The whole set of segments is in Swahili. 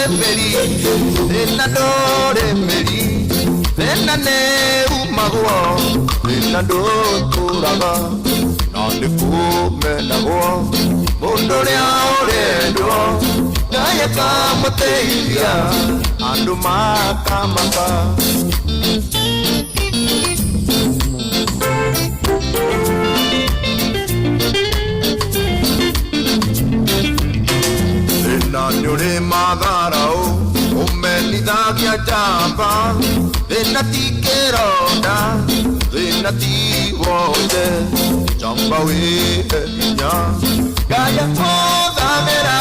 meri, enadore meri, enane umagwa, enado turaga, nande kume nago, mundore aoredo, kaya kamoteia, andu makamaka. Nanyore magarao, omenida kia jamba, venati keroda, venati wote, jamba we nya, gaya hoda mera,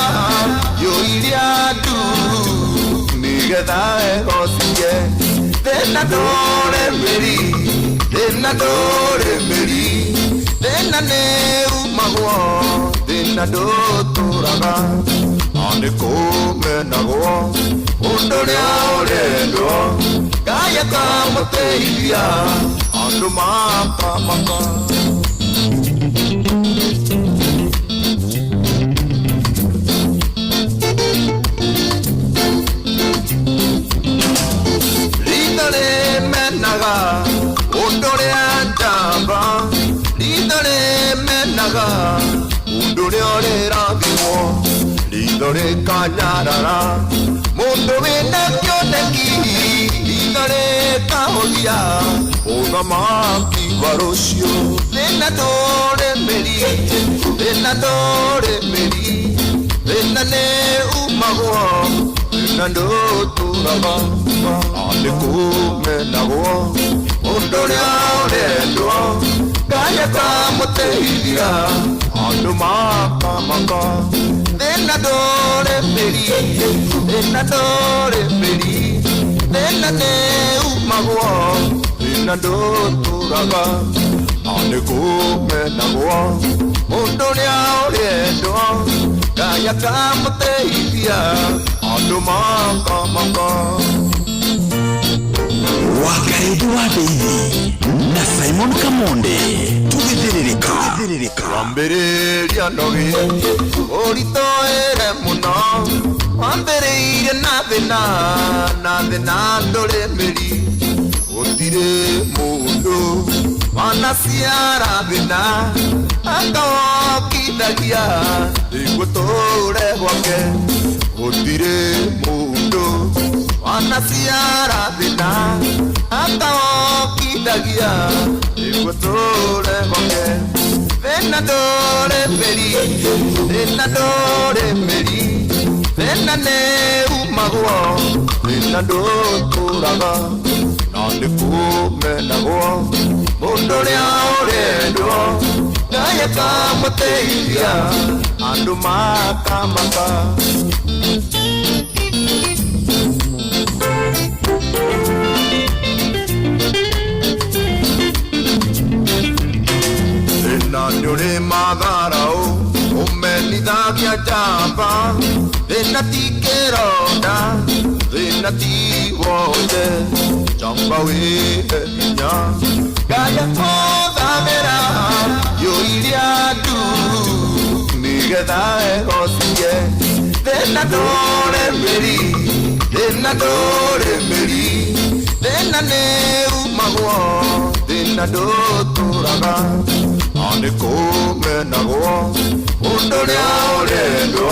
yo iria tu, migeda osie, venadore meri, venane umagwa, venado turaga. Ane kome nago, undore aoredo, kaya kamoteia, andu makamaka. Ridare menaga, undore ajamba, ridare menaga, undore orerabiwo. Lidore kanyarara, mundo vena kyoneki, lidore kahodia, ogama kivaroshio, venadore meri, venane umagwa, venado turaba, ane kume nago, mundore aoredo, kaya kamoteia, andu makamaka. Venadore meri, venane umagwa, venado turaga, ane kume nago, mundore aoredo, kaya kamoteia, andu makamaka. Wakaidi wa Daily na Simon Kamonde tugithiririka wambereria nogi orito ere muno wambereire na thina ndore meri otire mundu wanasiara thina akawokithagia igutore gwake otire mundu wanasiara thina akawokithagia igutore gwake. Venadore meri, venane umagwa, venado turaga, nande kume nago, mundore aoredo, kaya kamoteia, andu makamaka. Nanyore magarao, omenida kia jamba, venati keroda, venati wote, jamba we nya, gaya hoda mera, yo iria tu, migeda osie, venadore meri, venane umagwa, venado turaga. Ane kome nago, undore aoredo,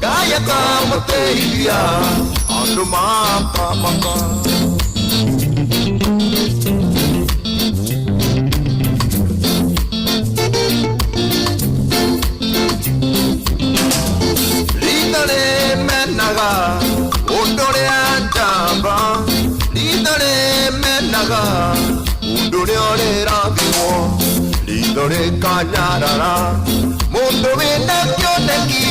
kaya kamoteia, andu makamaka. Ridare menaga, undore ajamba, ridare menaga, undore orerabiwo. Lidore kanyarara, mundo vena kyoneki,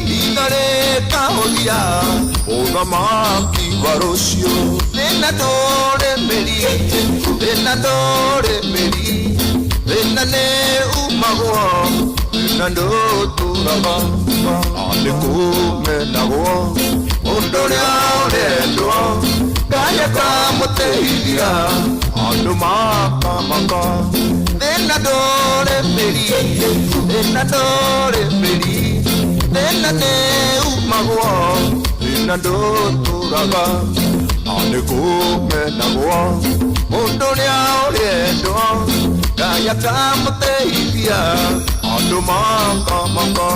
lidore kahodia, ogama kivaroshio, venadore meri, venane umagwa, venado turaba, ane kume nago, mundore aoredo, kaya kamoteia, andu makamaka. Venadore meri, venane umagwa, wĩna ndũtũraga na nĩkũmenagwo mũndũ nĩaũrĩendwo Ngai akamũteithia andũ makamaka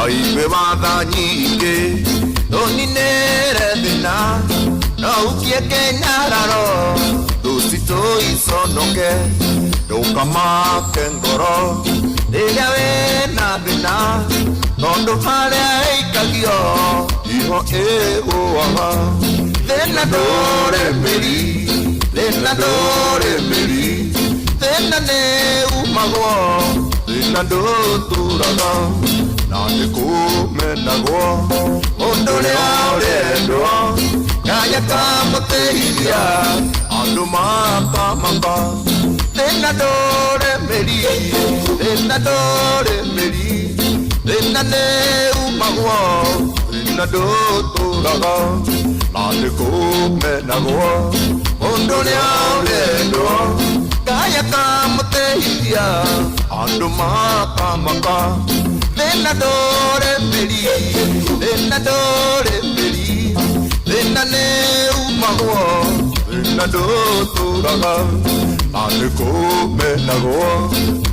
Aiwe watha nyingĩ tũninĩre thĩna no ũkieke nyararo tũcitũ iconoke ndũkamake ngoro rĩrĩa wĩna thĩna tondũ harĩa ĩikagio iho ĩgũaga thĩna ndũrĩ mĩri thĩna nĩ umagwo thĩna ndũtũraga na nĩkũmenagwo mũndũ nĩaũrĩendwo Ngai akamũteithia andũ makamaka thĩna ndũrĩ mĩri thĩna nĩ umagwo thĩna ndũtũraga na nĩkũmenagwo mũndũ nĩaũrĩendwo Ngai akamũteithia andũ makamaka thĩna ndũrĩ mĩri thĩna nĩ umagwo thĩna ndũtũraga na nĩkũmenagwo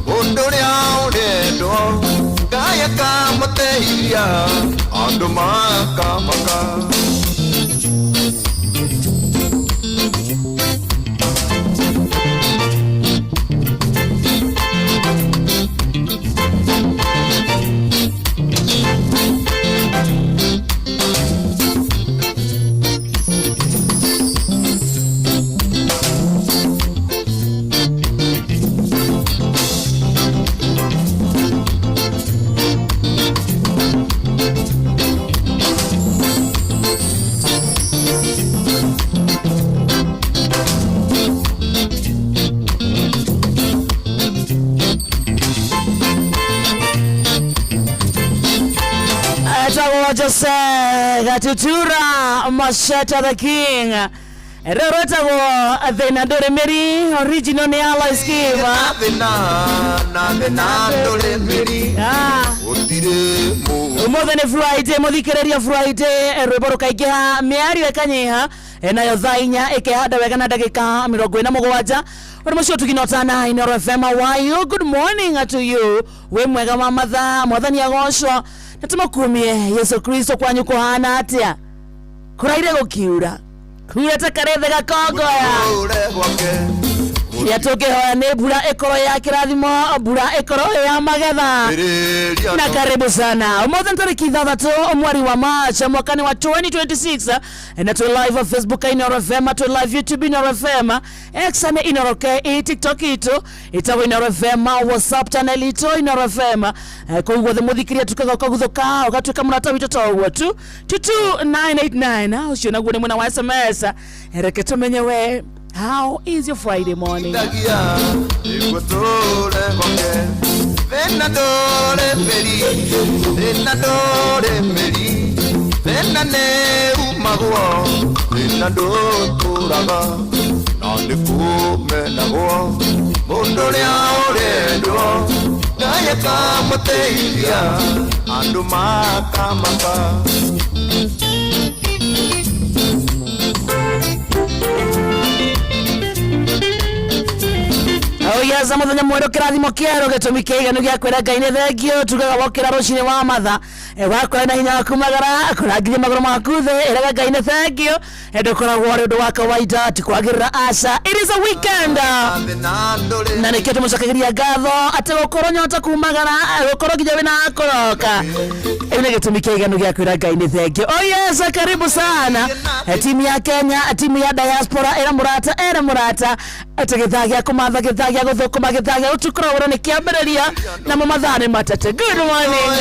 mũndũ nĩaũrĩendwo Ngai akamũteithia andũ makamaka Jose Gatutura Masheta the King Rorotago Athena Doremeri original ni ala skiva na Doremeri more than a Friday Modikeria Friday Reboroka Ikiha Miari Kanyeha enayo thainya ikehada wegana dakika 47 Oromosho tukinotana in FM wayo good morning to you we mwega mamatha mwathani agocwo Natumakumie Yesu Kristo kwanyu kuhana atia kuraire gukiura kureta karethe gakongoya yatoke hoya ne bura ekoro ya kirathimo bura ekoro ya magetha na karibu sana umoja ntariki 3 mwezi wa March mwaka wa 2026 na tu live Facebook Inoro FM tu live YouTube Inoro FM X na Inoro K TikTok ito itawe Inoro FM WhatsApp channel ito Inoro FM kwa uweze muthikiria tukaga kuguthuka ugatuka murata wito towo tu 22989 uciona gune mwana wa SMS ereke tumenye we how is your Friday morning? Oyaza muthenya mwero kirathimo kiero gitumi kiiganu gia kwira Ngai ni thengio tugaga wokira rucini wa matha wakora na hinya kumagara kurangiria magoro maku the iraga Ngai ni thengio ndukoragwo ri undu wa kawaida tikwagirira aca it is a weekend na nikio tumucokagiria ngatho ati gukorwo nyota kumagara gukorwo nginya wina akoroka ine gitumi kiiganu gia kwira Ngai ni thengio oyaza karibu sana timu ya Kenya timu ya diaspora era murata ategithagia kumatha githagia guthukuma githagia utukura wora ni kiambiriria na mamathane matete good morning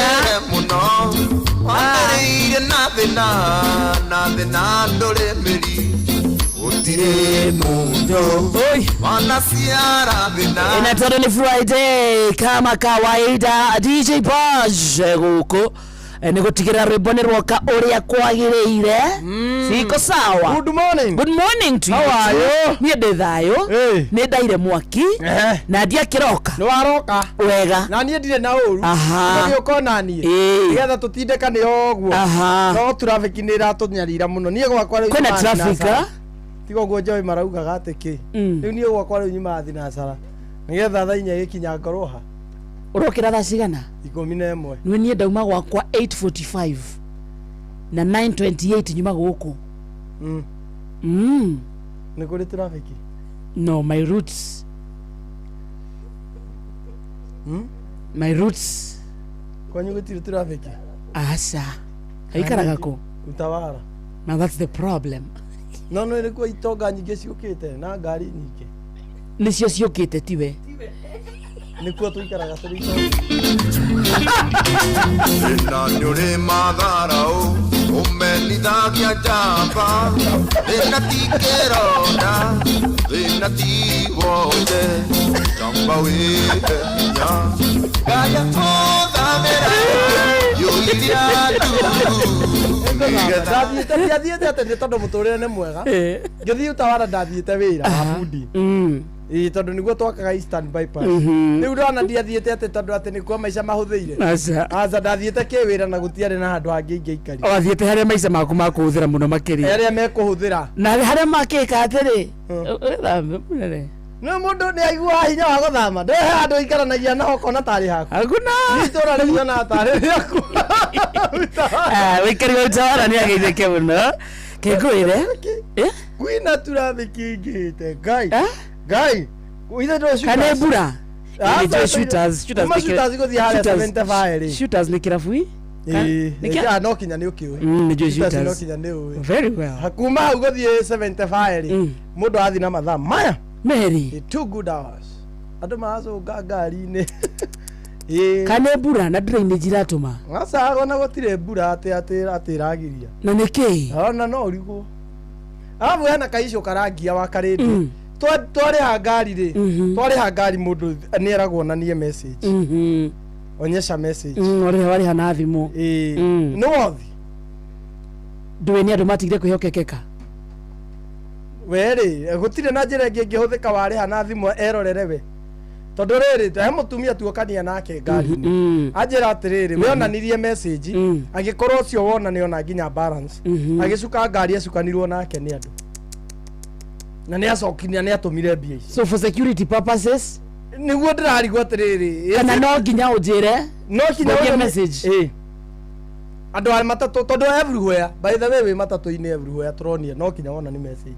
na thina nduremeri utire mundo wana siara thina ina ni Friday kama kawaida DJ Baj guko nä gå tigä ra rwä mbo nä rwoka å rä a kwagä rä ire ciko sawa. Good morning. Good morning to you. How are you? Niä ndä thayå nä ndaire mwaki na ndiakä roka Nĩ waroka wega na niĩ ndirĩ na ũru nĩ ũkona niĩ nĩgetha tũtindĩkane ũguo no traffic nĩ ĩratũnyarira mũno niĩ gwakwa rĩu kwĩna traffic tiga ũguo njoĩ maraugaga atĩ kĩ rĩu niĩ gwakwa rĩu nyuma thinacara nĩgetha thaa inya gĩkinya ngorwo ha ũrokĩra thaa cigana 11 nĩ niĩ ndauma gwakwa 8:45 na 9:28 nyuma gũkũ nĩ kũrĩ traffic no my roots my roots kwanyu gũtirĩ traffic aca aikaraga kũ Utawala now that's the problem no ilikuwa itonga nyingĩ ciũkĩte na ngari nyingĩ nĩcio ciũkĩte tiwe nĩkuo tũikaraga tũrĩ na nyore madharau umenithagia jamba ena tikerona ena tiwote jamba wenya gaya othamera yoiria ndathiĩte atĩ nĩ tondũ mũtũrĩre nĩ mwega ngĩthiĩ Utawala ndathiĩte wĩra wa bundi tondũ nĩguo twakaga Eastern Bypass rĩu ndona ndiathiĩte atĩ tondũ atĩ nĩkuo maica mahũthĩire aca ndathiĩte kĩwĩra na gũtiarĩ na handũ hangĩ ingĩikarire wathiĩte harĩa maica maku makũhũthĩra mũno makĩria arĩa mekũhũthĩra na harĩa makĩka atĩrĩ wĩthambe mũnene nĩ mũndũ nĩ aiguaga hinya wa gũthama ndĩ handũ ikaranagia na ũkona tarĩ haku hakuna itũra rĩu ona tarĩ rĩaku wĩikari wa Utawala nĩ ageithĩke mũno kĩngwĩre kwĩna traffic ingĩte Guy, either do kana mbura shooters gũthiĩ harĩa 75 shooters nĩ kĩrabu no kinya nĩ ũkĩũĩ nĩjũĩ shooters no kinya nĩ ũĩ very well kuma hau gũthiĩ 75 mũndũ athi na mathaa maya merĩ 2 good hours andũ maracũnga ngari-inĩ kana mbura na ndĩra-inĩ njiratũma aca ona gũtirĩ mbura atĩ ĩragiria na nĩkĩ ona no ũrigwo arabu hena kaicũ karangia wa karĩndĩ twarĩha ngari rĩ twarĩha ngari mũndũ nĩ eragwo onanie message onyesha message warĩha na thimũ nĩ wothi ndũĩ nĩ andũ matigire kwĩhokekeka we rĩ gũtirĩ na njĩra ĩngĩ ĩngĩhũthĩka warĩha na thimũ erorere we tondũ rĩrĩ he mũtumia tuokania nake ngari-inĩ anjĩra atĩrĩrĩ we onanirie message angĩkorwo ũcio wona nĩ ona nginya balance agĩcuka ngari acukanirwo nake nĩ andũ na nĩ acokinia nĩ atũmire mbia ici so for security purposes nĩguo ndĩrarigwo atĩrĩrĩ kana no nginya ũnjĩre no nginya message andũ arĩa matatũ tondũ everywhere by the way wĩ matatũ-inĩ everywhere turonia no nginya wona nĩ message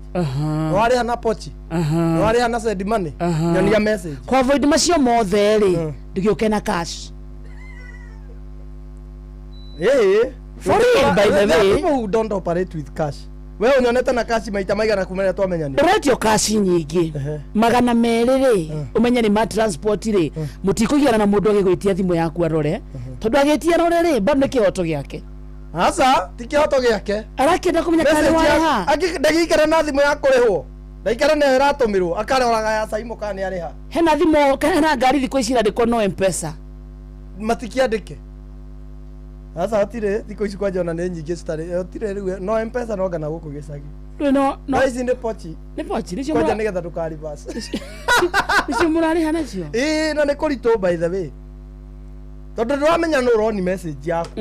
warĩha na pochi warĩha na send money nyonia message kwa avoid macio mothe rĩ ndũgĩũke na cash for real by the way people who don't operate with cash we unyonete na cash maita maigana kumenya twamenyana ũretio cash nyingĩ magana merĩ rĩ ũmenye nĩ ma transport rĩ mũtikũgiana na mũndũ agĩgwĩtia thimũ yaku arore tondũ agĩtia arore rĩ bado nĩ kĩhoto gĩake aca ti kĩhoto gĩake arakĩenda kũmenya karĩ warĩha ndagĩikara na thimũ ya kũrĩhwo ndaikara nayo ĩratũmĩrwo akaroraga ya Saimo kana nĩ arĩha hena thimũ kana ngari thikũ ici irandĩkwo no M-Pesa matikĩandĩke aca hatirĩ thikũ ici kwanja ona nĩ nyingĩ citarĩ hatirĩ rĩu no M-Pesa no ngana gũkũ gĩcagi no ici nĩ pochi nĩcio kwanja nĩgetha ndũkaribas nĩcio mũrarĩha nacio na nĩ kũritũ by the way tondũ ndĩramenya nũ ũroni message yaku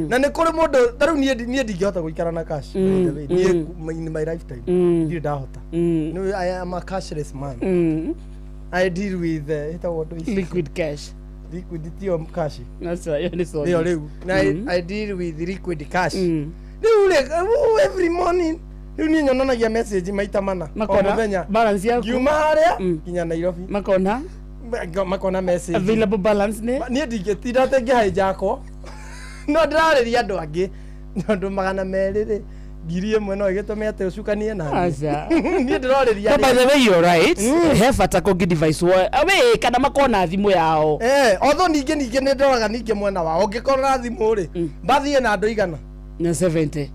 na nĩ kũrĩ mũndũ tarĩu niĩ ndingĩhota gũikara na cash niĩ in my lifetime ndirĩ ndahota I am a cashless man I deal with liquid cash liquidity of cash that's right nĩyo rĩu na I deal with liquid cash rĩu every morning rĩu niĩ nyonanagia message maita mana o mũthenya balance yaku ngiuma harĩa nginya Nairobi makona message available balance niĩ ndingĩtinda atĩ ngĩhaijakwo no ndĩrarĩria andũ angĩ tondũ magana merĩ rĩ ngiri ĩmwe no ĩgĩtũme atĩ ũcukanie na niĩ ndĩrorĩria by the way you're right he bata kũngĩ device we kana makona thimũ yao although ningĩ nĩ ndoraga ningĩ mwena wao ũngĩkorwo na thimũ rĩ mbathiĩ na andũ igana na 70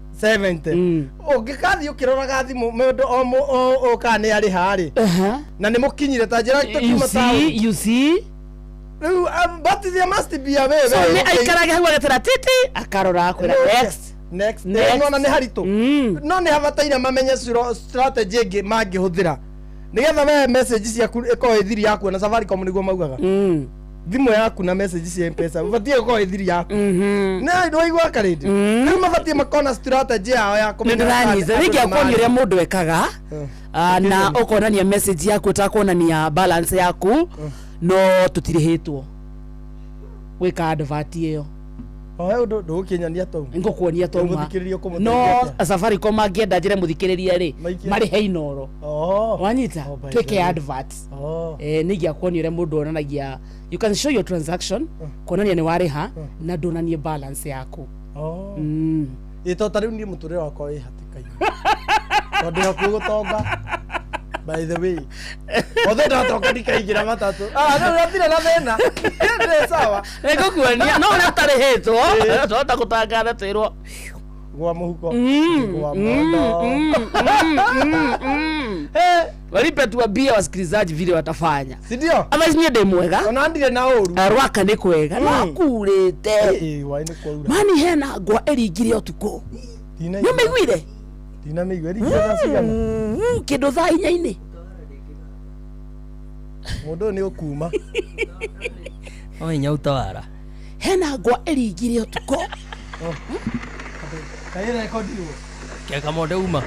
ũngĩkathiĩ ũkĩroraga thimũ mũndũ o kana nĩ arĩha rĩ na nĩ mũkinyire ta njĩra you see but there must be a way. So ni aikaraga hau agetera titi akarora akwira next ngona ni haritu no ni habataire mamenye strategy ingi mangihũthĩra nigetha we message ciaku iko ithiri yaku na Safaricom niguo maugaga thimu yaku na message cia M-Pesa ubatie iko ithiri yaku na ndo igwa karindi ni mabatie makona strategy yao ya kumenya ringi akoni ria mundu ekaga na ukonania message yaku utakonania balance yaku no tutirihitwo wika advert iyo ohe ndo kinyania to ngokuonia to no Safaricom angienda njire muthikiriria ri mari he inoro wanyita twike advert nigi akwoni ure mundu onanagia you can show your transaction kuonania ni wariha na ndonanie balance yaku ito tariu ni muture wakwa wi hatikaini tondu yakugutonga by the way othe ndatoka ndikaingira matatu no ratire na thina ndi sawa nikukuonia no natarihitwo tota gutangatha twirwo gwa muhuko gwa mondo walipe tu bia wasikilizaji vile watafanya si ndio otherwise ni ndi mwega ona ndire na uru rwaka ni kwega no kurite wai ni kwaura mani hena ngwa eringire utuko nĩmĩiguire ndinamĩigua ringire cigana kĩndũ thaa inya-inĩ mũndũ nĩ ũkuma o inya utawara hena ngwa eringire utuko kaira rekordiwo keka monde uma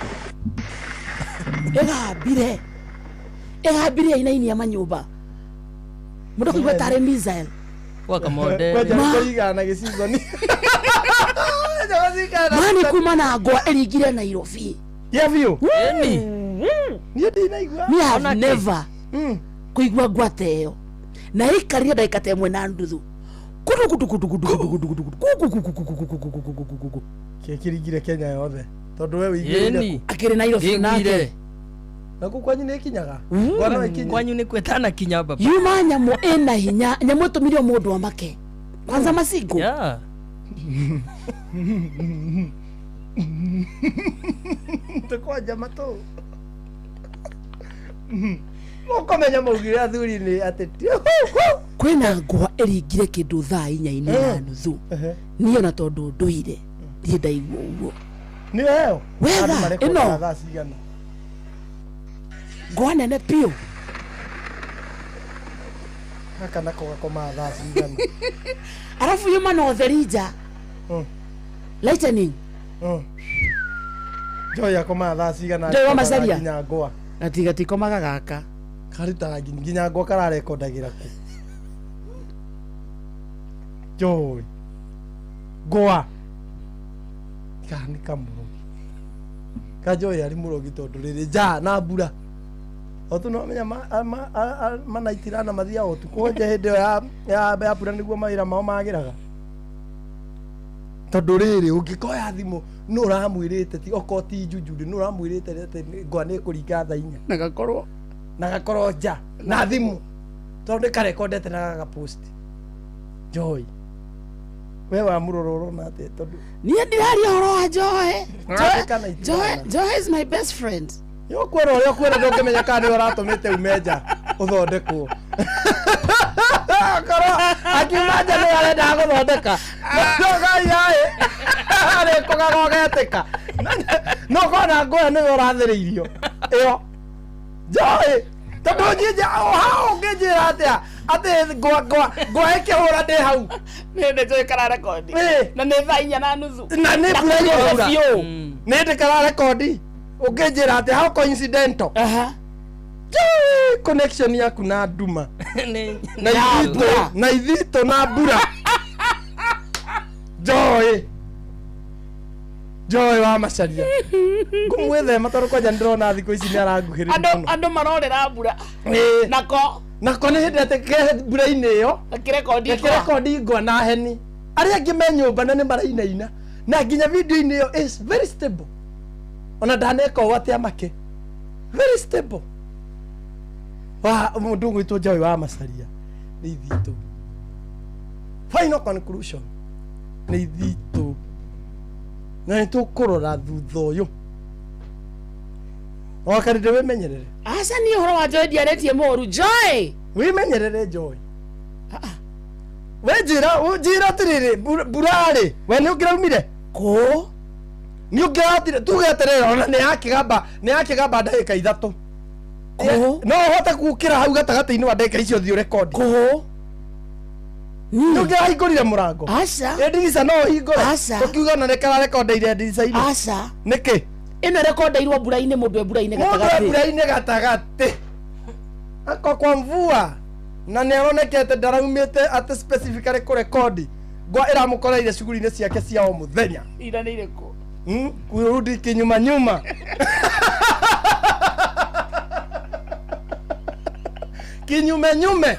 egambire ina-ini ya manyũmba mũndũ kũigua tarĩ missile waka monde kũigana gĩcizoni mani kuma na ngwa eringire Nairobi yavio ni ndinaigua ni have never kuigua ngwa teyo na ikaria ndaika temwe na nduthu kiringire Kenya yothe tondu we wigire akiri Nairobi nake naku kwanyu ni kinyaga ngwana wikinya kwanyu ni kwetana kinya baba yuma nyamo ena hinya nyamo tumirio mundu wa make kwanza masingo yeah tukwaja mato ukomenya mugire athuri ni ateti kwina ngwa eringire kindu thaa inya-ini na nuthu niyo na tondu nduire thie ndaigua uguo ni weo wega ino ngwa nene pio kana koma thaa cigana arafu yuma no therija lightning joya koma thaa cigana ndio macaria nginya ngwa atigati komaga gaka karita nginya ngwa kararekondagira ku joy ngwa kani kamurogi kajoya ari murogi tondu riri ja na mbura otu no menya manaitirana mathia otuko nje hindi ya mbura niguo mawira mao magiraga tondu riri ungikoya thimu no uramwirite ti okoti njujuri no uramwirite ati ngwa ni kuringa thaa inya na gakorwo ja na thimu tondu karekondete na gaga post joy we wa murororo na te tondu ni ndirari horo wa Joy is my best friend yo kwero yo kwero ndongimenya kana ni uratumite umeja uthondekwo koro akimaja ni arenda guthondeka ndogai yae ari kugagogeteka no kona ngoya ni urathiriirio iyo Joy tondu njija hao ngijira atia ati ngwa ikihura ndi hau ni ndi kara record na ni thaa inya na nuthu na ni play ni ndi kara record ungejira ati how coincidental connection yaku na nduma na ithito na mbura Joy wa macaria ngumwethe matoru kwaja ndirona thiku ici ni aranguhirira andu marorera mbura nako ni hindi ati ke mbura-ini iyo akirekondi ngwa na heni aria angi me nyumba na ni marainaina na nginya video-ini iyo is very stable ona ndaneka o atia make very stable wa mundu gwitwo Joy wa macaria ni ithito final conclusion ni ithito na nitukurora thutha uyu wakarinde wimenyerere aca ni uhoro wa Joy ndiaretie moru Joy wimenyerere Joy Wejira tiriri burari we ni ukiraumire ko ni ukiratire tugeterera ona ni yakigamba ndagika 3 ko no hote gukira hau gatagati-ini wa ndagika icio thio record ko ni ukirahingurire murango asa ndirica no hingure tukiuga na nekara record ire ndirica-ini asa niki ino record irwo mbura-ini mundu mbura-ini gatagati ako kwa mvua na ni aronekete ndaraumite ati specifically ku record gwa iramukoreire shughuli-ini ciake cia o muthenya ira ni iriko kurudi kinyuma kinyume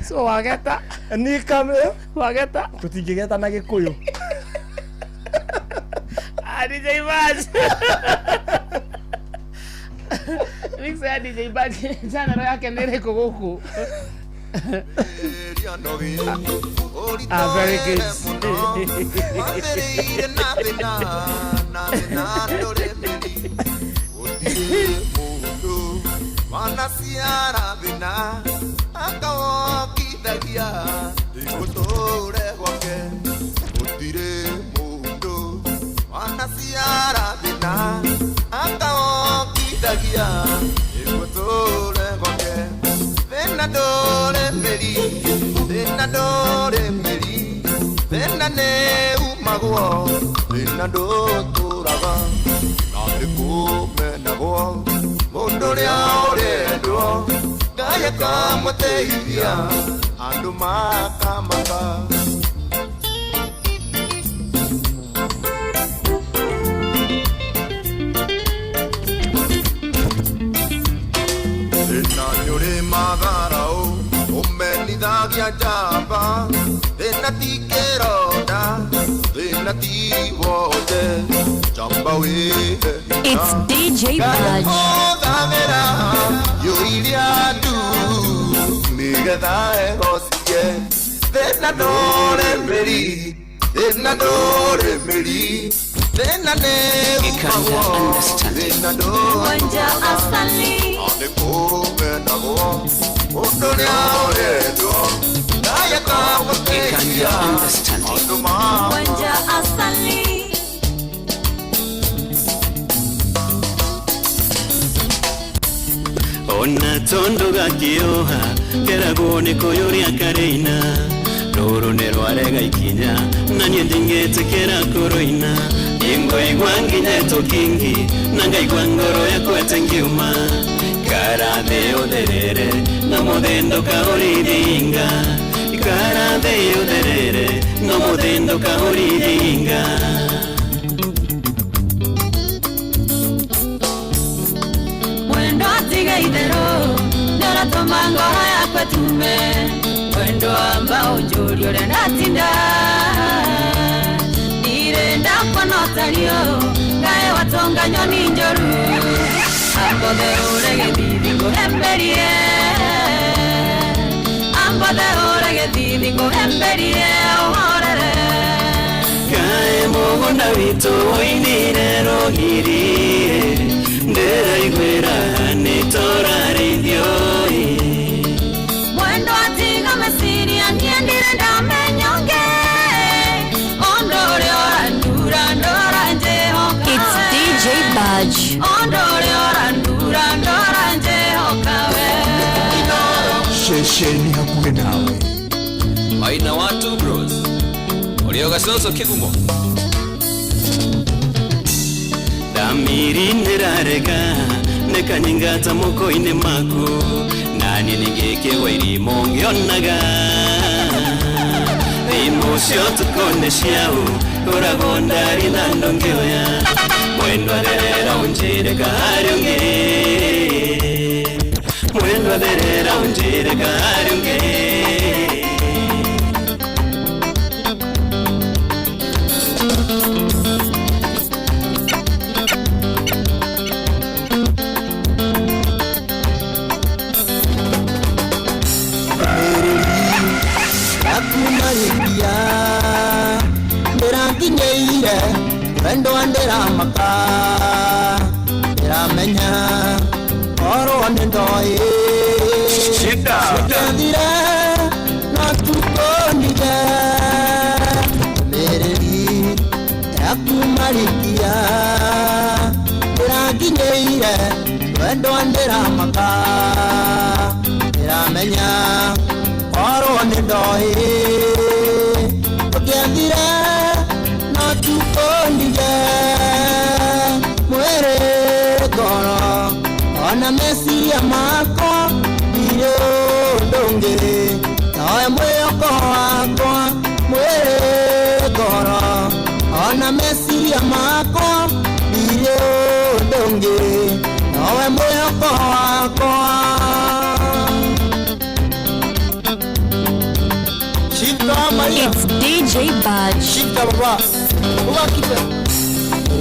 so wageta ni kame wageta tutingigeta na gikuyu DJ Baj Mixa DJ Baj jana roho yake nere kuguku very good Wanasiara vina akawokithagia igutore gwake gutire mundu wanasiara vina akawokithagia igutore gwake vena dore meri vena ne umagwo vena ndoturaga na ndikumendagwo mundu uria urendwo Ngai akamuteithia andu makamaka Ena nyuri magharau umenithagia njamba ena tikeronda ena tiwote njamba wihe It's DJ Baj. Yoiliadu Migetha egosie Thena dore meri Thena ne umawo Thena dore Wanja asali Ane kume nago Undonia oredo Naya kawatekia Anduma Wanja asali Ona tondo gakioha keragone koyoria kareina Roro nerwarega ikinya nanye ndingete kera koroina Ingo igwanginya tokingi nanga igwangoro yakwete ngiuma Karade oderere no modendo kahoridinga Karade oderere no modendo kahoridinga Idero Nora tomango haya kwa tume Wendo ambao njuri ure natinda Nirenda kwa notario Gae watonga nyoni njoru Ambode urege didingo emberie Ambode urege didingo emberie Ohorere Gae mogona vito oinire rohiri Ndera igwera nitorare ithioi Mwendo atiga mesiri aniendire ndamenyonge Ondore ora ndura njehoka It's DJ Baj. Ondore ora ndura njehokawe Shesheni hakuwe nawe. Aina watu bros Olioga soso kigumo Damiri nirarega nekanyingata moko ine mako Nani ningeke wairi mongyonaga Imosio tukone shiau Uragondari nandongeoya Mwendo aderera unjire kaharionge Mwendo aderera unjire kaharionge Wendo andera maka Eramenya Oro andendoi shida Sikandira na tukondiga Mereri yakumalikia Iraginyeire wendo andera maka Iramenya oro nindohi Sikandira na tukondiga Mwere goro Ona mesiria mako Iyo donge Nawe mweyoko wako Mwere goro Ona mesiria mako Iyo donge Nawe mweyoko wako Shika Maria It's DJ Baj. Shika baba Uwa kipe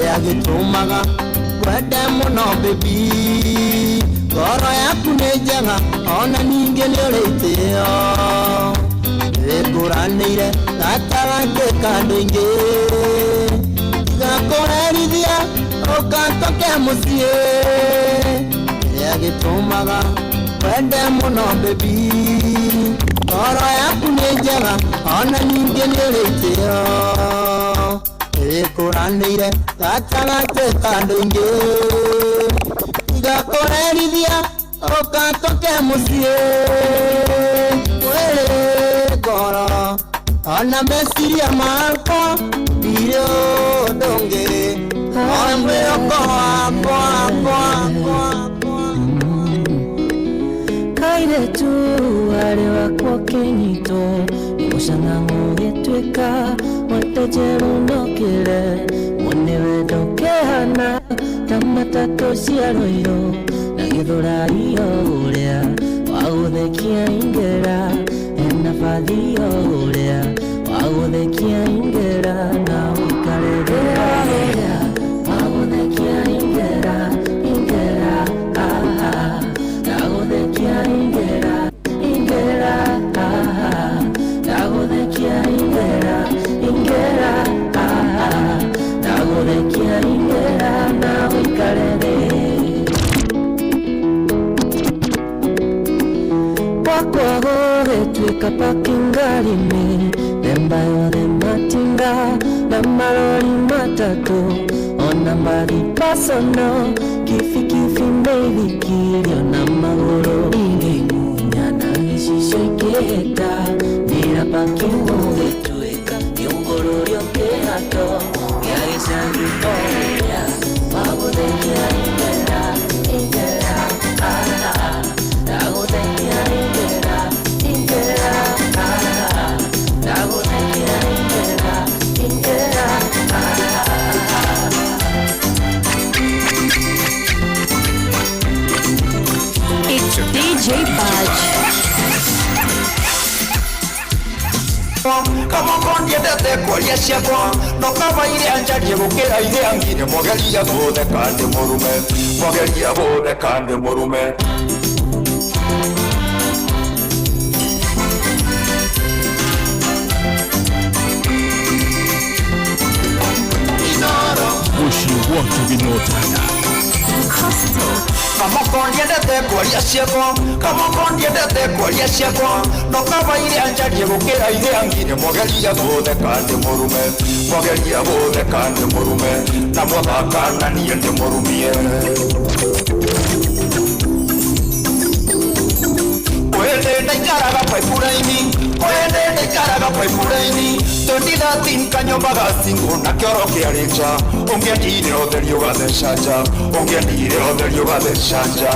Yagitumaga Kwede muno baby Goro yaku nejanga Ona ninge nioreiteo Ekuranire Gatarange kando inge Gakorerithia Okatoke musie Yagitumaga Kwede muno baby Goro yaku nejanga Ona ninge nioreiteo Ekuranire Gatarange kando inge Gakorerithia Okatoke musie Wele goro Ona mesiria marko Iyo donge Omwe oko Kaire tu wale wako kenyito Nimushangangu getweka Watejeru nokire Mwenewe dokehana Tamatato siaroiro Nagithura iyo urea Wauthekia ingera Enafathi iyo urea Wauthekia ingera Na wikaregera urea Wauthekia ingera Ingera Wauthekia ingera Ingera Wauthekia ingera Ingera Wauthekia ingera Na wikaregera Wakwago tuika pakingarini Nembayo de matinga Na marori matatu Ona mbari pasono Kifi mbeli kirio Na magoro Inge ngunyana Nishisho iketa Nira pakingo Tuika Niungoro ryoke hato Yari sangi oya Wago de kia ingera Ingera Dago de kia ingera Ingera Dago de kia ingera Ingera It's DJ Baj. Kama kondye dete kwa shakwa No kava ile anjaje bukera ile angine Mogeli ya bode kande morume Mogeli ya bode kande morume Bushi wote vinotana Kama kondye dete kwa shakwa Kama kondye dete kwa shakwa No kava ile anjaje bukera ile angine Mogeli ya bode kande morume Mogeli ya bode kande morume Na mwaka na niende morumie Oende naikaraga paipuraini Oende naikaraga paipuraini Tondila tinkanyo bagasingo na kioro kiaricha Ungendire otherio gathe shanja Ungendire otherio gathe shanja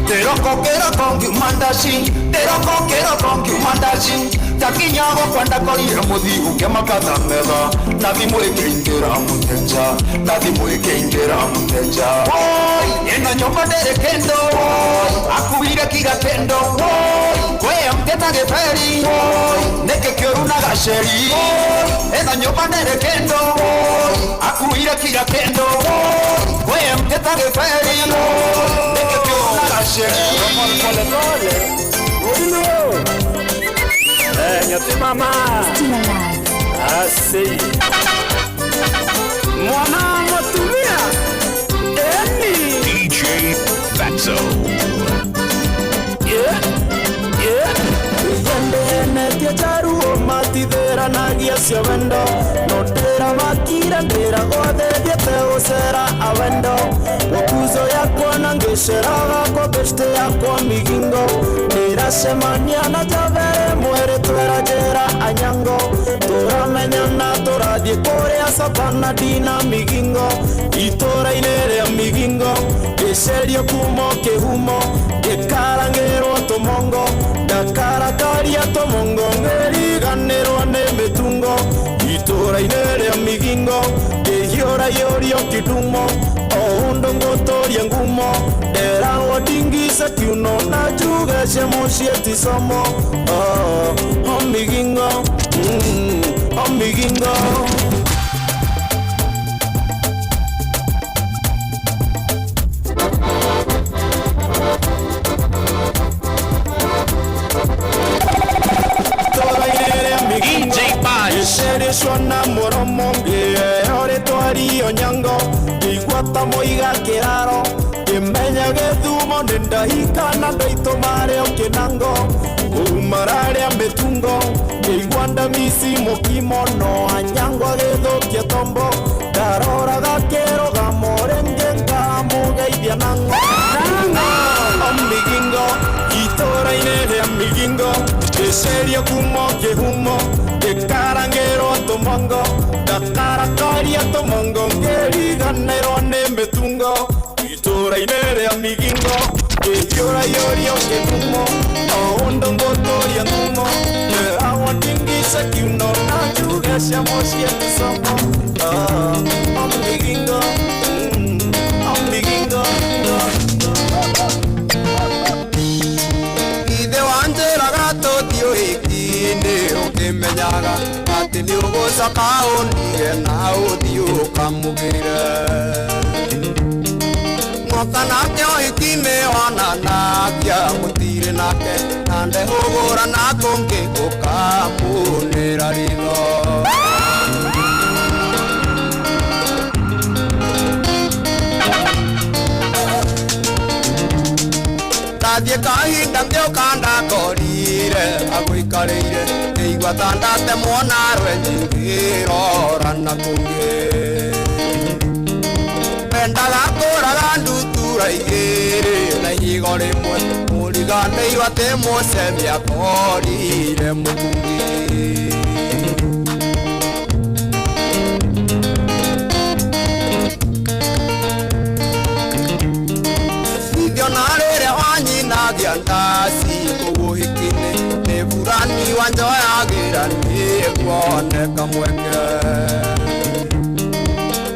Teroko ngiumandashi Teroko ngiumandashi Takinyago kwanda korire muthi ungemakatha metha Nathi mwike ingera mutenja Nathi mwike ingera mutenja Oi, ena nyomba ndere kendo Oi, akuire kigatendo Oi, kwea mteta geferi Oi, neke kioru na gasheri Oi, ena nyomba ndere kendo Oi, akuire kigatendo Oi, kwea mteta geferi Oi, neke kioru na gasheri Pole pole Nyoti mama Asi Mwana motumia cio wendo no ndĩra makira ndĩra gothe thiĩte gũcera awendo gũkuzo yakwa na ngĩceraga kwa beshte yakwa migingo ndĩracemania na javere mwĩrĩ twera njĩra anyango tũramenyana tũrathiĩ kũrĩa savana dina migingo itũra-inĩ rĩa migingo ngĩcerio kumo kĩhumo ngĩkarangĩrwo tũmongo ndakarakaria tũmongo ngĩriganĩrwo nĩ mĩtungo itũra-inĩ rĩa migingo ngĩhiũra yũrio kĩdumo o ũndũ ngũtũria ngumo nderagwo ndingice kiuno na njuge cia mũciĩ ti somo o migingo o migingo Shona moromo ore twario nyango igwata moiga kiraro kimenya gethumo ndahikana ndaitomare okinango umarare ametungo igwanda misi mokimo no anyango gethokia tombo darora gakero gamorenge ngamugeithia nango omigingo itora-inĩ rĩa migingo ngĩcerio kumo kĩhumo ngĩkarangĩrwo tũmongo ndakarakaria tũmongo ngĩriganĩrwo nĩ mĩtungo itũra-inĩ rĩa migingo ngĩhiũra yũrio kĩhumo o ũndũ ngũtũria ngumo ndĩragwo ndingice kiuno na njuge cia mũciĩ tisomo o migingo o migingo ithe wanjĩraga tũthiũhĩki-inĩ ũkĩmenyaga atĩ nĩ ũgũcoka ũndige na ũthiĩ ũkamũgĩre mwoka nake ũhiki-inĩ wananagia mũtirĩ nake na ndehũgũra na kũngĩ ũkamũnĩra ritho ndathiĩ kahinda ngĩũka ndakorire agũikarĩire ngĩigua ta ndatemwo na rwenji ngĩrora na kũngĩ endaga kũraga ndutura igĩrĩ na ihigo rĩmwe mũriganĩirwo atĩ mũcemi akorire mũkungi nagĩa ndaci kũgũhiki-inĩ nĩ burani wanjoyagĩra nĩguoneka mweke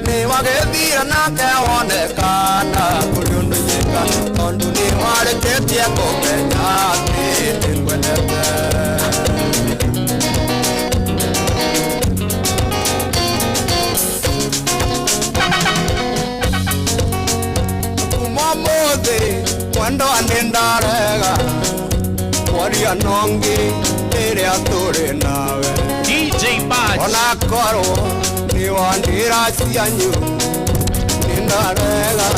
nĩ wagĩthira nake wonekana kũrĩ ũndũ nyĩka tondũ nĩ warĩkĩtie kũmenya atĩ nĩngwendete kuma mũthĩ mwendo anindarega waria nongi ĩrĩa tũrĩ nawe DJ Badge ona korwo nĩ wandĩra cianyu nindarega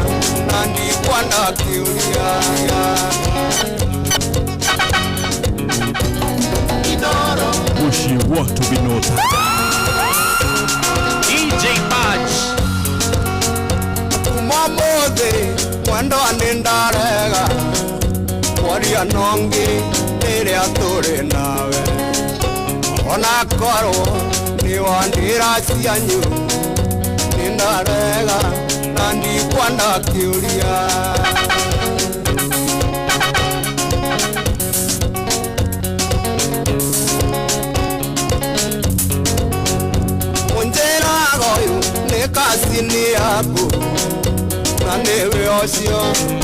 na ndikwenda kĩũria Wishing what to be noted. DJ Badge kuma mũthĩ mwendo anindarega waria nongi ĩrĩa tũrĩ nawe ona korwo nĩ wandĩra cianyu nindarega na ndikwenda kĩũria mũnjĩraga ũyũ nĩ kacini yaku na nĩwe ũcio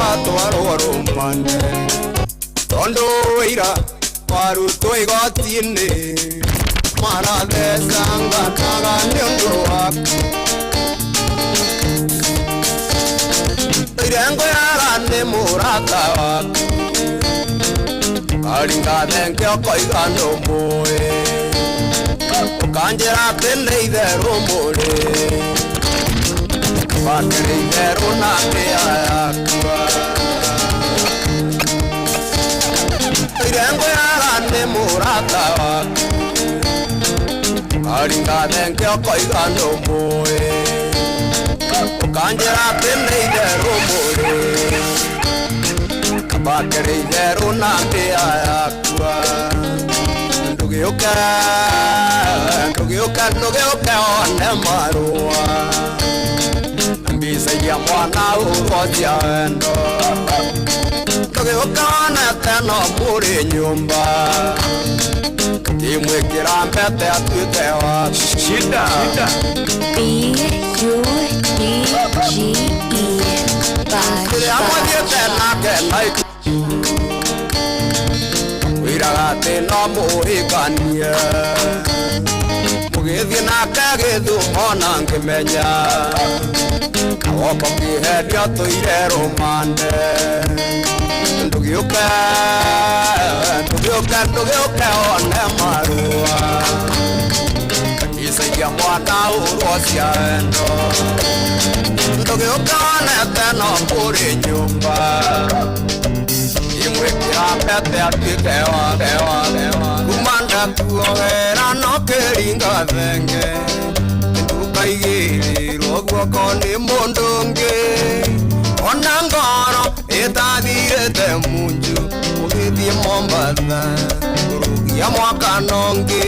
atwarwo rũmane tondũ wĩira warutwo igoti-inĩ marathecanganaga nĩ ũndũ waku irengoyaga nĩ mũrata waku aringathenge ũkoiga ndũmũĩ ũkanjĩra atĩ nĩ itherũ mũrĩ bakĩrĩ itherũ na mbĩa yakua irengoyaga nĩ mũrata waku aringa thenge koigano moe ukanjira teneide rumuri abakereide runande ayakwa ndugiuka one marua mbisa ya mwana urosia endo ndugiuka one teno muri nyumba imwekera mbete atuite wa shida B-U-D-G-E wiragate no muhikanie mugithi nake githumona ngimenya awoko kiherio tuire rumande ndugiuke one marua isaidia mwana urosia endo ndugiuke one teno mburi nyumba imwekera mbete atuike wa kumanda kuohera no keringa thenge ndukaigĩrĩrwo guoko nĩ mũndũ ũngĩ ona ngoro ĩtathirĩte munju ũgĩthiĩ Mombatha kũrugia mwaka nongĩ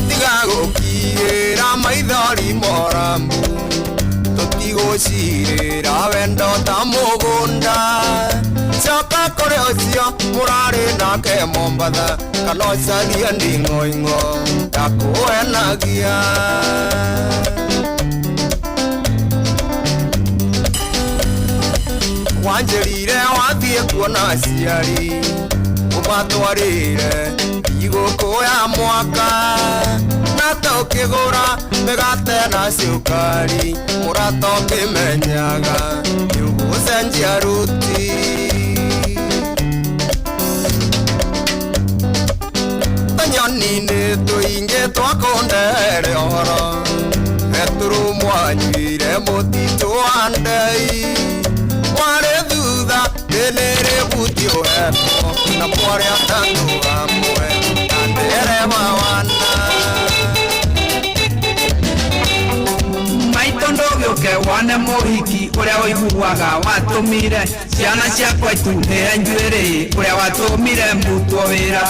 tiga gũkiĩra maithori morambu tũtigũcirĩra wendo ta mũgũnda coka kũrĩ ũcio mũrarĩ nake Mombatha kana ũcarie nding'oing'o ndakũhenagia wanjĩrire wathiĩ kuona aciari ũmatwarĩre igũkũ ya mwaka na tũkĩgũra mĩgate na cukari mũrata ũkĩmenyaga nĩũgũcenjia ruti tũnyoni-inĩ tũingĩ twakũndehere ũhoro hetũrũmwanyuire mũtitũ wa ndei warĩ thutha ndĩnĩrĩ buti ũhetwo na mwarĩ atatũ hamwe na ndereba wana maitũ ndũgĩũke wone mũhiki ũrĩa ũiguaga watũmire ciana ciakwa itundĩre njuĩrĩ ũrĩa watũmire mbutwo wĩra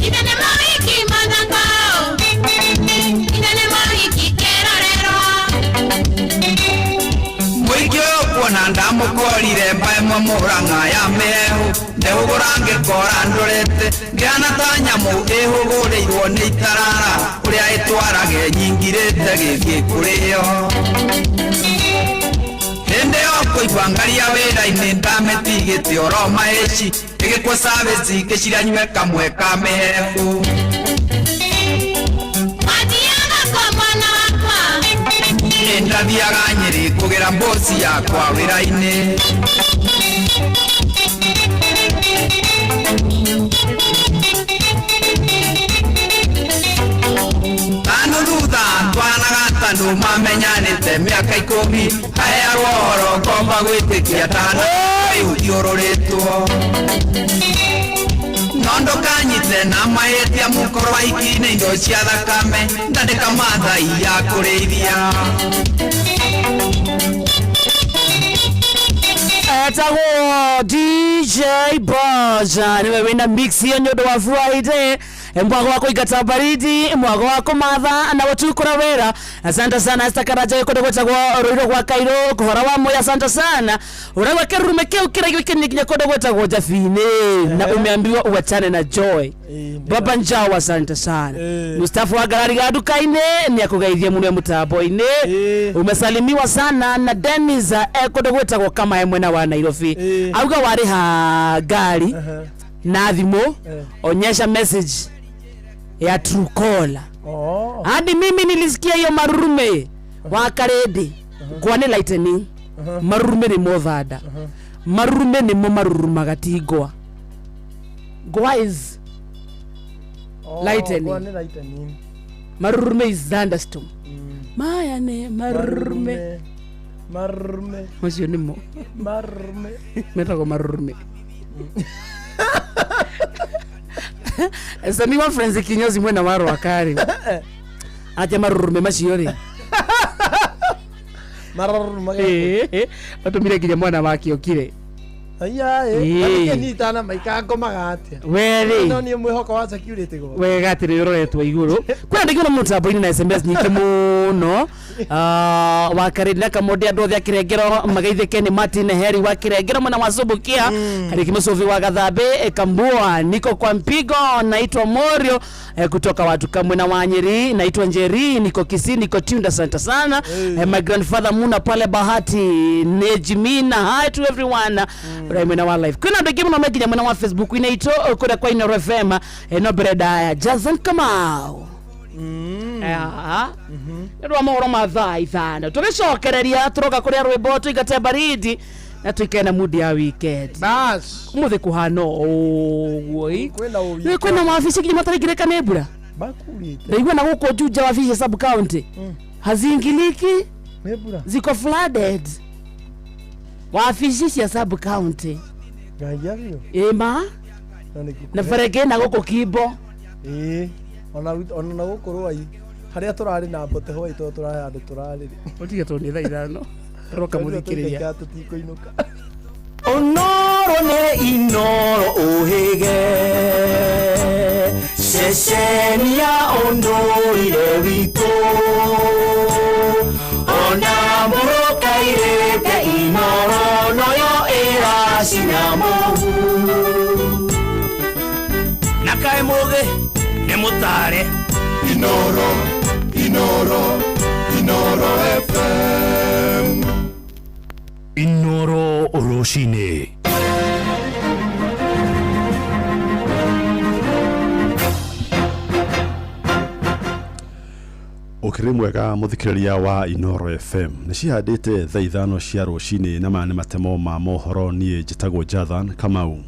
Inene mahiki mathako Inene mahiki kĩrorero mũingĩ ũkuona ndamũkorire mbaemwe mũrang'a ya mehu ndehũgũra ngĩkora ndũrĩte ngĩana ta nyamũ ĩhũgũrĩirwo nĩ itarara ũrĩa ĩtwarage nyingirĩte gĩthiĩ kũrĩo hĩndĩ yo kũigua ngaria wĩra-inĩ ndamĩtigĩte oro mahĩci ĩgĩkwo savĩci ngĩciranyue kamwe ka mĩhehu Mathiaga kwa mwana wakwa ndathiaga Nyeri kũgĩra mboci yakwa wĩra-inĩ tano thutha twaranaga tandũ mamenyanĩte mĩaka 10 hahearwo ũhoro ngomba gwĩtĩkia tano ũthiũrũrĩtwo no ndũkanyite na mahĩtia mũkorwo aikinĩ indo cia thakame ndandĩka mathai ya kũrĩithia etagwo DJ Baja niwe wina mix yo nyondo wa Friday mwago wako ikata baridi mwago wako matha na watukura wera asante sana estakaraja yoko ndogwetagwo roiro gwa Kairo kuhora wa moya asante sana urawa kerume keu kira gikinya kodo gwetagwo Jafine na umeambiwa uachane na Joy Baba Njao asante sana Mustafa wa garari ga dukaine ni akugaithia muno ya mutambo-ine umesalimiwa sana na Dennis kodo gwetagwo kama emwe na wa Nairobi auga wari ha gari na thimo onyesha message ya Truecaller. Hadi mimi nilisikia hiyo marurume wa Karedi kwa ni lightning marurume ni mothada marurume ni maruruma gatigwa guys lightning marurume is thunderstorm maya ne marurume marurume mosio nimo marurume metago marurume Esa ni wa friends kinyozi mwena waro wakari. Acha marurume maciori. Marurume. Batumire kinya mwana wake okire. Aya eh ni tana maikango magate. Weri. No ni mwihoko wa security go. Wega tiroretwo iguru. Kwenda ndikona mutambo ini na SMS nyingi muno. Wakarira kamodi andu othe akirengero magaithike ni Martin Heri wa kirengero mwana wa Subukia. Kariki musovi wa Gathambe Kambua niko kwa mpigo naitwa Morio kutoka watu kamwe na Wanyeri naitwa Njeri niko Kisii niko Tunda asante sana. My grandfather Muna pale Bahati Nejimina hi to everyone. Mwana wa live. Kuna ndege mna meginya mwana wa Facebook inaito kuda kwa Inoro FM no breda Jazan Kamau. Ndio amahoro mathai thana. Tugicokereria turoka kuria rwimbo tuigate baridi na tuikena mood ya weekend. Bas. Muthe kuhano oi. Kwenda maafisi kinya matarigireka nebura. Bakurite. Ndaigwa na guko juja wa Vihiga sub county. Hazingiliki. Nebura. Ziko flooded. Waafisi cia sub county. Gayavyo. Ema. Na farege na guko kibo. Ona gukorwo ai haria turari na mbote hoi to turahe andu turari otiga to ni thaa ithano roka muthikiriria tutikoinuka Onoro ne inoro ohege Sesenia ondoire wito Ona muroka irete inoro noyo era sinamo Nakai moge Nemutare Inoro FM Inoro Oroshine Ukiri mwega muthikiriria wa Inoro FM nicihandite thaa ithano cia rucini na mane matemo ma mohoro nie njitagwo Jathan Kamau.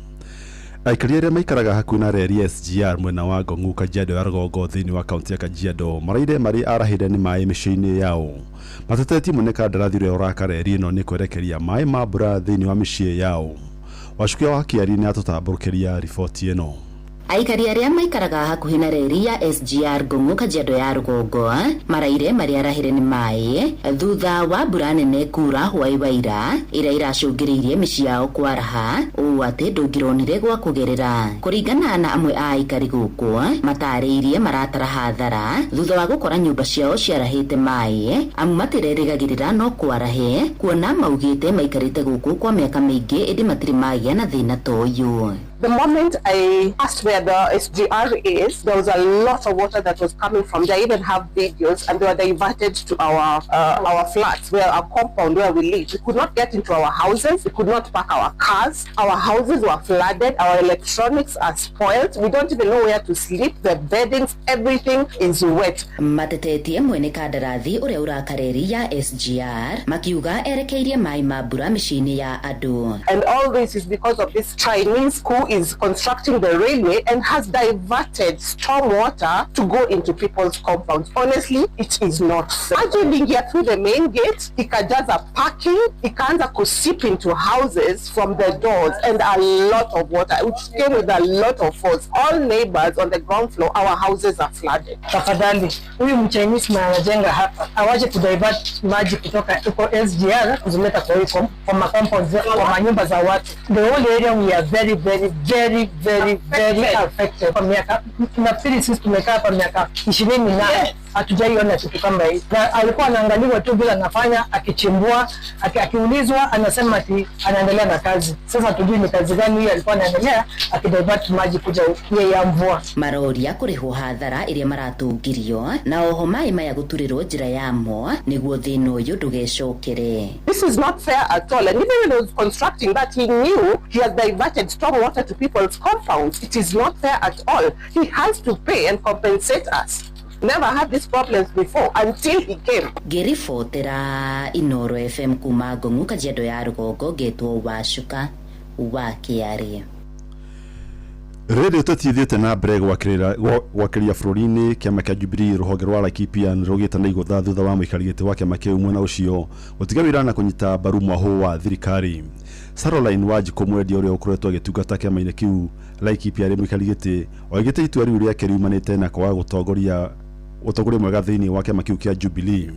Aikariere maikaraga hakuhĩ na reri SGR mwena wa Ngong'u Kajiado ya Rũgongo thĩinĩ wa kaunti ya Kajiado maraire marĩ arahire nĩ maĩ mĩciĩ-inĩ yao. Mateteti mũne kandarathi ũrĩa ũraka reri ĩno nĩ kwerekeria maĩ ma mbura thĩinĩ wa mĩciĩ yao. Wacukia wa Kiari nĩ atũtambũrũkĩria riboti ĩno. Aikari aria maikaraga hakuhĩ na reri ya SGR Ngong'u Kajiado ya Rũgongo maraire marĩ arahire nĩ maĩ thutha wa mbura nene kura hwaiwaira ĩrĩa iracũngĩrĩirie mĩciĩ yao kwaraha ũũ atĩ ndũngĩronire gwa kũgerera. Kũringana na amwe a aikari gũkũ matarĩirie maratara hathara thutha wa gũkora nyũmba ciao ciarahĩte maĩ amu matirerĩgagĩrĩra no kwarahe kuona maugĩte maikarĩte gũkũ kwa mĩaka mĩingĩ ĩndĩ matirĩ magĩa na thĩna ta ũyũ. The moment I asked where the SGR is, there was a lot of water that was coming from there. I even have videos, and they were diverted to our flats, where our compound where we live. We could not get into our houses. We could not park our cars. Our houses were flooded. Our electronics are spoiled. We don't even know where to sleep. The beddings, everything is wet. Matetetie mwene kandarathi uria uraka reri ya SGR makiuga erekeirie mai ma mbura mĩciĩ-inĩ ya andũ. And all this is because of this Chinese who is constructing the railway and has diverted storm water to go into people's compounds. Honestly, it is not fair. Imagine here through the main gate, ikajaza parking, ikaanza kusip into houses from the doors, and a lot of water, which came with a lot of force. All neighbors on the ground floor, our houses are flooded. Tafadhali, huyu mchinese anajenga hapa, awaje kudivert maji kutoka uko SGR kuzileta kwa compounds kwa manyumba za watu. The whole area we are very affected. Kwa miaka nafikiri sisi tumekaa kwa miaka 20 na hatujaiona kitu kama hii. Na alikuwa anaangaliwa tu bila anafanya akichimbua, akiulizwa anasema ati anaendelea na kazi. Sasa tujui ni kazi gani hii alikuwa anaendelea akidivert maji kuja ya mvua. Maroria kuriho hathara iria maratungirio na oho mai maya guturirwo njira yamo niguo thina uyu ndugecokere. This is not fair at all, and even when he was constructing that, he knew he has diverted storm water to people's compounds. It is not fair at all. He has to pay and compensate us. Never had these problems before until he came. Ngiribotera Inoro FM kuma Ngong'u Kajiado ya Rũgongo ngetwo Wacuka wa Kiari. Rĩrĩ tũthiĩte na mbere gwakĩria bũrũri-inĩ kĩama kĩa Jubilee rũhonge rwa Laikipia nĩrugĩte na igũtha thutha wa mũikarĩri gĩtĩ wa kĩama kĩu mwena ũcio gũtiga wĩra na kũnyita mbaru mwahũ wa thirikari. Caroline Wanjiku mwendia ũrĩa ũkoretwo agĩtungata kĩama-inĩ kĩu Laikipia arĩ mũikarĩri gĩtĩ oigĩte itua rĩu rĩake riumanĩte na kwaga gũtongoria mwega thĩinĩ wa kĩama kĩu kĩa Jubilee.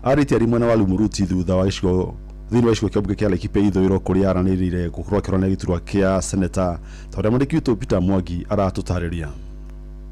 Arĩtie arĩ mwena wa Lumuruti thutha wa gĩcigo thĩinĩ wa gĩcigo kĩa mbunge kĩa Laikipia ithũĩro kũrĩa aranĩrĩire gũkorwo akĩrora gĩturwa kĩa seneta tondũ mwandĩki witũ Peter Mwangi aratũtarĩria.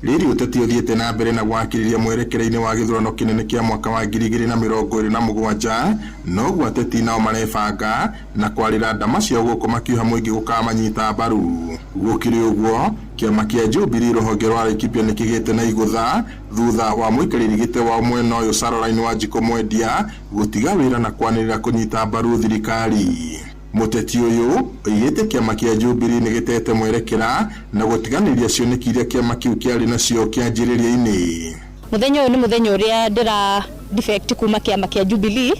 Rĩrĩ ũteti ũthiĩte na mbere na gwakĩrĩria mwerekereinie wa gĩthurano kĩnene kĩa mwaka wa 2027 noguo ateti nao marebanga na kwarĩra ndama ciao gũkũ makiuga mũingĩ gũkamanyita mbaru. Gũkĩrĩ ũguo kĩama kĩa Jubilee rũhonge rwa Laikipia nĩkĩgĩte na igũtha thutha wa mũikarĩri gĩtĩ wa mwena ũyũ Caroline Wanjiku mwendia gũtiga wĩra na kwanĩrĩra kũnyita mbaru thirikari. Muteti ũyũ oigĩte kĩama kĩa Jubilee nĩgĩtete mwerekera na gũtiganĩria cioneki iria kĩama kĩu kĩarĩ nacio kĩanjĩrĩria-inĩ. Mũthenya ũyũ nĩ mũthenya ũrĩa ndĩra defect kuma kĩama kĩa Jubilee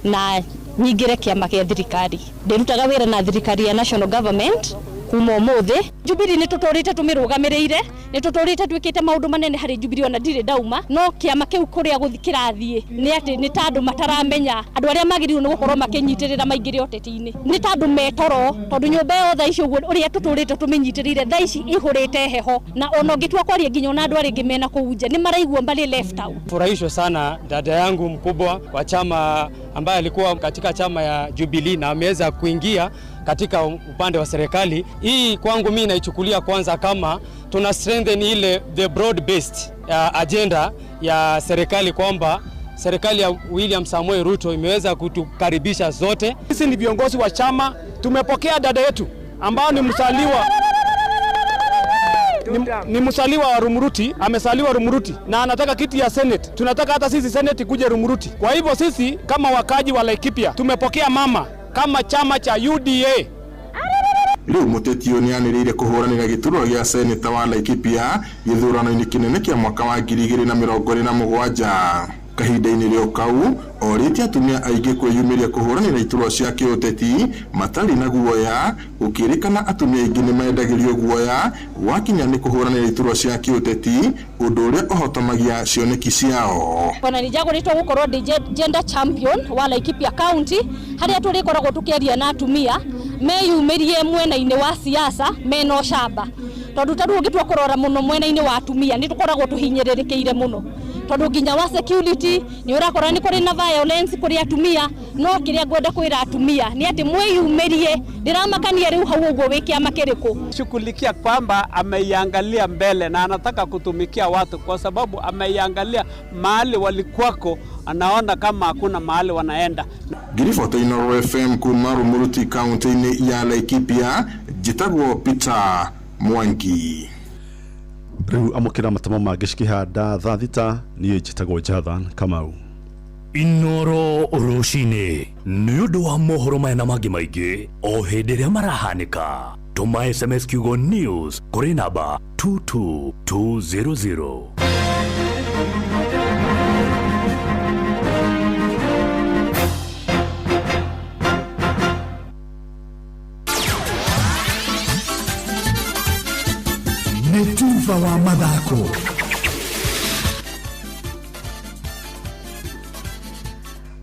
na nyingĩre kĩama kĩa thirikari. Ndĩrutaga wĩra na thirikari ya national government kuma ũmũthĩ. Jubilee nĩ tũtũrĩte tũmĩrũgamĩrĩire, nĩ tũtũrĩte twĩkĩte maũndũ manene harĩ Jubilee ona ndirĩ ndauma, no kĩama kĩu kũrĩa gũthikĩrathiĩ nĩ atĩ nĩ ta andũ mataramenya andũ arĩa magĩrĩirwo nĩ gũkorwo makĩnyitĩrĩra maingĩre ũteti-inĩ. Nĩ ta andũ metoro tondũ nyũmba yo thaa ici ũrĩa tũtũrĩte tũmĩnyitĩrĩire thaa ici ihũrĩte heho na ona ũngĩtua kwaria nginya ona andũ arĩa angĩ mena kũu nja nĩ maraigua mbali left out. Furahishwa sana dada yangu mkubwa wa chama ambaye alikuwa katika chama ya Jubilee na ameweza kuingia katika upande wa serikali. Hii kwangu mimi naichukulia kwanza kama tuna strengthen ile the broad based agenda ya serikali, kwamba serikali ya William Samoei Ruto imeweza kutukaribisha zote. Sisi ni viongozi wa chama, tumepokea dada yetu ambao ni msaliwa wa Rumuruti, amesaliwa Rumuruti na anataka kiti ya Senate. Tunataka hata sisi Senate kuje Rumuruti. Kwa hivyo sisi kama wakaji wa Laikipia tumepokea mama kama chama cha UDA. Rĩu mũteti ũyũ nĩanĩrĩire kũhũranĩra gĩturwa gĩa seneta wa Laikipia gĩthurano-inĩ kĩnene kĩa mwaka wa 2027. Kahinda-inĩ rĩo kau orĩtie atumia aingĩ kwĩyumĩria kũhũranĩra iturwa cia kĩũteti matarĩ na guoya, gũkĩrĩkana atumia aingĩ nĩ mendagĩrio guoya wakinya nĩ kũhũranĩra iturwa cia kĩũteti, ũndũ ũrĩa ũhotomagia cioneki ciao. Ona nĩnjagũrĩtwo gũkorwo gender champion wa Laikipia County, harĩa tũrĩkoragwo tũkĩaria na atumia meyumĩrie mwena-inĩ wa siasa mena ũcamba, tondũ tarĩu ũngĩtua kũrora mũno mwena-inĩ wa atumia nĩ tũkoragwo tũhinyĩrĩrĩkĩire mũno, tondũ nginya wa security nĩ ũrakora nĩ kũrĩ na violence kũrĩ atumia. No kĩrĩa ngwenda kwĩra atumia nĩ atĩ mwĩyumĩrie, ndĩramakania rĩu hau ũguo wĩ kĩama kĩrĩkũ. Shughulikia kwamba ameiangalia mbele na anataka kutumikia watu, kwa sababu ameiangalia mahali walikuwako, anaona kama hakuna mahali wanaenda. Ngirifoto Inoro FM kuma Rumuruti kaunti-inĩ ya Laikipia, njĩtagwo Peter Mwangi. Rĩu amũkĩra matamo mangĩ cikĩhanda thaa thita niĩ njĩtagwo Jathan Kamau. Inoro rũcinĩ nĩ ũndũ wa mohoro maya na mangĩ maingĩ o hĩndĩ ĩrĩa marahanĩka. Tũma SMS kiugo news kũrĩ namba 22200. Netuva wa mathako.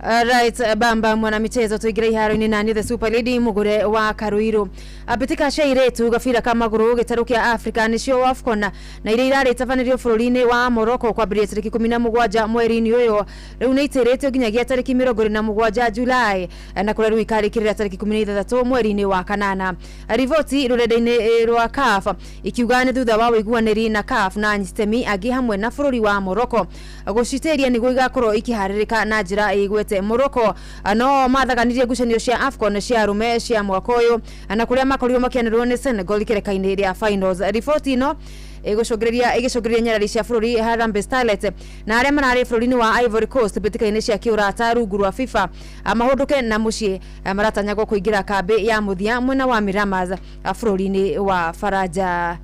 Right, bamba mwana michezo tuigira iharo-inĩ nani the Super Lady mugure wa Karuiro. Abitika shairetu gabira ka maguru gĩtarũ kĩa Africa nĩcio AFCON na iria irarĩ tabanĩrio bũrũri-inĩ wa Morocco kwambĩrĩria tarĩki 17 mweri-inĩ ũyũ. Rĩu nĩ iterĩtio nginyagia tarĩki 27 Julai na kũrĩa rĩu ikarĩkĩrĩra tarĩki 13 mweri-inĩ wa kanana. Rivoti rũrenda-inĩ rwa CAF ikiuga nĩ thutha wa ũiguanĩri na CAF na anyitemi angĩ hamwe na bũrũri wa Morocco gũcitĩria nĩguo igakorwo ikiharĩrĩka na njĩra ĩgwete. Morocco no mathaganirie ngucanio cia AFCON cia arũme cia mwaka ũyũ na kũrĩa makorirwo makĩanĩrĩrwo nĩ Senegal ikĩrĩka-inĩ rĩa finals. Riboti ĩno igĩcũngĩrĩria nyarari cia bũrũri Harambee Starlets na arĩa mararĩ bũrũri-inĩ wa Ivory Coast mbĩtĩka-inĩ cia kĩũrata rungu rwa FIFA mahũndũke na mũciĩ maratanyagwo kũingĩra kambĩ ya mũthia mwena wa Miramas bũrũri-inĩ wa Faranja.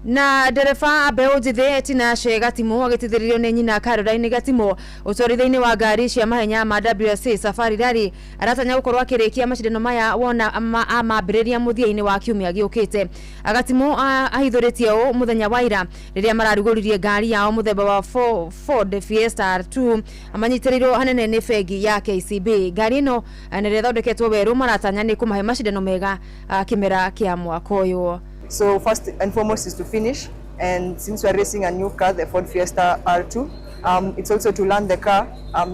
Na ndereba Mbeu Njithi Tinashe Gatimo agitithiririo ni nyina Caroline Gatimo utwarithaini wa ngari cia mahenya ma WRC Safari Rally aratanya gukorwo akirikia macindano maya wona amambiriria muthiaini wa kiumia giukite. Gatimo ahithuritie u muthenya wa ira riria mararuguririe ngari yao muthemba wa Ford Fiesta R2 amanyitirirwo hanene ni fegi ya KCB. Ngari ino nire thondeketwo weru maratanya ni kumahe macindano mega kimera kia mwaka uyu. So first and foremost is to finish, and since we are racing a new car, the Ford Fiesta R2, it's also to learn the car,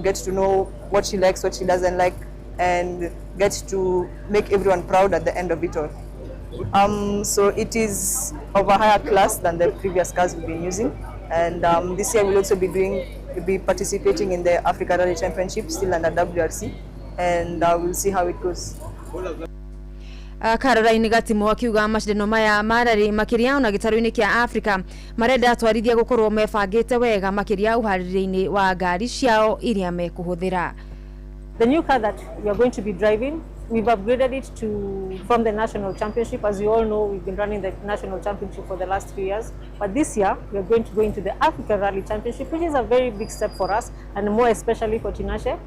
get to know what she likes, what she doesn't like, and get to make everyone proud at the end of it all. So it is of a higher class than the previous cars we've been using, and this year we'll also be participating in the Africa Rally Championship, still under WRC, and we'll see how it goes. Caroline Gatimo akiuga macindano maya marari makiria na gitaru-ini kia Africa marenda atwarithia gukorwo mebangite wega makiria uhaririini wa ngari ciao iria mekuhuthira. The new car that we are going to be driving, we've upgraded it from the national championship. As you all know, we've been running the national championship for the last 3 years, but this year we are going to go into the Africa Rally Championship, which is a very big step for us, and more especially for Tinashe.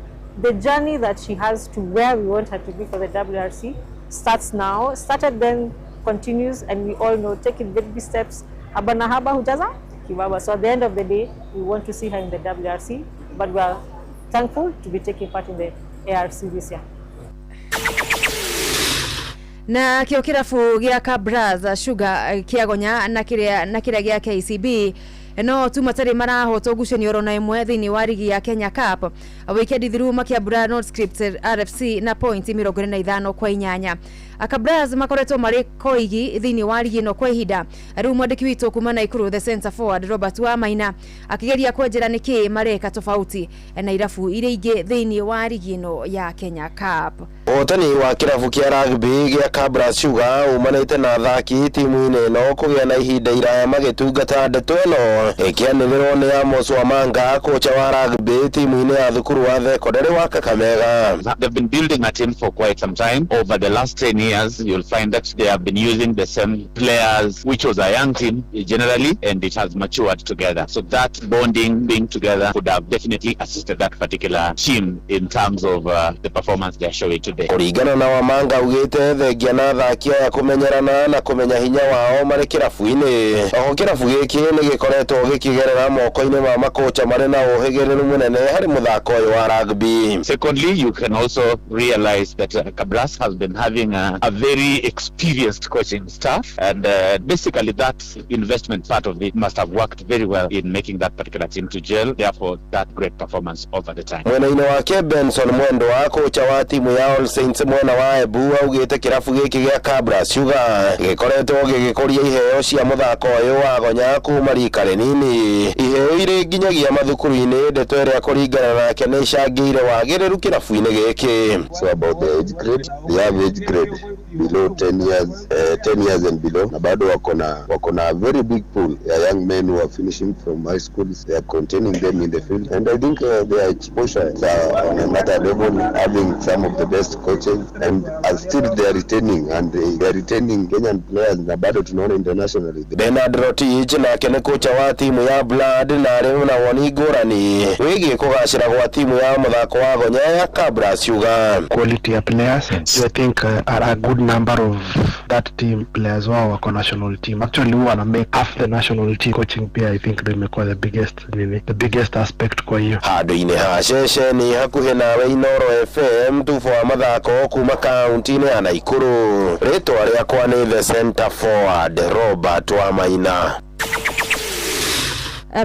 The journey that she has to where we want her to be for the WRC started then, continues, and we all know taking baby steps. Abana haba hujaza kibaba. So at the end of the day, we want to see her in the WRC, but we are thankful to be taking part in the ARC this year. Na kio kirafu gia Kabras Sugar kiagonya na kiria gia KCB no tu matari marahotwo gucanio rona imwe thini wa rigi ya Kenya Cup wikendi thiru makiambura North Script RFC na point 25-8. Akabras makoretwo mari koigi thini wa rigi no kwa ihinda. Riu mwandiki witu kuma na Ikuru the center forward Robert Wamaina akigeria kwenjera niki mareka tofauti na irafu ire ingi thini wa rigi no ya Kenya Cup. Otani wa kirafu kia rugby gia Kabras Sugar umanite na thaki timu-ini no kugia na ihinda iraya magitungata ndeto ino ikianirwo ni Amos Wamanga kocha wa rugby timu-ini ya thukuru wa thekondarĩ wa Kakamega. They've been building a team for quite some time. Over the last 10 years, you'll find that they have been using the same players, which was a young team generally, and it has matured together. So that bonding, being together, would have definitely assisted that particular team in terms of the performance they're showing today. Kuringana na Wamanga ugite thengia na thaki ya kumenyerana na kumenya hinya wao mari kirafu-ini. Oho kirafu giki ni gikoretwo gikigerera moko-ini ma makocha mari na uhigereru munene hari muthako wa rugby. Secondly, you can also realize that Kabras has been having a very experienced coaching staff, and basically that investment part of it must have worked very well in making that particular team to gel, therefore that great performance over the time. Mwena-ini wake Benson Mwendo wa kocha wa timu ya All Saints mwena wa Embu augite kirafu giki gia Kabras Sugar gikoretwo gigikuria iheo cia muthako uyu wa gonya kuma rika rinini. Iheo ire nginyagia mathukuru-ini ndeto iria kuringana nake ni icangĩire wagĩrĩru kirafu-ini giki. So about the age grade, they have age grade below 10 years and below, na bado wako na very big pool ya young men who are finishing from high schools. They are containing them in the field, and I think their exposure is on another level, having some of the best coaches, and still they are retaining Kenyan players, na bado tunaona internationally. Bernard Rotich nake ni kocha wa timu ya Blood na rĩu na woni ngũrani wĩgiĩ kũgacĩra gwa timu ya muthako wa gonya ya Kabras Sugar. Quality of players, I think are a good number of that team players wako national team. Actually who wanna make half the national team coaching pia, I think they make the biggest aspect kwa hiyo. Handũ-inĩ ha ceceni hakuhĩ nawe Inoro FM tuboa mathako kuma kaunti-inĩ ya Naikuru. Rĩtwa rĩakwa nĩ the center forward Robert Wamaina.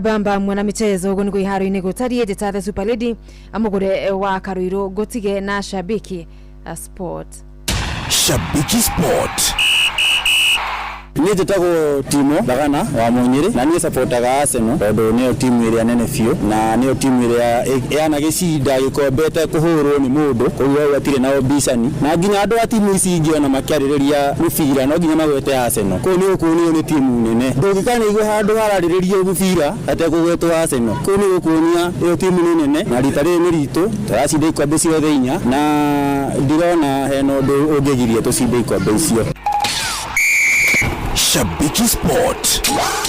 Bamba mwana michezo ugo niko iharo-ini gutarie njata the Super Lady amugure wa Karuiro gotige na Shabiki Sport. Shabiki Sport. Ni njetago Timo Bagana wa Munyiri na ni supportaga Arsenal tondu niyo timu iria nene fiu na niyo timu iria yana gicinda gikombete kuhurwo ni mundu koguo watire na obicani na nginya andu a timu ici ingi ona makiaririria mubira no nginya magwete Arsenal ko ni ukuni ni timu nene ndugikana igwe handu harariririo mubira ate kugwetwo Arsenal ko ni ukunia iyo timu nene na ritari ni ritu taracinda ikombe ciothe 4 na ndirona heno ndu ungigiria tucinde ikombe icio. Shabiki Sport.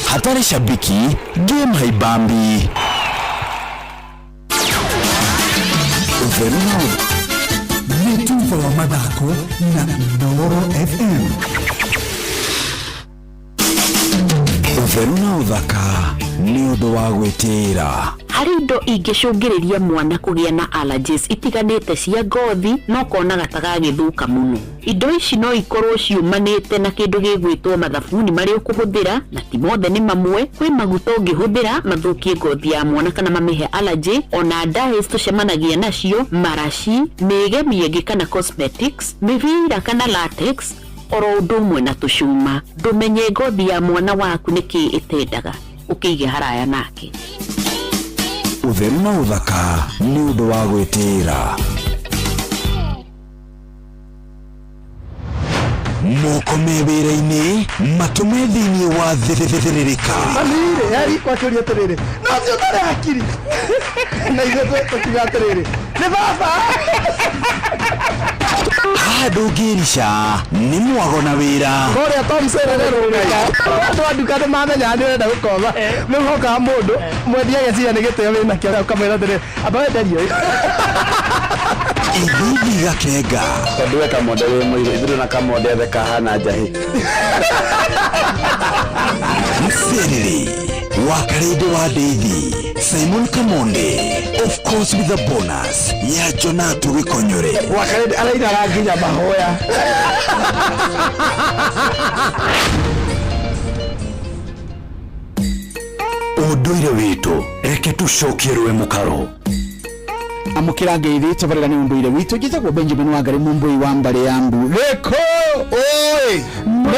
Hatari shabiki, game haibambi. Netuva wa madako na Noro FM. Uferuna uthaka ni undu wa gwitira. Hari indo ingicungiriria mwana kugia na allergies itiganite cia ngothi no kona gataga githuka muno. Indo ici no ikorwo ciumanite na kindu gigwitwo mathabuni mari ukuhuthira na ti mothe ni mamwe. Kwi maguta ungihuthira mathukie ngothi ya mwana kana mamihe allergy, ona dyes tucemanagia nacio, marashi, migemi kana cosmetics, mivira kana latex, oro undu umwe na tucuma. Ndumenye ngothi ya mwana waku niki itendaga ukige haraya nake. Utheru na uthaka ni undu wa gwitira. Moko mewira-ini matume thini wa thiririka. Mamire yari kwa choria terere. No sio tare akiri. Na izo tukiga terere. Ne baba. Hadugirisha ni mwago na wira. Korea Tom serero nga. Ndo aduka de mamenya ndio nda gukoma. No hoka mundu mwendia gecira ni giteo wina kio kamera terere. Abawe dario. Ibibi gakega. Tondwe kamonde we mwire ithuĩ na kamonde the kahana njahi. Msereri Wakarede wa Devi Simon Kamonde, of course with a bonus ya Jonatu Gikonyore. Wakarede alaida ranginya mahoya. Unduire witu reke tucokierwe mukaro. Amukira ngeithi tabarira ni unduire witu gitagwo Benjamin Wangari Mumbui wa Mbare Yambu. Reko oi no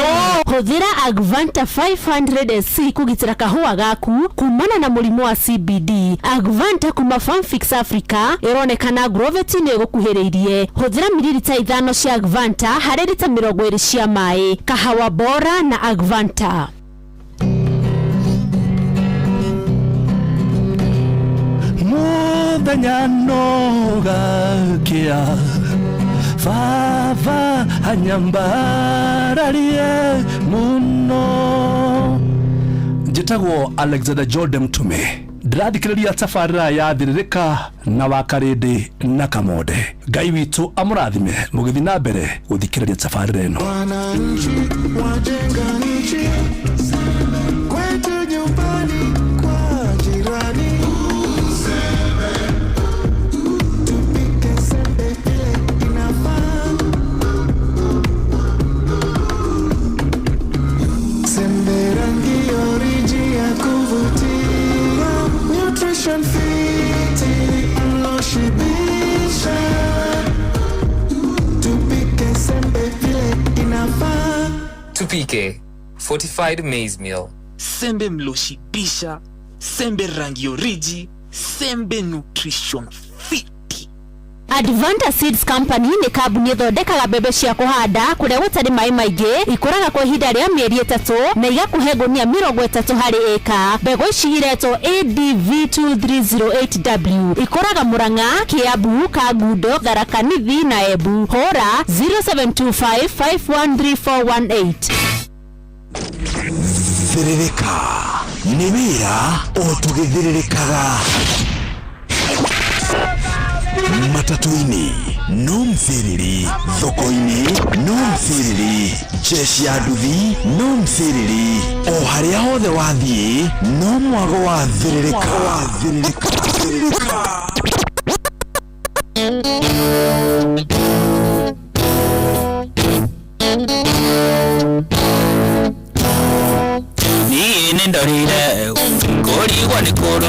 huthira Agvanta 500C kugitira kahua gaku kumana na murimu wa CBD. Agvanta kuma Farmfix Africa ironekana Grovet ni gukuhiriirie. Huthira mililita 5 cia Agvanta harĩ lita 20 cia mai. Kahawa bora na Agvanta. Danyanoga kia Fava hanyambararie muno. Njitagwo Alexander Jordan Mtume. Ndirathikiriria tabarĩra ya thiririka na Wakarede na Kamonde. Ngai witu amurathime mugithi na mbere guthikiriria tabarĩra ĩno. Wananchi wajenga nchi kwetu nyumbani kwa jirani. Tupike fortified maize meal. Sembe mloshibisha, sembe rangi origi, sembe nutrition fit. Advanta Seeds Company ni kabuni thondekaga mbembe cia kuhanda kuria gutari mai maingi, ikuraga kwa ihinda ria mieri 3 na igakuhe gunia 30 hari eka. Mbegu ici iretwo ADV 2308W ikuraga Murang'a, Kiambu, Kagundo, Tharaka Nithi na Embu. Hora 0725513418. Thiririka ni wira otugithiririkaga. Matatuini no mthiriri, thoko-ini no mthiriri, jeshi ya nduthi no mthiriri, o haria hothe wathie no mwago wa thiririka. Ni ndorire kurigwa ni kuru,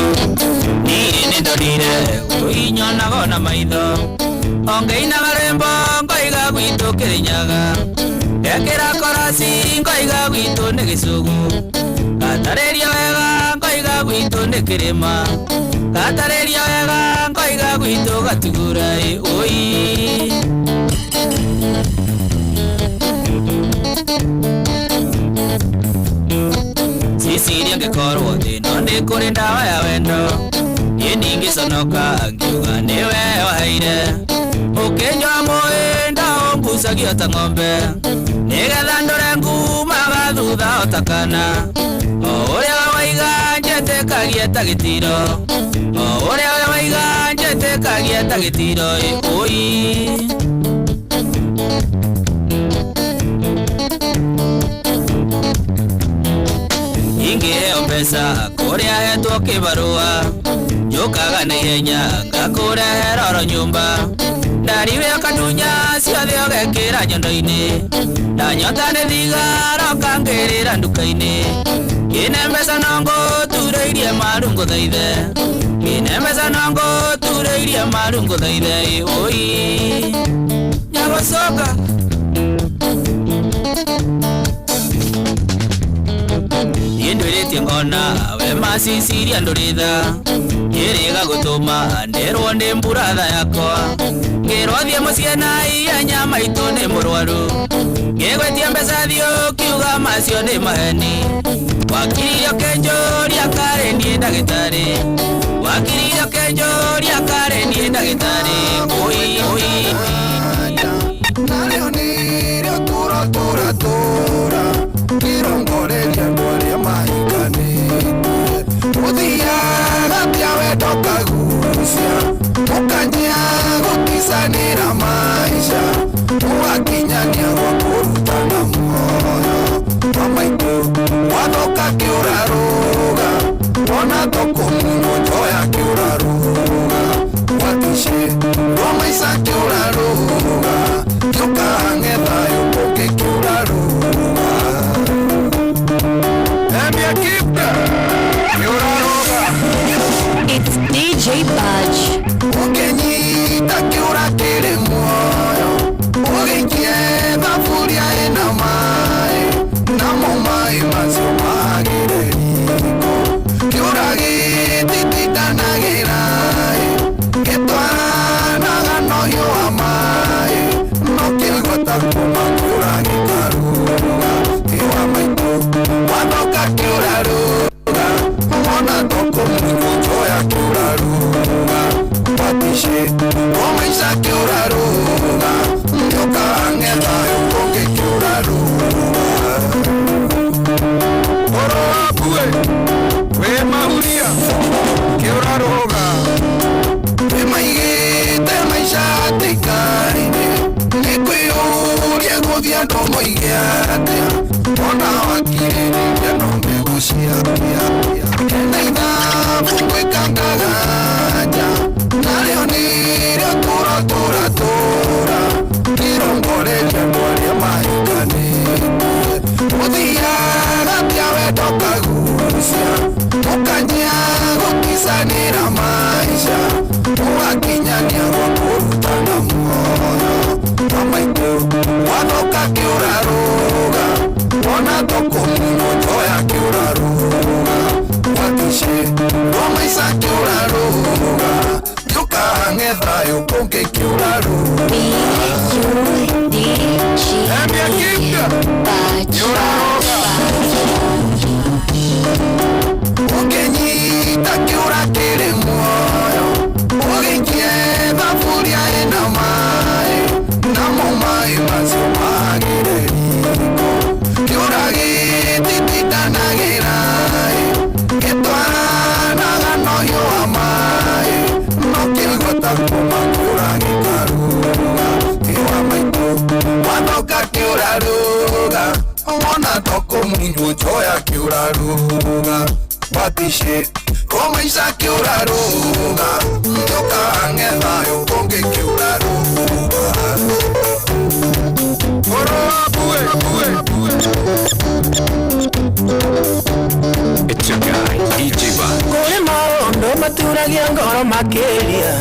ni ndorire inyonaga na maitho ongeina garembo ngoiga gwitu Kirinyaga ekira korasi ngoiga gwitu ni Gisugu gatareria wega ngoiga gwitu ni Kirima gatareria wega ngoiga gwitu Gatugurai oi sisiria ngekorwo thino ndi kuri ndawa ya wendo yeningi sonoka angiuga niwe waheire ukinywa muinda ongucagia ta ng'ombe nigetha ndore ngumaga thutha otakana uria waiga njĩtĩkagia ta gĩtiro uria waiga njĩtĩkagia ta gĩtiro oi ingĩheo mbeca kũrĩa hetwo kĩbarũa njũkaga na ihenya ngakũrehera oro nyũmba ndariwe kadunya ciothe ũgekĩra nyondo-inĩ ndanyota nĩ thigara ũkangĩrĩra nduka-inĩ ine mbeca no ngũturĩirie maru ngũthaithe ine mbeca no ngũturĩirie maru ngũthaithe oi nyagũcoka ndwĩrĩtie ngona we maciciria ndũrĩtha ĩrĩga gũtũma nderwo nĩ mburatha yakwa ngĩrwathie mũciĩ na ihenya maitũ nĩ mũrwaru ngĩgwetia mbeca thiũ kiuga macio nĩ maheni wakiririo kĩnjũria karĩ niĩ ndagĩtarĩ wakiririo kĩnjũria karĩ niĩ ndagĩtarĩ oi oi narĩo nĩrĩo tũra kĩrongoreria andũ arĩa mahikanĩte ũthiaga tia wendo kagucia ũkanyia gũticanĩra maica ũgakinyania gwa kũrutana muoyo mamaitũ wathoka kĩũrarũga ona thũkũmunywo njoya kĩũrarũga watishe rwa maica kĩũrarũga tũkahang'e thayũ kũngĩ kĩũrarũga It's DJ Budge. Ũkĩnyita kĩũra kĩrĩ muoyo ũgĩikie thaburia ĩna maĩ namo maĩ macio magĩre riko kĩũra gĩtitindanagĩra gĩtwaranaga nohiũ wa maĩ no kĩgota kuma kĩũra gĩkarũga kĩwa maitũ wathoka kĩũra rũga ona thoko mũngo njoya kĩũra rũga watishe omaica kĩũra rũga njũkang'e thayũ kũngĩ kĩũra rũga oro wakue wĩ mahuria kĩũra rũga wĩmaigĩte maica hatĩka-inĩ nĩkwĩyũria gũthiĩ andũ moige atĩa ona wakirĩrĩria no megũciaria na ithabu gwĩkangaga nja narĩo nĩrĩo tũra kĩrongoreria andũ arĩa mahikanĩte ũthiaga tia wendo kagucia ũkanyia gũticanĩra maica ũgakinyania gwa kũrutana muoyo mamaitũ wathoka kĩũra rũga ona thũkũmunywo njoya kĩũra rũga watishe rwa maica kĩũra rũga tũkahang'e thayũ kũngĩ kĩũra rũga Emia Kipka kĩũra rũga ũkĩnyita kĩũra kĩrĩ muoyo ũgĩikie thaburia ĩna maĩ namo maĩ macio magĩre riko kĩũra gĩtitindanagĩra gĩtwaranaga nohiũ wa maĩ no kĩgota kuma kĩũra gĩkarũga kĩwa maitũ wathoka kĩũra rũga ona thũkũmunywo njoya kĩũra rũga watishe omaica kĩũra rũga njũkang'e thayũ kũngĩ kĩũra rũga oro wakue It's your guy, DJ Budge. Kũrĩ maũndũ maturagia ngoro makĩria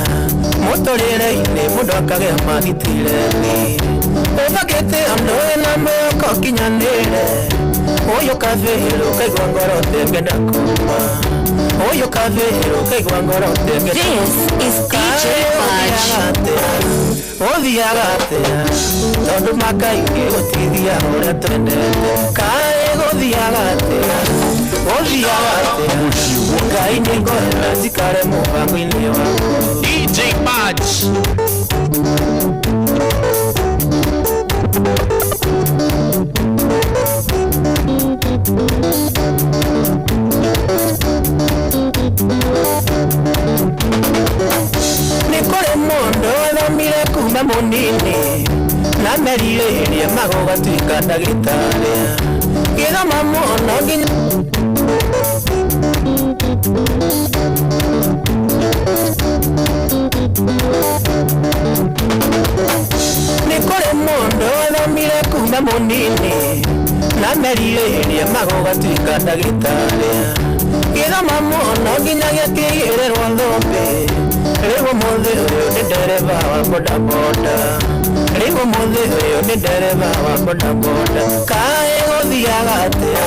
mũtũrĩre-inĩ mũndũ akagĩa magitire-inĩ ũthakĩte andũ wĩna mĩoko kinyanĩre ũyũ kabĩrũ kaigua ngoro tengenda kuma ũyũ kabĩrũ kaigua ngoro tengenda This is DJ Budge. ũthiaga atĩa tondũ makaingĩ gũtithia ũrĩa twendete kaĩ gũthiaga atĩa ũthiaga atĩa ngai nĩ ngorera njikare mũbango-inĩ waku DJ Budge. gatuika ndagitari githoma muno nginya nikore mundu wathomire kuma munini na merirĩria magũgatuĩka ndagĩtarĩ gĩthoma mũno nginyagia kĩigĩrĩrwo thũmbĩ rĩu ũmũthĩ ũyũ nĩ ndereba wa bodaboda rĩu ũmũthĩ ũyũ nĩ ndereba wa bodaboda kaĩ gũthiaga atĩa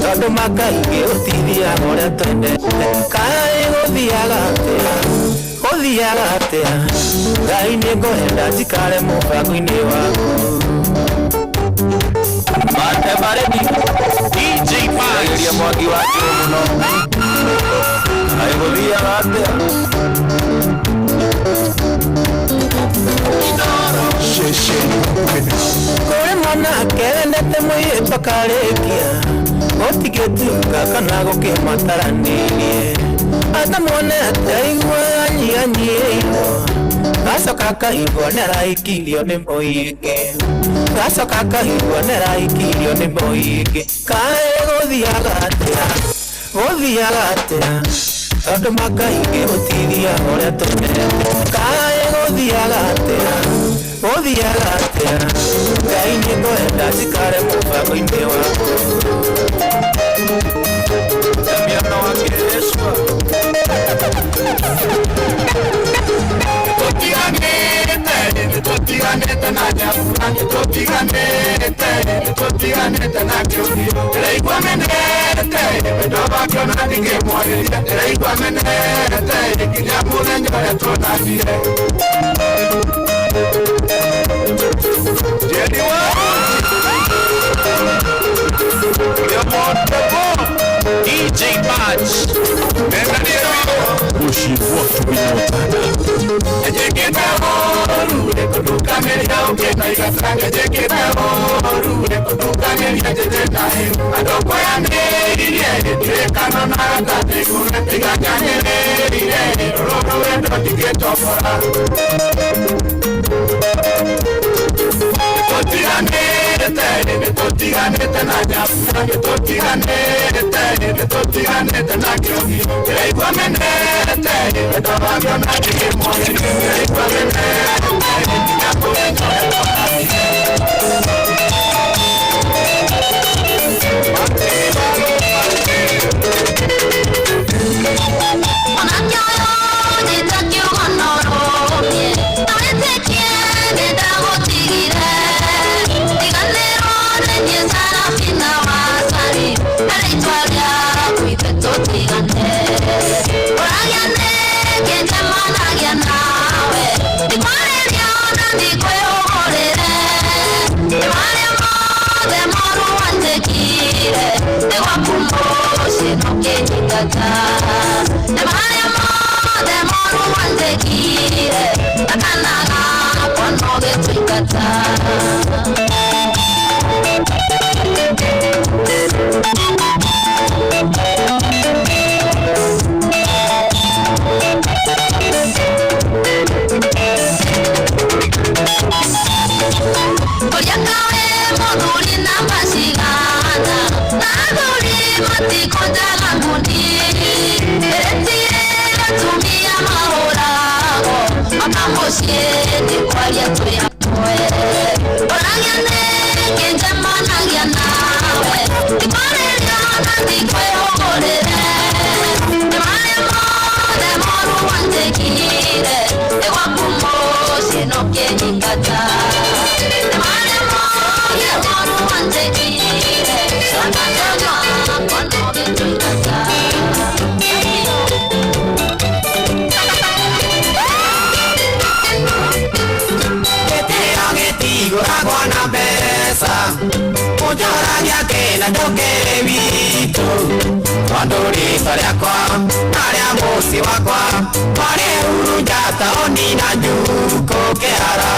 tondũ makaingĩ ũtithiaga ũrĩa twendete kaĩ gũthiaga atĩa Ngai nĩ ngũhenda njikare mũbango-inĩ waku Mate baredi DJ Max Elia mwagi wa kimuno Aigolia gate Sheshe Kore mwana kendete mwĩto karekia Otigetuka kana gũkĩmataranirie Ata mwone ateigua anyianyiĩirwo Gacoka kaigua nĩaraikirio nĩ mũingĩ Gacoka kaigua nĩaraikirio nĩ mũingĩ Kaĩ gũthiaga atĩa Tondũ makaingĩ ũtithia ũrĩa tũmete Kaĩ gũthiaga atĩa Ngai nĩ ngũhenda njikare mũbango-inĩ waku Damiano wa Kĩrĩcua Tutiganĩte na nyamũra Tutiganĩte na kĩũgio Ndĩraigua menete Wendo wakĩo na ndingĩmwarĩria Ndĩraigua menete Nginya mũthenya ũrĩa tuonanire Jenny wa Ũrĩa mũndebo DJ Match Bushi voto binotana Ejeketa horu Kuduka meria uketa ikasanga Ejeketa horu Kuduka meria jeteta hiu Adokwa ya neire Direkano na atate kune Tiganya neire Roro wendo tiketopora Totiganete na nyamuna Totiganete na kiogi Ndĩraigua menete Wendo wakĩo na ndingĩmwarĩria Ndĩraigua menete Nginya mũthenya ũrĩa tuonanire Mwanake ũyũ njĩta kiugo norũmie Ndũrĩtĩkie nĩndagũtigire Tiganĩrwo nĩ niĩ Sarafina Wasari Rĩĩtwa rĩaku ithuĩ tũtigane Ũragĩa nĩkĩ njemanagia nawe Ndikwarĩria ona ndikwĩhũgũrĩre Nĩ marĩa mothe moru wanjĩkire Nĩ gwaku mũciĩ nũkĩnyingata Nĩ marĩa mothe moru wanjĩkire Akana gakwa no gĩtũingata Kũrĩakawe mũthuri na macigana Na athuri matikojaga ngundi Eretire atumia mahũragwo Makamuciĩ ndĩkwaria twĩ hamwe Ũragĩa nĩkĩ njemanagia nawe Ndikwarĩria ona ndikwĩhũgũrĩre Nĩ marĩa mothe moru wanjĩkire Nĩ gwaku mũciĩ nũkĩnyingata Nĩ marĩa mothe moru wanjĩkire Akana gakwa no gĩtũingata Igũragwo na mbeca Ũnjoragia kĩna ndũkĩrĩ witũ Tondũ rĩtwa rĩakwa na rĩa mũciĩ wakwa Marĩ huru njata onina njuko kĩhara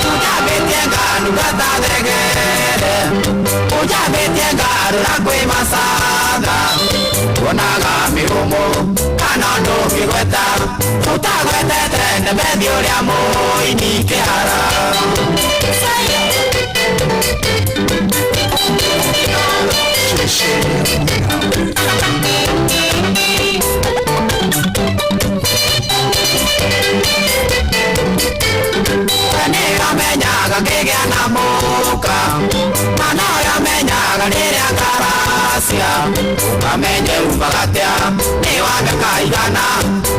Ũnjambĩtie nganuga ta thegere Ũnjambĩtie ngarũra kwĩ macanga Kuonaga mĩhũmũ kigweta utagwetete ndemedi uria muini kihara Menyaga kigea na muka Mano ya menyaga niria karasia Ukamenye umbagatia Niwambe kaigana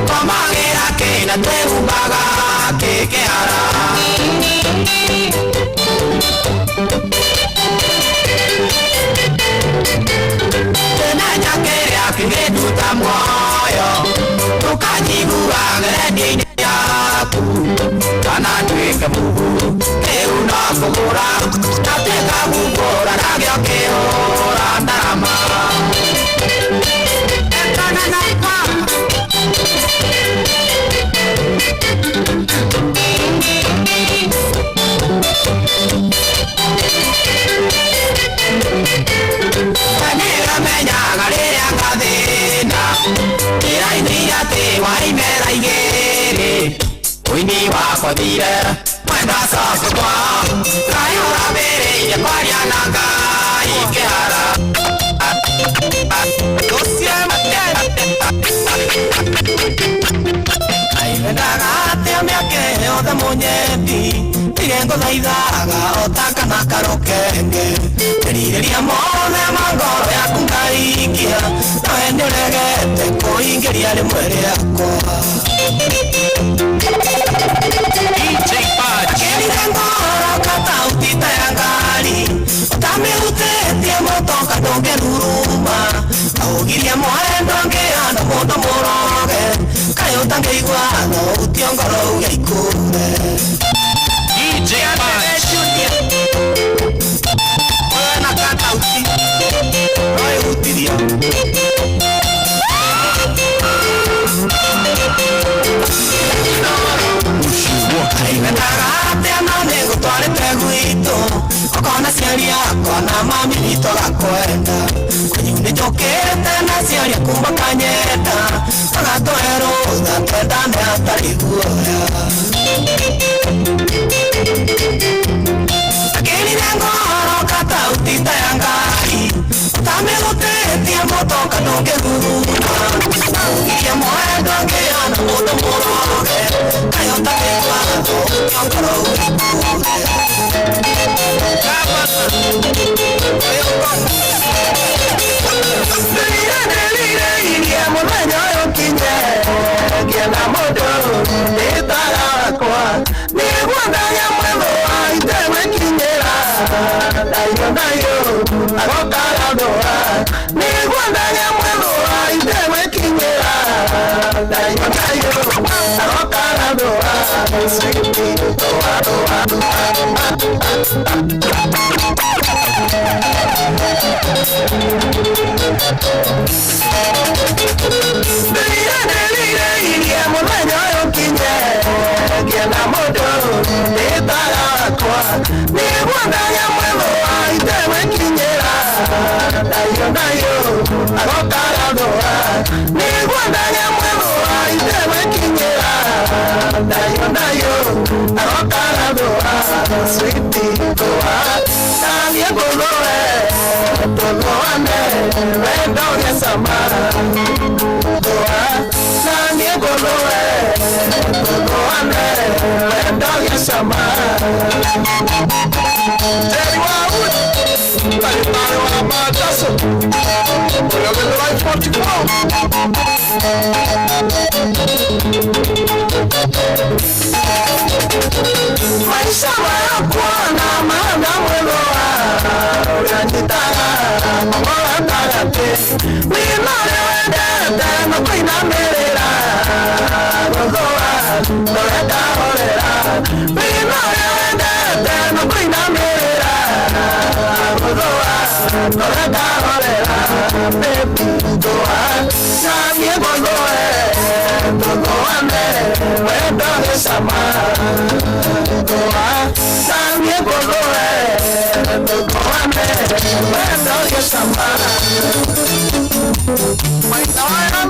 Komagira kina twe umbaga kikehara Tenanya kiria kigeduta moyo Tukajigua geredi yaku Kana tuike mugu Keu no kugura Nateka kugura Nagio kihura ndarama Ekana na kwa Kanira menyaga riria ngathina Iraithia ti waimera igiri Uini wakwa thire Mwenda soke kwa Kayura miriye kwaria na Ngai kihara Lucie Aivendaga ateo miake yothe munyeti Igengo thaithaga otaka na karokenge Teririria mothe mangoro yaku ngaikia Nawe ndiuregete kuingiria rimwe riakwa DJ Patch Kerire ngoro kata utita ya ngari Utamihutetie motoka ndungeruruma Augirie mwendo ngeana mundu muroge Kayo tangeigua no utio ngoro ugeikure DJ Patch Oye na kata uti Oye utiria Aivendaga no nigutwarite gwito Okona ciari yakwa na mami wito gakwenda Kwenyu nijokete na ciari kumba kanyenda Agatoerutha twendane hatari guoya Akirire ngoro kata utita ya Ngai Utamigutetie motoka ndungiruruma Augirie mwendo ngeana mundu muroge Kayo takegwa Yongoro urikure Ndirire muthenya uyu kinye Ngiena mundu nitagakwa Niguo ndagĩa mwendo wa itewe kinyĩra Ndaio ndaio agokaga ndũa Niguo ndagĩa mwendo wa itewe kinyĩra Ndaio ndaio agokaga ndũa Sweetie ndũa ndũa Ndirire muthenya uyu kinye Ngiena mundu nitagakwa Niguo ndagĩa mwendo wa itewe kinyĩra Ndaio ndaio agokaga ndũa Niguo ndagĩa mwendo wa itewe kinyĩra Ndaio ndaio agokaga ndũa Sweetie ndũa Nanie ngũthũe tũthũane wendo ũgĩcama ndũa Nanie ngũthũe tũthũane wendo ũgĩcama Jerry Wawood ndagĩtarĩ wa Mandaso ũrĩa wĩthũra 44 Maisha yakwa na maana mwendo Uranjitaga Mwaga tagate Winore wendete Makoina merera Gogoa Noreka horera Winore wendete Makoina merera Gogoa Noreka horera Baby Goa Nanie gogoe Gogoane Wendo gesama Goa Nanie gogoe Gogoane Wendo gesama Wait, now I am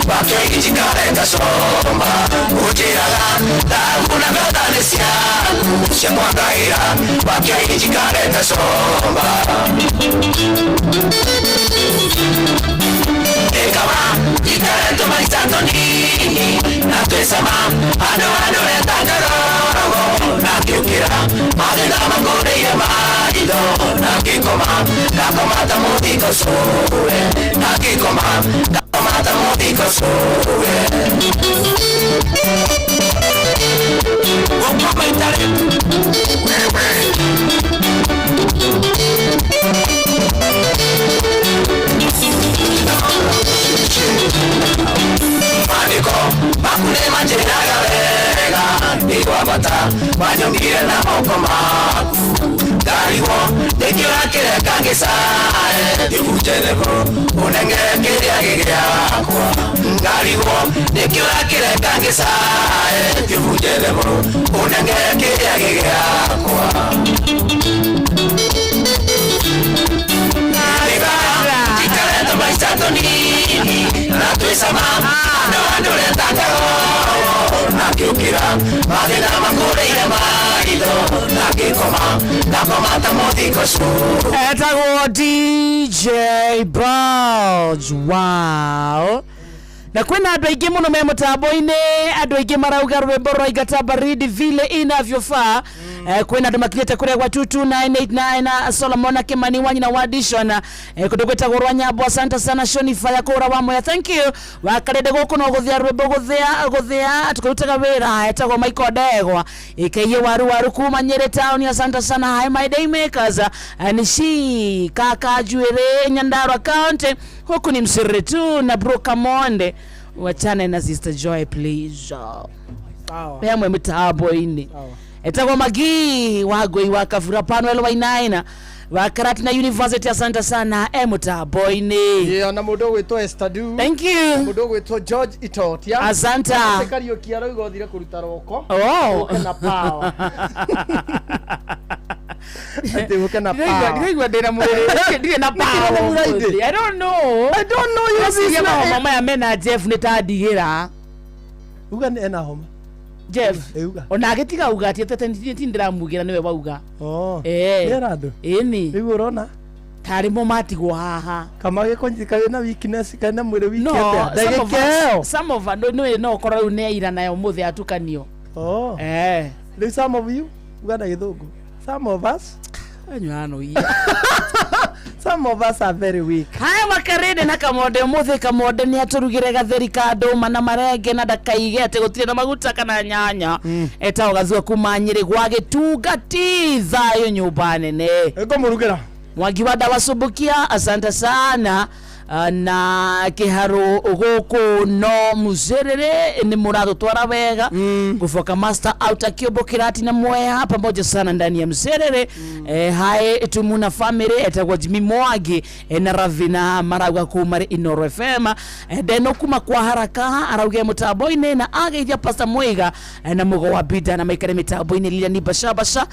Bakegi chikareta somba Ujiraga Daguna gadanesia Shemwagaira Bakegi chikareta somba Ekama Ikareto maizando nini Natwesama Ano retangaro Nakiukira Madena magore ya marido Nakikoma Nakomata mutiko sue Nakikoma Nakomata mutiko sue Wokoma itare Maniko Makune manjiraga vega Iwabata Manyongire na mokomaku Gariwo Dekira kire kange sae Ifujeneko Unengere kire agigiakwa Gariwo Dekira kire kange sae Ifujeneko Unengere kire agigiakwa Chikareta maisato nini Natwesama Ano retangaro Nakiukira Madena magore ya marido Nakikoma Nakomata mutiko su Etago DJ Bulge. Wow. Na kwena andũ aingĩ mũno me mũtambo-inĩ, andũ aingĩ marauga rwĩmbo rwa Ingata Baridi vile inavyofaa. Kwena andũ makinyĩte kũrĩa gwa 22989 na Solomon Kimani Wanyina wa Addition. Kũndũ gwĩtagwo rwa Nyambo. Asante sana Shoni Fire kũra wa moya. Thank you. Wakarende gũkũ no gũthĩa rwĩmbo gũthĩa tukĩrutaga wĩra etagwo Michael Ndegwa. Ikaiye waru kuma Nyeri Town. Asante sana. Hi my day makers. Nishi kaka Juere Nyandarua County. Huku ni Msiriri tu na Bro Kamonde. Wachane na Sister Joy please. Sawa. Pea mwe mtabo ini. Etagwa Magi wagoi wakavura Panuel Wainaina. Wakarati na University. Asante sana mtabo ini. Yeah, na mudo gwetwo Estadu. Thank you. Mudo gwetwo George Itotia. Asante. Sekario kiaro igothire kuruta roko. Oh. Na power. Atibuke na power. Ndigwa ndina mwere. Ndige na power. I don't know. You mama ya mena Jeff nitadigera. Uga ni ena homa. Jeff. Ona agitiga uga ati ndiramugira niwe wauga. Oh. Nerado. Ni. Nigu rona. Tari mo matigwo haha. Kama gekonjika na weakness kana mwire weak ate. Some of no korwo ne ira nayo muthe atukanio. Oh. Some of you ugana githungu. Some of us some of us are very weak. Haya Makarede na Kamonde muthe Kamonde ni aturugire gatheri ka nduma na marenge na ndakaige ate gutire na maguta kana nyanya. Eta gazua kuma Nyeri gwa Gitungati thayo nyumba nene. Ego murugera. Mwangi wa dawa Subukia. Asante sana. Na kiharo goko no Muzerere ni murado twara wega kufoka Master Outer Kiobo Kirati na Mwea pamoja sana ndani ya Mzerere. Hae tumuna family etagwa Jimmy Mwagi na Ravina marauga kumare Inoro FM. Deno kuma kwa haraka arauge mutaboine na ageja Pastor Mwega na mugo wa bida na maikare mitaboine lila ni bashabasha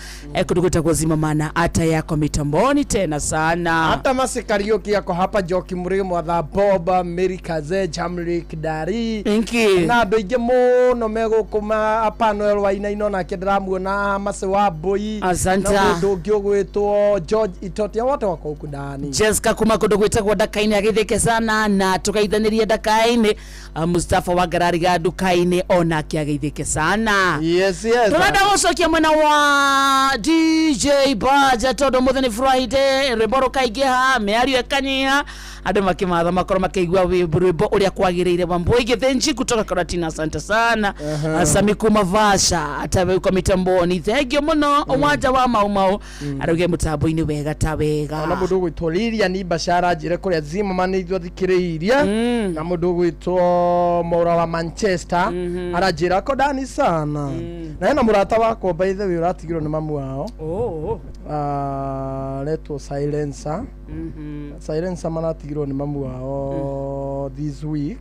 kuduguta kwa zima mana ata yako mitamboni tena sana. Hata masekarioki yako hapa Joki Murimo mwa Boba Merikaze Jamrik Dari. Thank you. Na doige muno megukuma Panuel Wainaina na kidiramuona Mase wa Boy. Asante. Na mudo gwetwo George Itotia wote wako huku ndani. Jessica kuma kundu gwetagwo Dakaine agithike sana na tukaithaniria Dakaine. Mustafa wa Garariga Dukaine ona kiagithike sana. Yes. Tunada gucokia mwena wa DJ Baja todo mutheni Friday reboro kaigeha meario ekanyia ande makimatha makoro makeigwa wimbo uria kwagiriire Wambui Githinji kutoka Karatina. Asante sana. Sami kuma Vasha atawe uko mitamboni thegio muno omwaja wa maumau aruge mutambo-ini wega ta wega. Na mundu gwitwo Lilian Bashara njire kuria zima manithwa thikiriria na mundu gwitwo Mora wa Manchester aranjira ko ndani sana na ena murata wako by the way uratigirwo ni mamu wao. Letwo Silencer. Silencer manatigirwo ni mamu wao this week.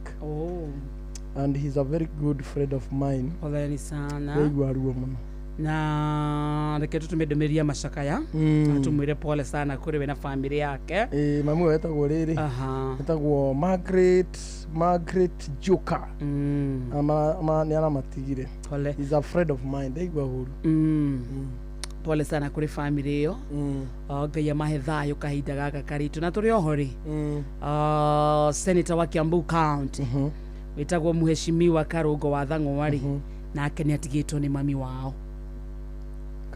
And he's a very good friend of mine. Poleni sana. Weigwa ruo muno. na reke tutumedomeria macakaya tumwire pole sana kuri we na family yake. Mami wetagwo riri wetagwo Margaret Joka ama ni aramatigire pole. He's a friend of mine, ndaigwa huru. Pole sana kuri family yo. Ngai amahe thayo kahinda gaka karitu na turi ohori. Senator wa Kiambu County wetagwo Mheshimiwa Karungo wa Thang'wari nake ni atigitwo ni mami wao.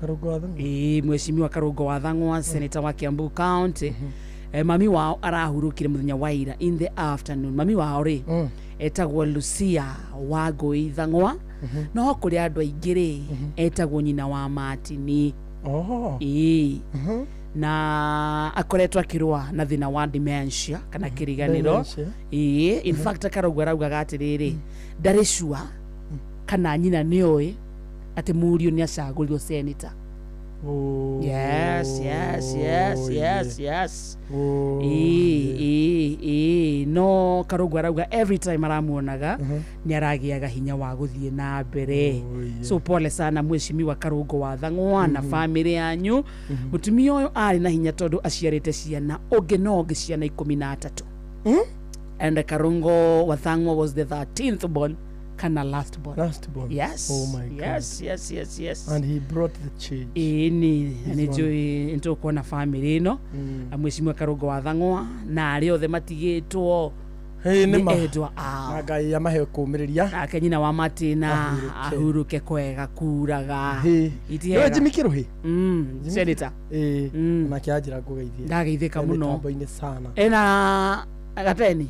Karungo wa Thang'wa? Mheshimiwa Karungo wa Thang'wa, Senator wa Kiambu County. Mami wao arahurukire muthenya wa ira in the afternoon. Mami wao ri etagwo Lucia Wangui Thang'wa no kuri andu aingiri etagwo nyina wa Martini. Na akoretwo akirwa na thina wa dementia kana kiriganiro. In fact Karungo arauga gatiriri ndari sure kana nyina nioi ati Murio ni acagurirwo senator. Yes. No Karungo arauga every time aramuonaga ni aragiaga hinya wa guthie na mbere. So pole sana Mheshimiwa Karungo wa Thang'wa na family yanyu. Mutumia uyu ari na hinya tondu aciarite ciana ogenoge ciana 13. And Karungo wa Thang'wa was the 13th born. Kana last born. Yes. Oh my God. Yes. And he brought the change. Ni joy into kuona family no. Mheshimiwa Karungo wa Thang'wa na ari othe matigitwo. Ni edwa Ngai amahe kumiriria. Na kenyina wa Matina ahuruke kwega kuraga. Itihega. Jimmy Kiruhi. Senator. Na kiajira kugeithia. Ndageithika muno. Kambo-ini sana. Ena agateni.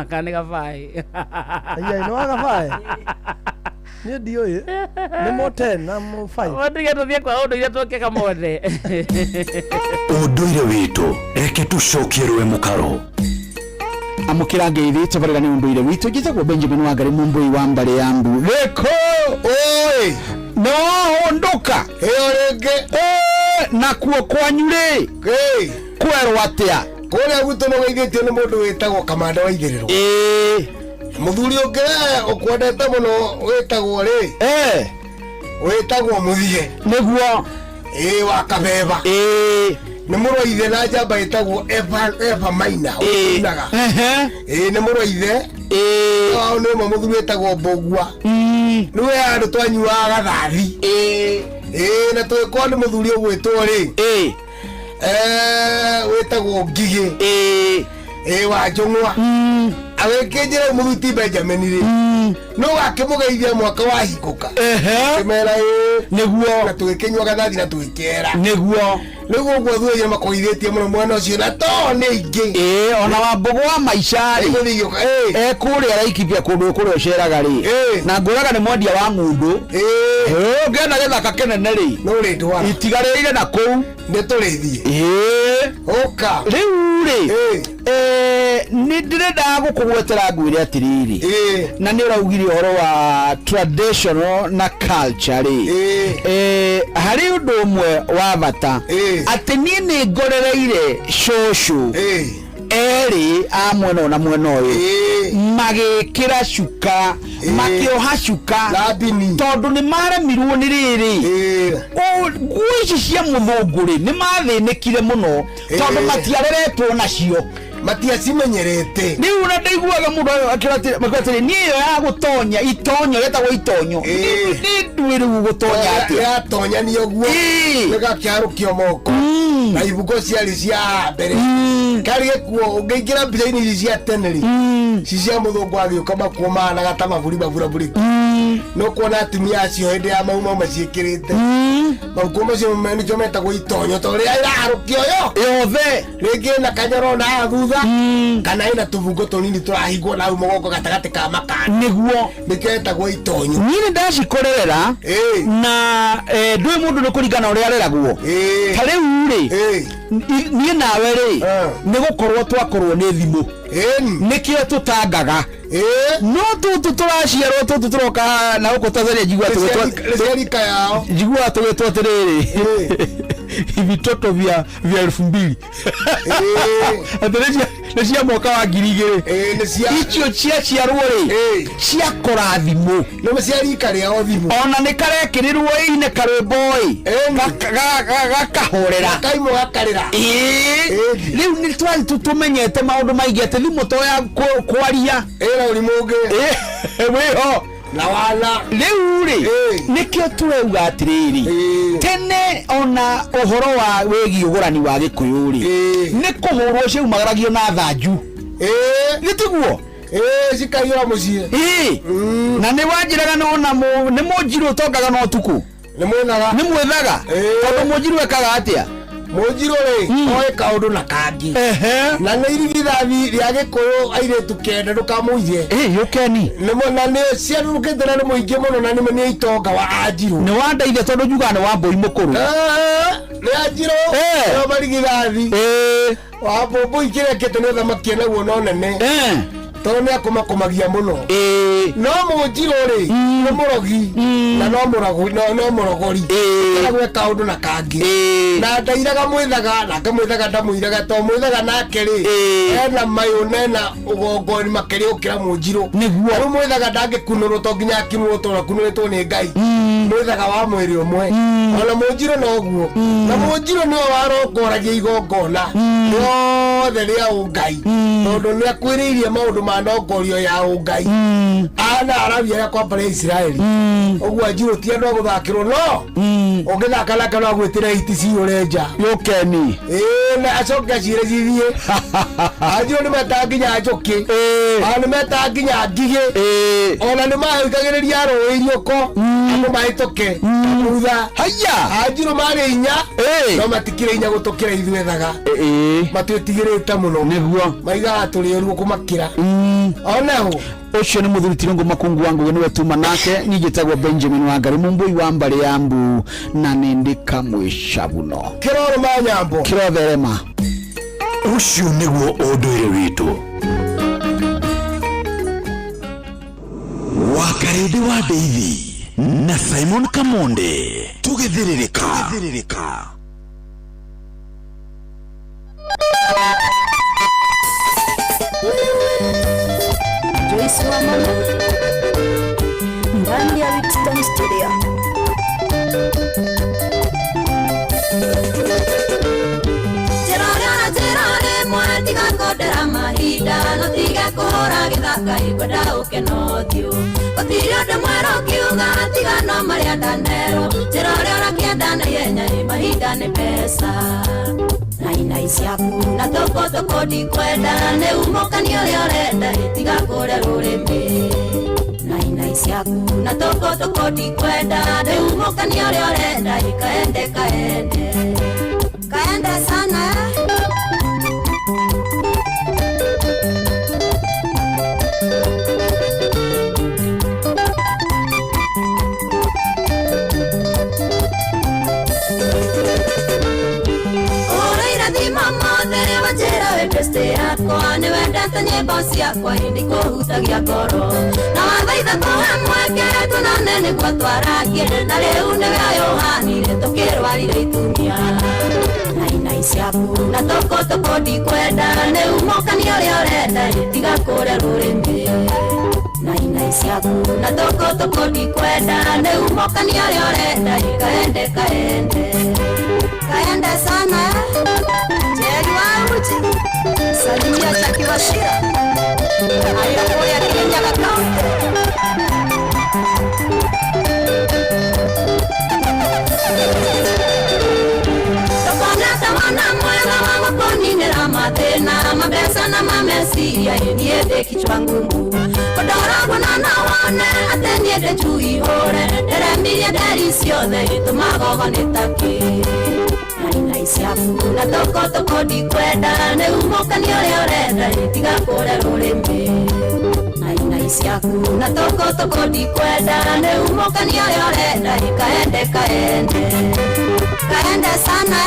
Kane gafai. Aya no gafai. Ni dio ye. Ni mo 10 na mo 5. Wondiga tuthie kwa undu ira twokeka mothe. Unduire witu reke tucokierwe mukaro. Amukira ngeithi tabarira ni unduire witu gitagwo Benjamin Wangari Mumbui wa mbare yambu. Reko oi no ondoka rege na kuo kwanyure kwerwa atia kore guto no geithitio ni mundu wetagwo Kamanda wa Igiriro. Muthuri ongera okwendete muno wetagwo ri wetagwo Muthie niguo wa Kabeba ni muroithe na njamba wetagwo Eva Maina unaga ni muroithe ni muthuri wetagwo Mbogua niwe andu twanyuaga thathi na twekwo ni muthuri ogwitwo ri wetagwo Ngigi wa Njung'wa awekenjera muruti Benjamin ri no gakimugeithia mwaka wa hikuka kimera niguo na tugikinywa thathi na twikera niguo gwo thuye makoithitie muno mwana ucio na to ni ingi ona wa Mbogua maicari kuria raikithia kundu kuria uceraga ri na nguraga ni mwendia wa ngundu ngena githaka kinene ri no ri ndwa itigarire na kuu ni turithie oka riu ri ni ndirenda gukugwetera ngwire atiriri na ni uraugire horo wa traditional na culture ri hari undu umwe wa bata ati ni ni ngorereire shoshu eri a mwena na mwena uyu magikira cuka makioha cuka tondu ni maremirwo ni riri nguici cia muthunguri ni mathinikire muno tondu matiareretwo nacio matiacimenyerete riu na ndaiguaga mundu akirati ni iyo ya gutonya itonyo getagwo itonyo ni ndwiri gutonya ati ya tonya ni oguo wega kiarukio moko na ibugo ciari cia mbere kari kuo ungeikira mbica-ini cia teneri cia muthungu agioka makuma na gata maburi buri no kuona atumia acio hindi ya mauma maciikirite mauko macio nikio metagwo itonyo to ria irarukio yothe ringi na kanyaro na thutha kana ina tubungo tunini turahingwo na umogoko gatagati ka makani niguo nikio etagwo itonyo nini ndacikorerera na ndui mundu ni kuringana uria areragwo ta riu ri nie nawe ri ni gukorwo twakorwo ni thimu nikio tutangaga no tutu turaciarwo tutu turoka na uko Tanzania jigwa serika yao jigwa tugetwo atiriri vitoto vya 2000 atirejia nĩ cia mwaka wa 2000 nĩ cia icio ciaciarwo rĩ ciakora thimũ nĩ mũciarika rĩao thimũ ona nĩ karekĩrĩrwo ine karwĩmbo gakahorera kaimũ gakarĩra rĩu nĩ twari tũmenyete maũndũ maingĩ atĩ thimũ to ya kwaria ĩna ũrimũ ũngĩ wĩho na wana rĩu rĩ nĩkĩo tũrauga atĩrĩrĩ tene ona ũhoro wa wĩgiĩ ũgũrani wa gĩkũyũ rĩ nĩ kũhũrwo ciaumagaragio na thanju nĩtiguo cikaiyũra mũciĩ na nĩ wanjĩraga nĩ mũnjirũ ũtongaga no ũtukũ nĩ mwethaga tondũ mũnjirũ ekaga atĩa mũnjirũ rĩ oĩ kaũndũ na kangĩ na nĩ irigithathi rĩa gĩkũyũ airĩtu kenda ndũkamũithie yũkeni na nĩ ciarũrũkĩte na nĩ mũingĩ mũno na nĩ itonga wa Anjirũ nĩ wandeithia tondũ njugaga nĩ wa mbũi mũkũrũ nĩ Anjirũ nĩo marigithathi wa mbũi kĩrekĩte nĩ ũthamakia naguo no nene tondũ nĩ akũmakomagia mũno no mũnjirũ rĩ nĩ mũrogi na no mũrogori agwĩ kaũndũ na kangĩ na ndairaga mwĩthaga nake mwĩthaga ndamwĩraga to mwĩthaga nake rĩ ena mayũ nena ũgongoni makĩria gũkĩra mũnjirũ rĩu mwĩthaga ndangĩkunũrwo to nginya akinũrwo tondũ akunũrĩtwo nĩ Ngai mwĩthaga wa mwĩrĩ ũmwe ona mũnjirũ noguo na mũnjirũ nĩwe warongoragia igongona rĩothe rĩa ũngai tondũ nĩ akwĩrĩirie maũndũ ma nongorio ya ũngai ana arabia ya kwambara Israeli ũguo Anjirũ ti andũ a gũthakĩrwo no ũngĩthaka nake no agwĩtĩra hiti ciũre nja yũkeni na acoke acire cithiĩ Anjirũ nĩ metaga nginya njũkĩ ona nĩ metaga nginya ngigĩ ona nĩ mahĩkagĩrĩria rũĩ iriũko andũ mahĩtũke thutha haya Anjirũ marĩ hinya no matikĩrĩ hinya gũtũkĩra ithuethaga matwĩtigĩrĩte mũno nĩguo maigaga tũrĩ ũruo kũmakĩra onaho ũcio nĩ mũthuri Tirungu Makungu wa Ngugi nĩwe tuma nake niĩ njĩtagwo Benjamin Wangari mũmbũi wa mbarĩ ya Mbu na nĩ ndĩ kamwĩcabuno kĩroro ma nyambo kĩrotherema ũcio nĩguo ũndũire witũ Wakarĩndĩ wa Ndeithi na Simon Kamonde tũgĩthĩrĩrĩka Joyce wa mama ndani ya Witton Studio. Terore mwetiga kodera mahinda no tiga kũhũra gĩthaka ikwenda ũkenothiũ gũtirĩ ũndũ mwerũ kiuga tiga no marĩa ndanero terore ũrakĩenda na ihenya mahinda nĩ mbeca nainai ciaku na toko ndikwenda nĩ umũkani ũrĩa ũrenda tiga kũrĩa rũrĩmĩ nainai ciaku na toko ndikwenda nĩ umũkani ũrĩa ũrenda kaende sana Beste yakwa nĩ wendete nyĩmbo ciakwa indi kũhutagia ngoro na wathaitha tũhe mweke tũnane nĩguo twarangie na rĩu nĩwe Yohanire tũkĩrwarire itumia nainai ciaku na toko ndikwenda nĩ umũkani ũrĩa ũrenda tiga kũrĩa rũrĩmĩ nainai ciaku na toko ndikwenda nĩ umũkani ũrĩa ũrenda kaende sana Jerry wa uchi salimia Jackie Washira ayakoya Kenya Kaunti Tokonata wana mwela wa makoninera mathina mabesa na mamesiria niende kichwa ngumu Kodora na wane ateniende chui hore deremirie nderi ciothe itumagogo nitaki nainai ciaku na toko ndikwenda nĩ umũkani ũrĩa ũrenda tiga kũrĩa rũrĩmĩ nainai ciaku na toko ndikwenda nĩ umũkani ũrĩa ũrenda kaende sana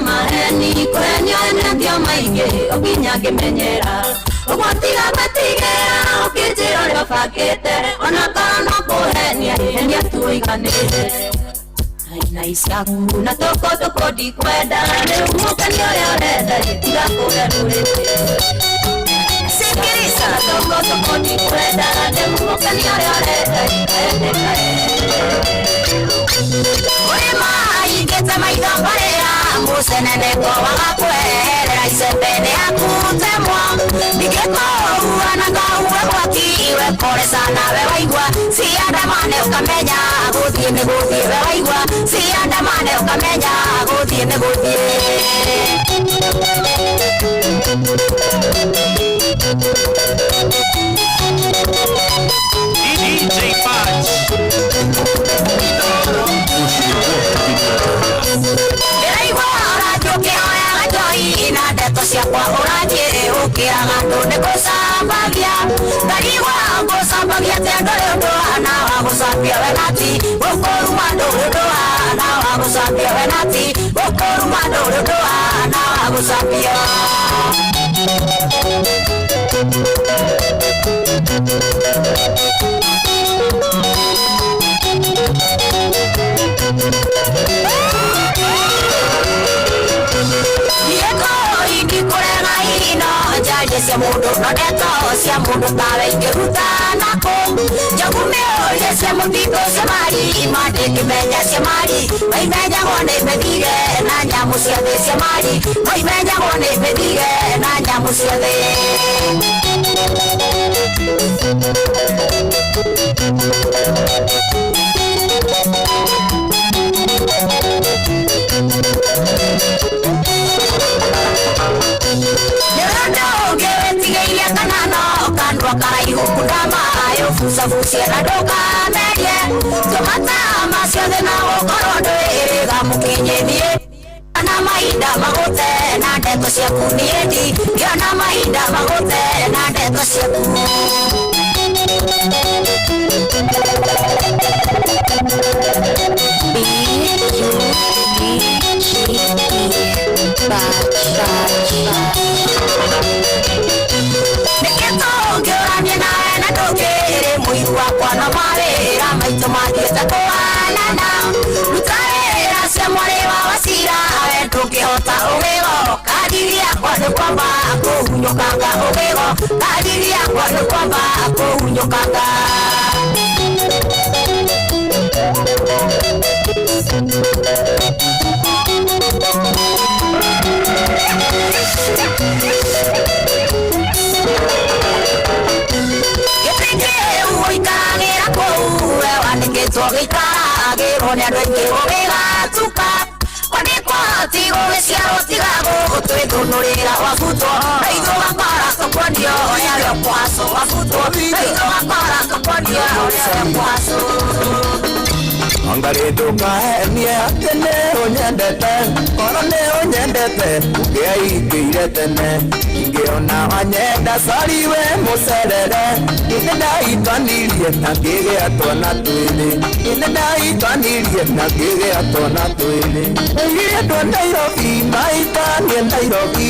maheni kwenyo ndio maingi okinyange menyera Ogotiga batigera okijiro lyo fakete ona kana kohenia henia tuiganire Aina isaku na toko di kwenda ne umukani orenda tiga kugarurite Sikiriza toko di kwenda ne umukani orenda ende Urima ingeta maidambarera musenene kwa wakakwera isembene akutemwa Nigeko uanaga uwe wakiwe kore sana wewaigwa Siandamane ukamenya guthie ni guthie wewaigwa Siandamane ukamenya guthie ni guthie DJ Patch na ndeto ciakwa ũranjĩrĩ ũkĩraga ndũnĩ gũcambagia ngarigwa gũcambagia tendo rĩũndũ hana wa gũcambia wenati gũkũruma ndũrĩũndũ hana wa gũcambia wenati gũkũruma ndũrĩũndũ hana wa gũcambia cia mundu no ndeto cia mundu tawe ingĩruta nako njogume ũrĩa cia mũtitũ cia mari mandĩngĩmenya cia mari maimenyagwo nĩ mĩthige na nyamũ ciothe cia mari maimenyagwo nĩ mĩthige na nyamũ ciothe Karaihu kundama ayo fusafusia na doka merie Tomata masyode na okorondo ega mukinyenie Yana maida magote na ndeto cia kuniedi Yana maida magote na ndeto cia Ngeoranie nawe na ndũngĩrĩ mũiru wakwa na mawĩra maitũ mathiĩte kũhanana ruta wĩra cia mwarĩ wa Wachira we ndũngĩhota ũgĩgo kadiri yakwa nĩ kwamba kũhunyũkanga ũgĩgo kadiri yakwa nĩ kwamba kũhunyũkanga Gĩikagĩrwo nĩ andũ aingĩ ũgĩgatuka kwandĩkwo tigo gĩciaro tigagũ twĩthũnũrĩra wabutwo na ithugakwara tũkwendio ũrĩa rĩo kwaco wabutwo na ithugakwara tũkwendio ũrĩa rĩo kwaco Angarĩ ndũkahenie atĩ nĩ ũnyendete korwo nĩ ũnyendete ũngĩaingĩire tene ingĩona wanyenda sari we mũcerere ĩnĩ ndaitanirie na ngĩgĩa twana twĩrĩ ĩnĩ ndaitanirie na ngĩgĩa twana twĩrĩ oigire andũ a Nairobi maikanie Nairobi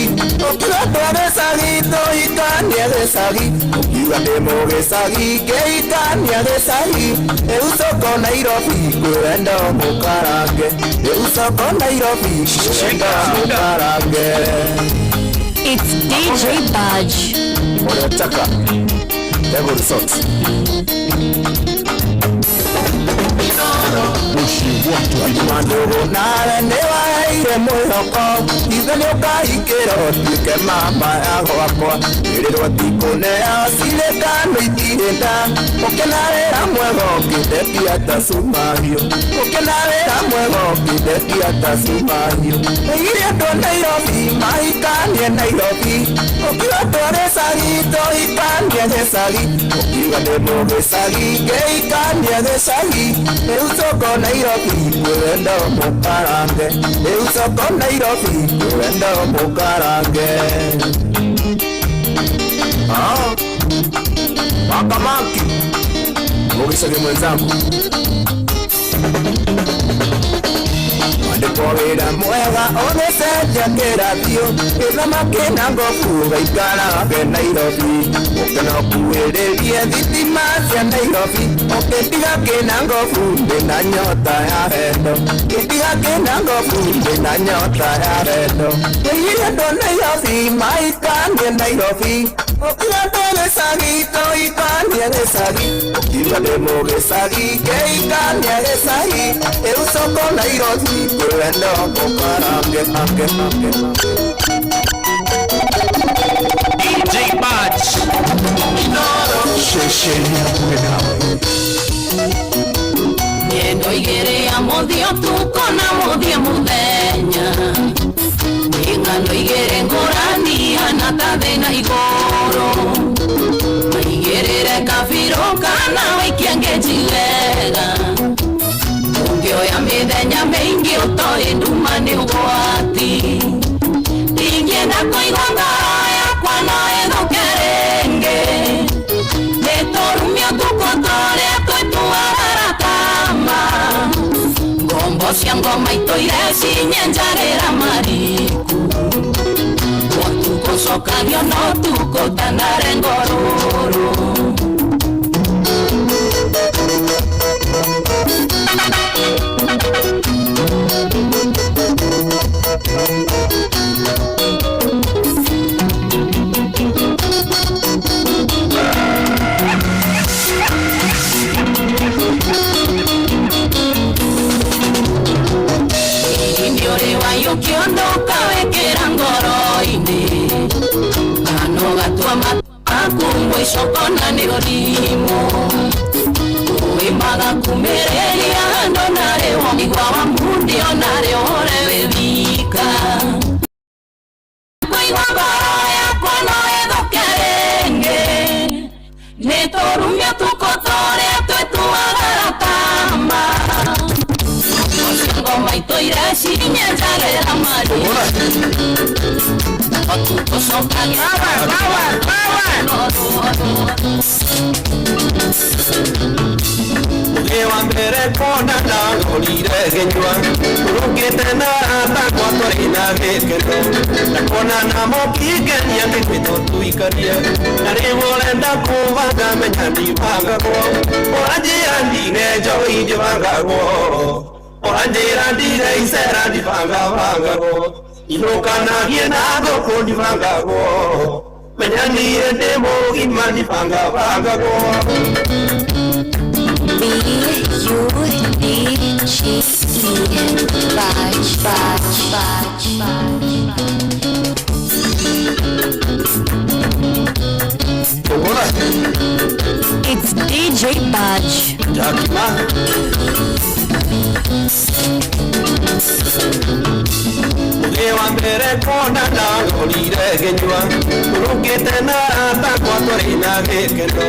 ũkiuga tware cagi tũikanie gĩcagi ũkiuga ndĩ mũgĩcagi ngĩikania gĩcagi rĩu soko Nairobi kwenda mũkarange rĩu soko Nairobi kwenda mũkarange It's DJ Badge. Unataka Devil Resort. Mandoro nawe nĩ waheire mwĩhoko ithe nĩ ũkahingĩra ũtuĩke mama ya gwakwa rĩrĩrwo tikũnea cirĩkano itirĩ nda ũkena wĩra mwega ũkĩndetia ta Sumario ũkena wĩra mwega ũkĩndetia ta Sumario oigire andũ a Nairobi mahikanie Nairobi ũkiuga tware cagi tũhikanie gĩcagi ũkiuga ndĩ mũgĩcagi ngĩikanie gĩcagi rĩu soko Nairobi kwenda mũkarange rĩu soko Nairobi kwenda mũkarange Makamaki mũgĩcagi mwenzangu mwandiko wĩra mwega ũgĩcenjia kĩrathio gĩthama kĩna ngobu gaikara ke Nairobi ũkĩnokuĩrĩrie thitima cia Nairobi ũkĩtiga kĩna ngobu ndĩna nyota ya wendo kĩtiga kĩna ngobu ndĩna nyota ya wendo kĩiyire ndo Nairobi maikanie Nairobi ũkiga ndo gĩcagi tũikanie gĩcagi ũkiga ndĩmũ gĩcagi kĩikanie gĩcagi ũcoko Nairobi kwĩwendo gũkarange DJ Batch ceceni hakuhĩ nawe Ngendo igĩrĩ ya mũthia ũtukũ na mũthia mũthenya Ng'ano igĩrĩ ngũrani hana ta thĩna igũrũ Maigĩrĩre kabirũ kana waikia ngeji wega Ũngĩoya mĩthenya mĩingĩ ũtoĩ nduma nĩ ũgwati Ingĩenda kũigua ngoro yakwa no ĩthũke rĩngĩ Nĩtũrumia ũtukũ tũrĩa twĩtuaga tama Ngombo cia ngoma itũire cinyenjarĩra mariku Ũtukũ cokagio no ũtukũ tanarengo rũrũ Ukiondoka wekera ngoro-inĩ Kano gatua makumbwe icokona nĩ ũrimũ Uimaga kumĩrĩria andũ narĩo Igwa wa mundi onarĩo ũhore wĩ wika Kũigua ngoro yakwa no ĩthũke rĩngĩ Nĩtũrumia ũtukũ tũrĩa twĩtuaga tama Ngoma itũire cinyenjarĩra mariku Ũtukũ cokagia Mũthĩ wa mbere kuona ndagũrire gĩnyua Tũrũngĩte na atakwa tũrĩ na gĩkeno Na kuona na mũkingenia kĩkwĩtwo tuikarie Na rĩu ũrenda kũbanga menya ndibangagwo Ũranjĩra ndige njohi ndibangagwo Ũranjĩra ndige icera ndibangabangagwo Inũkanagie na ngũkũ ndibangagwo Menya niĩ ndĩ mũgima ndibangabangagwo It's DJ Batch. Mũthĩ wa mbere kuona ndagũrire gĩnyua Tũrũngĩte na atakwa tũrĩ na gĩkeno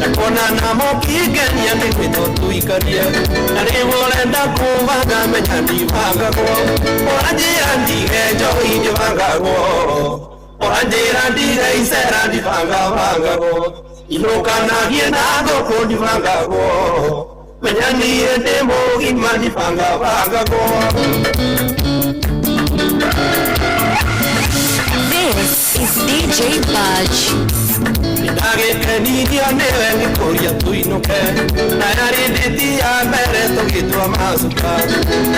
Na kuona na mũkingenia kĩkwĩtwo tuikarie Na rĩu ũrenda kũbanga menya ndibangagwo Ũranjĩra ndige njohi ndibangagwo Ũranjĩra ndige icera ndibangabangagwo Inũkanagie na ngũkũ ndibangagwo Menya niĩ ndĩ mũgima ndibangabangagwo This is DJ Batch. Ndagĩkenirio nĩwe ngĩkũria tuinũke Na yarĩ ndĩti ya mbere tũgĩtua macuka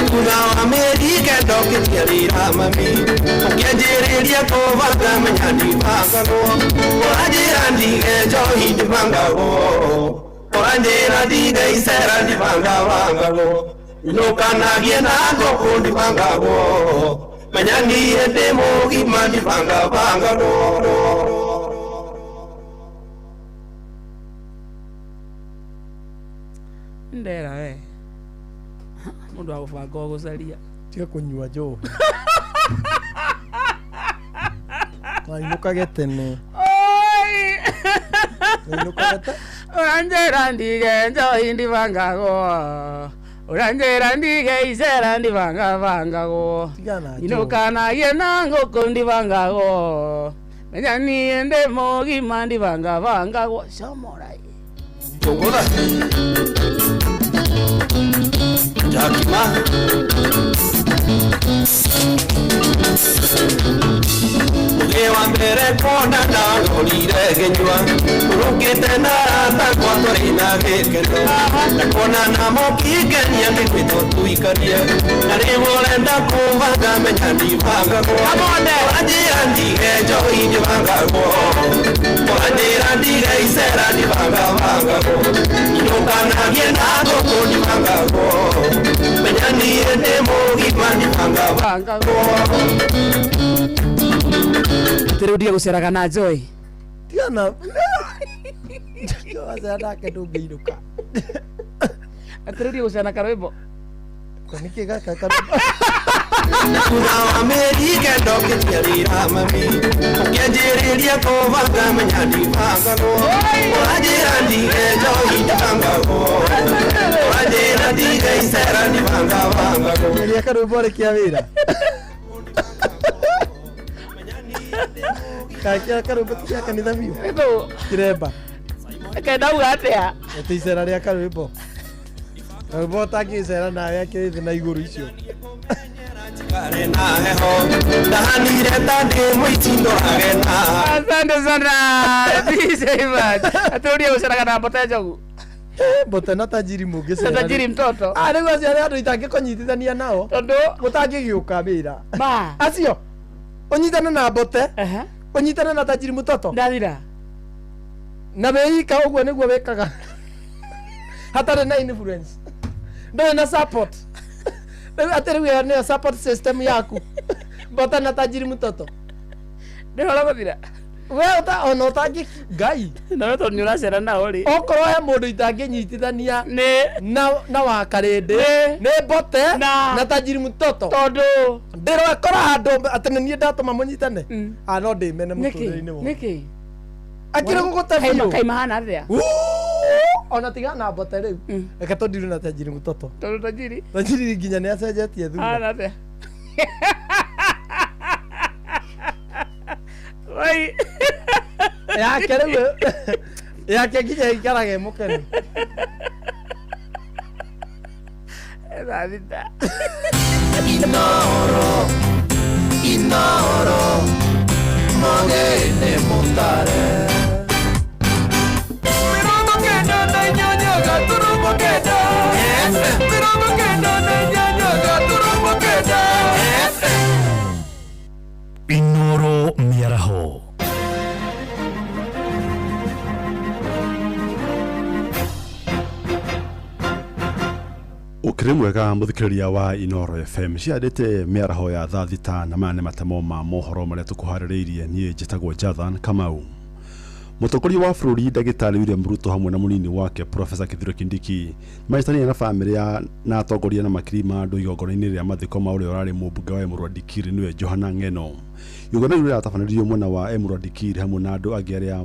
Thutha wa mĩeri kenda ũkĩnjiarĩra mami Ũkĩanjĩrĩria kũbanga menya ndibangagwo Ũranjĩra ndige njohi ndibangagwo Ũranjĩra ndige icera ndibangabangagwo Inũkanagie na ngũkũ ndibangagwo Menya niĩ ndĩ mũgima ndibangabangagwo Ndera we Mũndũ wa gũbanga o gũcaria Tiga kũnyua njohi Wainũkage tene Ũranjĩra ndige njohi ndibangagwo Ũranjĩra ndige icera ndibangabangagwo Inũkanagie na ngũkũ ndibangagwo Menya niĩ ndĩ mũgima ndibangabangagwo Comorai Jakima Ewa mbere kona na golire genywa Rukite na rata kwa torina gekeno Na kona na mokigenia ni kwito tuikaria Na rivolenda kuvaga menyani vaga go Ajira ndige jo inje vaga go Ajira ndige isera ni vaga go Inokana giena go koni vaga go Menyani ende mogi mani vaga go Terudia gũceraga na Joy. Tiana. Joa nake ndũngĩinũka. Terudia gũcera na karwĩmbo. Nĩkĩ gaka karwĩmbo. Kuna Amerika ndokĩtiarĩra mami ũkĩanjĩrĩria kũbanga menyani bangago ũranjĩra ndige Joy bangago ũranjĩra ndige icera ni bangago Nĩria karwĩmbo rĩkĩa wĩra. Kakia karwĩmbo tia kanitha biũ. Ĩno Kiremba. Kenda uga atĩa? Ete icera rĩa karwĩmbo. Karwĩmbo tangĩcera nawe akĩrĩ na igũrũ icio. Asante sana. DJ man. Terudia gũceraga na Mbote Njogu. Mbote na tajiri mũngĩcera. Tajiri mtoto. Nĩguo acio andũ itangĩkũnyitithania nao. Tondũ mũtangĩgĩũka wĩra. Ba. Acio. Unyitane na Mbote. Unyitane na tajiri mtoto. Ndathira. Na weika ũguo nĩguo wĩkaga. Hatarĩ na influence. Ndũrĩ na support. Rĩu nĩyo support system yaku. Mbote na tajiri mtoto. Ndĩhora gũthira. We ona ũtangĩ Ngai. Na we tondũ nĩũracera nao rĩ. Okorwo he mũndũ itangĩnyitithania na wa Karĩndĩ nĩ Mbote na tajiri mtoto. Tondũ ndĩrokora handũ atĩ nĩ niĩ ndatũma mũnyitane. No ndĩmene mũtũrĩre-inĩ wao. Nĩkĩ? Akĩrĩ gũgũteithia. Kaima hana atĩa? Ona tiga na Mbote rĩu. Reke tũndiru na tajiri mtoto. Tondũ tajiri? Tajiri nginya nĩ acenjetie thutha. Hana atĩa? Wai. Yake rĩu. Yake nginya ikaraga mũkenu. Thita. Inoro Mogene montare Mirongo kenda na nyanya gaturumo kenda Mirongo kenda na nyanya gaturumo kenda Inoro Miaraho. Ukiri mwega muthikiriria wa Inoro FM ciandite miaraho ya thaa thita na mane matamo ma mohoro maria tukuhaririirie nie njitagwo Jathan Kamau. Mutongoria wa bũrũri Ndagĩtarĩ William Ruto hamwe na munini wake Professor Kithure Kindiki maitania na bamĩrĩ na atongoria na makiri ma andũ igongona-inĩ rĩa mathiko ma ũrĩa ũrarĩ mũmbunge wa Emurua Dikirĩ niwe Johana Ng'eno. Igongona rĩu rĩratabanĩririo mwena wa Emurua Dikirĩ hamwe na andũ angĩ arĩa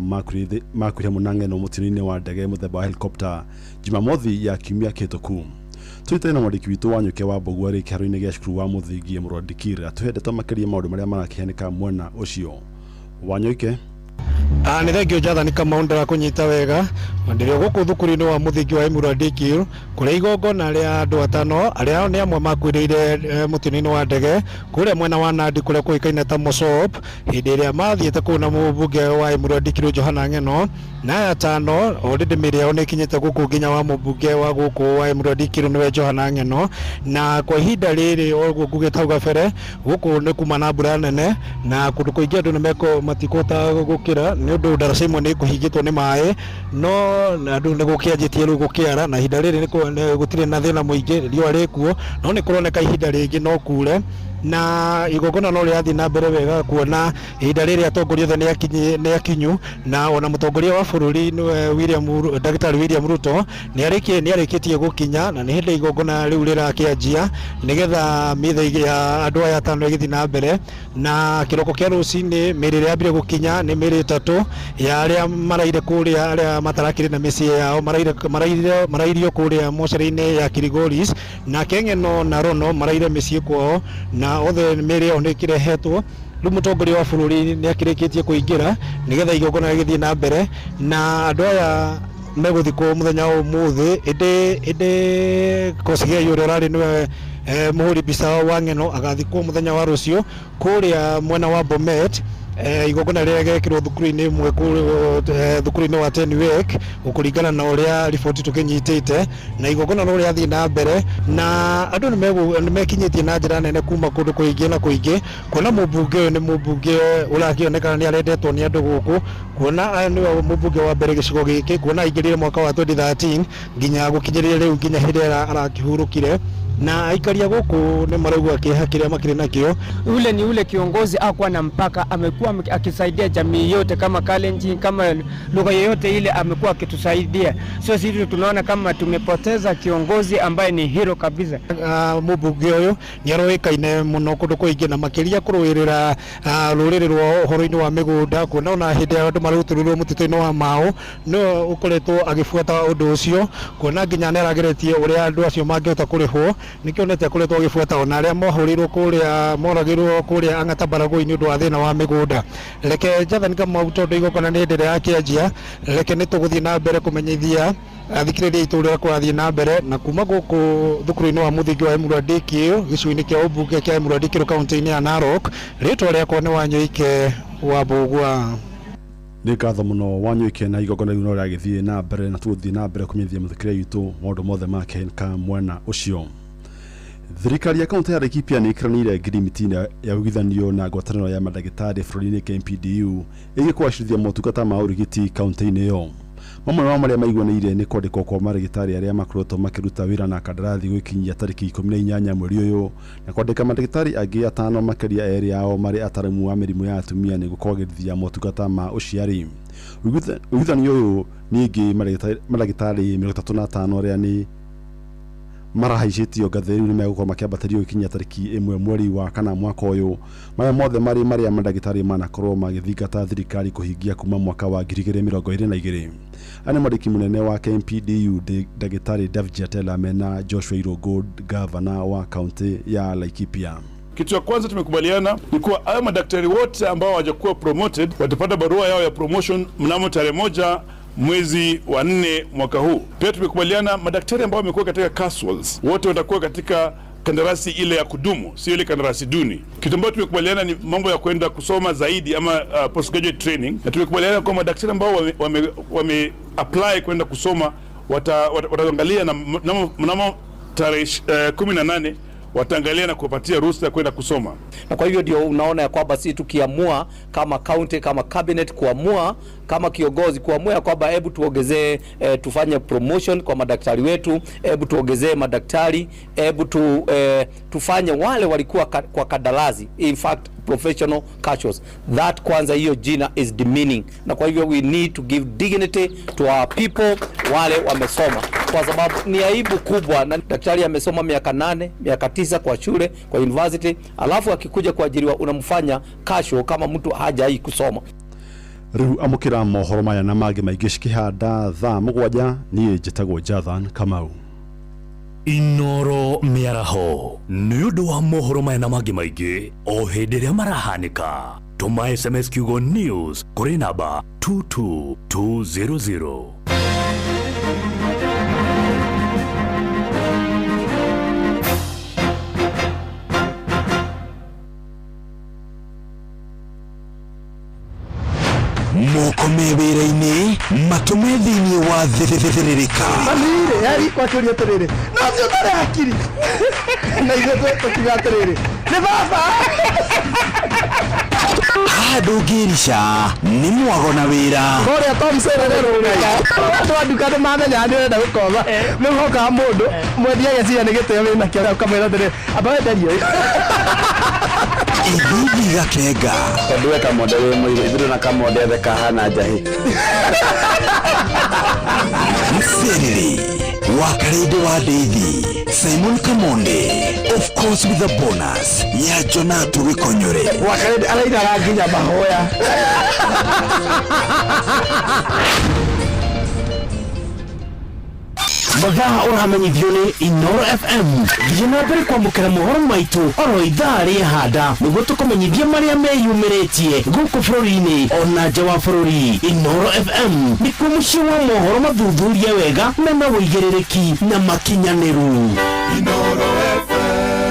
makuire hamwe na Ng'eno mũtino-inĩ wa ndege mũthemba wa helicopter Jumamothi ya kiumia kĩhĩtũku. Twitter na mwandiki witũ wa Nyuke wa Mbũgu arĩ kĩharo-inĩ gĩa cukuru wa Mũthingi Emurua Dikirĩ atũhendete makĩria maũndũ marĩa marakĩhanĩka mwena ũcio. Wanyuke nĩ thengio Jathan Kamau ndĩrakũnyita wega ndĩrĩ gũkũ thukuru-inĩ wa Mũthingi wa Emurua Dikirĩ kũrĩa igongona rĩa andũ atano arĩa nĩ amwe makuĩrĩire mũtino-inĩ wa ndege kũrĩa mwena wa Nandi kũrĩa kũĩkaine ta Mosop hĩndĩ ĩrĩa mathiĩte kũu na mũmbunge wa Emurua Dikirĩ Johana Ng'eno na aya atano already mĩĩrĩ yao nĩ ĩkinyĩte gũkũ nginya wa mũmbunge wa gũkũ wa Emurua Dikirĩ nĩwe Johana Ng'eno na kwa ihinda rĩrĩ ũguo ngugĩte hau gabere gũkũ nĩ kuma na mbura nene na kũndũ kũingĩ andũ matikũhota gũkĩra nĩ ũndũ ndaraca imwe nĩ kũhingĩtwo nĩ maĩ no andũ nĩ gũkĩanjĩtie rĩu gũkĩara na ihinda rĩrĩ gũtirĩ na thĩna mũingĩ riũa rĩkuo no nĩ kũroneka ihinda rĩngĩ no kure na igongona no rĩathiĩ na mbere wega kuona ihinda rĩrĩ atongoria othe nĩ akinyu na ona mũtongoria wa bũrũri Ndagĩtarĩ William Ruto nĩ arĩkĩtie gũkinya na nĩ hĩndĩ igongona rĩu rĩrakĩanjia nĩgetha mĩthaiga ya andũ aya atano ĩgĩthiĩ na mbere na kĩroko kĩa rũcinĩ mĩĩrĩ ĩrĩa yambire gũkinya nĩ mĩĩrĩ ĩtatũ ya arĩa maraire kũrĩa arĩa matarakĩrĩ na mĩciĩ yao marairio kũrĩa mocarĩ-inĩ ya Kirigoris na Ng'eno na Rono maraire mĩciĩ kwao na othe mĩĩrĩ yao nĩ ĩkĩrehetwo rĩu mũtongoria wa bũrũri nĩ akĩrĩkĩtie kũingĩra nĩgetha igongona rĩgĩthiĩ na mbere na andũ aya megũthikwo mũthenya wa ũmũthĩ ĩndĩ Kosgei ũrĩa ũrarĩ nĩwe muhuri mbica wa ng'eno agathikwo muthenya wa rucio kuria mwena wa Bomet igogona rĩrĩa gekĩrwo thukuru-inĩ ĩmwe thukuru-inĩ wa Tenwek ũkũringana na ũrĩa riboti tũkĩnyitĩte na igogona no rĩathiĩ na mbere na andũ nĩmekinyĩtie na njĩra nene kuma kũndũ kũingĩ na kũingĩ kuona mũmbunge ũyũ nĩ mũmbunge ũrakĩonekana nĩ arendetwo nĩ andũ gũkũ kuona nĩwe mũmbunge wa mbere gĩcigo gĩkĩ kuona aingĩrire mwaka wa 2013 nginya gũkinyĩria rĩu nginya hĩndĩ ĩrĩa arakĩhurũkire na aikaria gũkũ nĩ maraigua kĩeha kĩrĩa makĩrĩ nakĩo. Ule ni ule kiongozi hakuwa na mpaka, amekuwa akisaidia jamii yote, kama Kalenjin, kama lugha yoyote ile amekuwa akitusaidia. Sio sisi tunaona kama tumepoteza kiongozi ambaye ni hero kabisa. Mũmbunge ũyũ nĩ aroĩkaine mũno kũndũ kũingĩ na makĩria kũrũĩrĩra rũrĩrĩ rwa ũhoro-inĩ wa mĩgũnda kuona ona hĩndĩ ya andũ marutĩrĩrwo mũtitũ-inĩ wa Mau no ũkoretwo agĩbuata ũndũ ũcio kuona nginya nĩ arageretie ũrĩa andũ acio mangĩhota kũrĩhwo nikionete akoretwo agibuata ona aria mohurirwo kuria moragirwo kuria Ang'ata Baragoi-inĩ ũndũ wa thĩna wa mĩgũnda. Reke Jonathan Kamau tondu igokona nĩ ndĩrĩ yakĩanjia reke nĩ tũgũthiĩ na mbere kũmenyithia athikĩrĩria itũ ũrĩa kũrathiĩ na mbere na kuma gũkũ thukuru-inĩ wa mũthingi wa Emurua Dikirũ gĩcigo-inĩ kĩa ũmbunge kĩa Emurua Dikirũ kaunti-inĩ ya Narok. Rĩtwa rĩakwa nĩ Wanyoike wa Mbugua. Nĩ ngatho mũno Wanyoike na igogona rĩu no rĩagĩthiĩ na mbere na tũgũthiĩ na mbere kũmenyithia mũthikĩrĩria witũ maũndũ mothe ma Kenya mwena ũcio. Thirikari ya kaunti ya Laikipia nĩ ĩkĩranĩire ngirimiti ya ũgithanio na ngwatanĩro ya mandagĩtarĩ bũrũri-inĩ KMPDU ĩgĩkwacĩrithia motungata ma ũrigiti kaunti-inĩ ĩyo. Mamwe wa marĩa maiguanĩire nĩ kwandĩkwo kwa marĩgĩtarĩ arĩa makoretwo makĩruta wĩra na kandarathi gwĩkinyia tarĩki 18 mweri ũyũ na kwandĩka mandagĩtarĩ angĩ 5 makĩria erĩ ao marĩ ataramu wa mĩrimũ ya atumia nĩguo kwagĩrithia motungata ma ũciari. Ũgithanio ũyũ ningĩ mandagĩtarĩ 35 arĩa nĩ marahaicĩtio ngathĩ rĩu nĩ megũkorwo makĩambatĩrio gũkinyia tarĩki 1 mweri wa kana mwaka ũyũ. Maya mothe marĩa mandagĩtarĩ manakorwo magĩthingata thirikari kũhingia kuma mwaka wa 2022. Ane mwandĩki mũnene wa KMPDU ndagĩtarĩ David Jatela mena Joshua Irungu, gavana wa kaunti ya Laikipia. Kitu ya kwanza tumekubaliana ni kuwa haya madaktari wote ambao hawajakuwa promoted watapata barua yao ya promotion mnamo tarehe 1 mwezi wa 4 mwaka huu. Pia tumekubaliana madaktari ambao wamekuwa katika casuals wote watakuwa katika kandarasi ile ya kudumu, sio ile kandarasi duni. Kitu ambacho tumekubaliana ni mambo ya kwenda kusoma zaidi ama postgraduate training, na tumekubaliana kwa madaktari ambao wame apply kwenda kusoma wataangalia na mnamo tarehe 18 wataangalia na kupatia ruhusa ya kwenda kusoma. Na kwa hivyo ndio unaona ya kwamba sisi tukiamua kama county, kama cabinet, kuamua kama kiongozi, kuamua ya kwamba hebu tuongezee tufanye promotion kwa madaktari wetu, hebu tuongezee madaktari, hebu tufanye wale walikuwa kwa kadalazi, in fact professional casuals. That kwanza hiyo jina is demeaning, na kwa hivyo we need to give dignity to our people wale wamesoma, kwa sababu ni aibu kubwa na daktari amesoma miaka 8 miaka 9 kwa shule, kwa university, alafu akikuja kuajiriwa unamfanya casual kama mtu hajai kusoma. Rĩu amũkĩra mohoro maya na mangĩ maingĩ cikĩhanda thaa 7 niĩ njĩtagwo Jonathan Kamau. Inoro mĩaraho nĩ ũndũ wa mohoro maya na mangĩ maingĩ o hĩndĩ ĩrĩa marahanĩka. Tũma SMS kiugo news kũrĩ namba 22200. Mokome wĩra-inĩ matũme thĩinĩ wa thĩrĩrĩka. Amire yari kwa kĩũria atĩrĩrĩ no cio tarĩ hakiri na ithuĩ tũkiuga atĩrĩrĩ nĩ baba handũ ngĩrica nĩ mwago na wĩra. Kũrĩa Tom Sererũga andũ a nduka nĩ mamenya nĩ ũrenda gũkoma rĩu hokaga mũndũ mwendia gĩciria nĩ gĩtĩo wĩna kĩo ũkamwĩra atĩrĩ amba wenderio ithuĩ gakenga tondũ we kamonde wĩ mũirũ ithuĩ na kamonde othe kahana njahĩ. Msereri Wakarede wa Deithi Simon Kamonde, of course with a bonus ya Jonatu Wikonyore. Wakarede araida ranginya mahoya. Mathaa ũramenyithio nĩ Inoro FM. Thiĩ na mbere kwamũkĩra mohoro maitũ oro ithaa rĩahanda nĩguo tũkũmenyithia marĩa meyumĩrĩtie gũkũ bũrũri-inĩ ona nja wa bũrũri. Inoro FM nĩkuo mũciĩ wa mohoro mathuthurie wega mena ũigĩrĩrĩki na makinyanĩru. Inoro FM.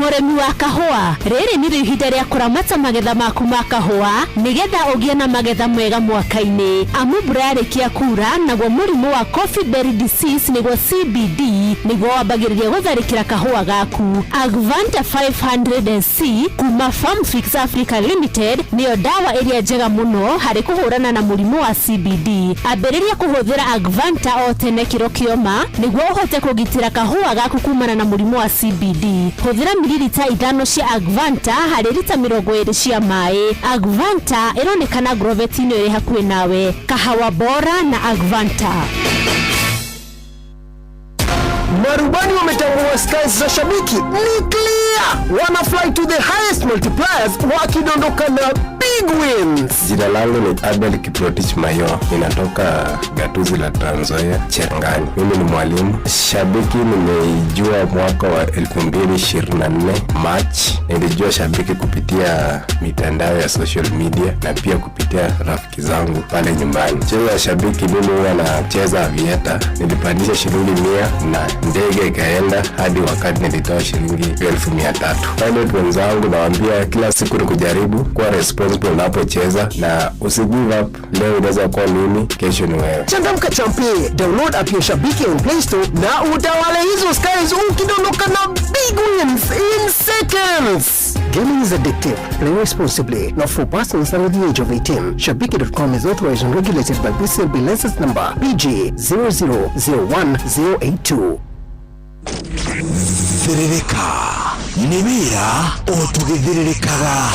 Mũrĩmi wa kahũa, rĩrĩ nĩ ihinda rĩa kũramata magetha maku ma kahũa nĩgetha ũgĩe na magetha mega mwaka-inĩ. Amu mbura yarĩkia kuura, naguo mũrimũ wa coffee berry disease nĩguo CBD nĩguo wambagĩrĩria gũtharĩkĩra kahũa gaku. Agvanta 500C kuma Farm Fix Africa Limited nĩyo dawa ĩrĩa njega mũno harĩ kũhũrana na mũrimũ wa CBD. Ambĩrĩria kũhũthĩra Agvanta o tene kĩro kĩoma nĩguo ũhote kũgitĩra kahũa gaku kumana na mũrimũ wa CBD. Hũthĩra mililita 5 cia Agvanta harĩ lita 20 cia maĩ. Agvanta ĩronekana Grovet-inĩ ĩrĩ hakuhĩ nawe. Kahawa bora na Agvanta. Marubani wametambua skies za Shabiki ni clear. Wana fly to the highest multipliers wakidondoka na big wins. Jina langu ni Abel Kiprotich Mayo. Ninatoka gatuzi la Trans Nzoia, Cherangani. Mimi ni mwalimu. Shabiki nimeijua mwaka wa 2024 March. Nilijua Shabiki kupitia mitandao ya social media na pia kupitia rafiki zangu pale nyumbani. Mchezo wa Shabiki mimi huwa nacheza Aviator. Nilipandisha shilingi 100 na ndege ikaenda hadi wakati nilitoa shilingi 1300. Pilot wenzangu nawaambia kila siku ni kujaribu kuwa responsible unapocheza na usigive up. Leo unaweza kuwa mimi, kesho ni wewe. Changamka champi, download app ya Shabiki on Play Store na utawale hizo skies ukidondoka na big wins in seconds. Gaming is addictive. Play responsibly. Not for persons under the age of 18. Shabiki.com is authorized and regulated by BCLB license number PG 0001082. Thiririka nĩ wĩra o tũgĩthiririkaga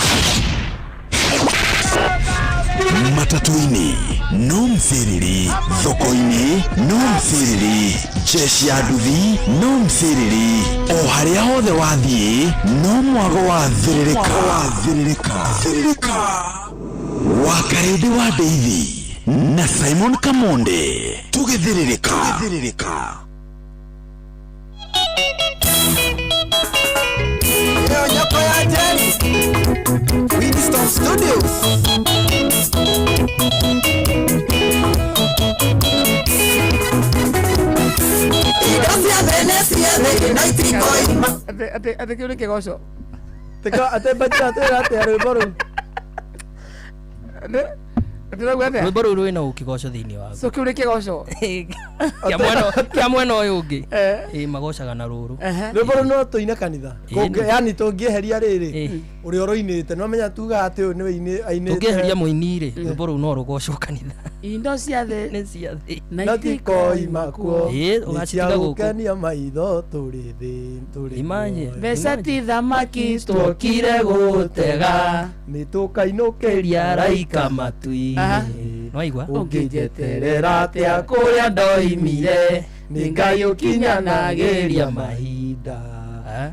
matatu-inĩ no mthiriri, thoko-inĩ no mthiriri, jeshi ya nduthi no mthiriri, o harĩa hothe wathiĩ no mwago wa thiririka. Wakarĩndĩ wa Ndeithi na Simon Kamonde tũgĩthiririka. Nyoko ya Jenny Winston Studios. Igasi ya Venecia the United Coin. Ate kile kigoso. Ate bacha ate rwimbo rwimbo rũu rwĩna ũkigoco thĩinĩ waguo. So kiu kigoco kia mwena ũyũ ũngĩ magocaga na rũrũ. Rwimbo rũu no tũine kanitha, yani tũngĩeheria rĩrĩ ũrĩa ũroinĩte no menya tuga atĩ ũyũ nĩwe ainĩte. Tũngĩeheria mũini-rĩ rwimbo rũu no rũgocwo kanitha. Indo cia thĩ nĩ cia thĩ na tikoima kuo. ũgacitiga gũkũ gũkenia maitho tũrĩ thĩ tũrĩ mbeca ti thamaki tuokire gũtega nĩtũkainũkĩria raika matui. Nĩwaigua ũngĩnjeterera atĩa kũrĩa ndoimire nĩngayũkinyanagĩria mahinda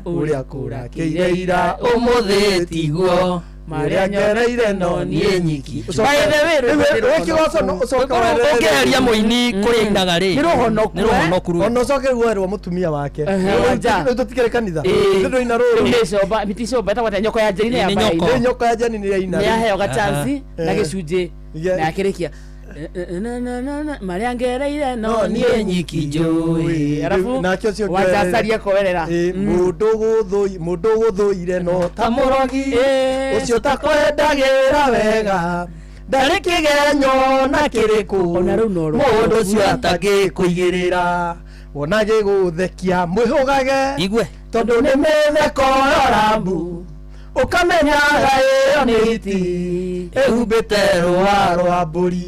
ũrĩa kũrakĩire ira ũmũthĩ tiguo marĩa nyereire no niĩ nyiki. Ũkĩheria mũini kũrĩa ainaga rĩ nĩ rũhonoku ona ũcoke guoerwo mũtumia wake tũtikĩrĩ kanitha ndĩroina rũrũ miticoba etagwo nyoko ya Njeri ya Nĩ nyoko ya Njeri nĩ yaina nĩ yaheo gachansi na gĩcunjĩ na yakĩrĩkia marĩa ngereire no niĩ nyiki njũĩ. Arabu wacacaria kũwerera mũndũ gũthũire no ta mũrogi ũcio takwendagĩra wega ndarĩ kĩgenyo na kĩrĩkũ mũndũ ũcio atangĩkũigĩrĩra wona gĩgũthekia mwĩhũgage igue tondũ nĩ mĩtheko yorambu ũkamenyaga ĩyo nĩ iti ĩhumbĩte rũa rwa mbũri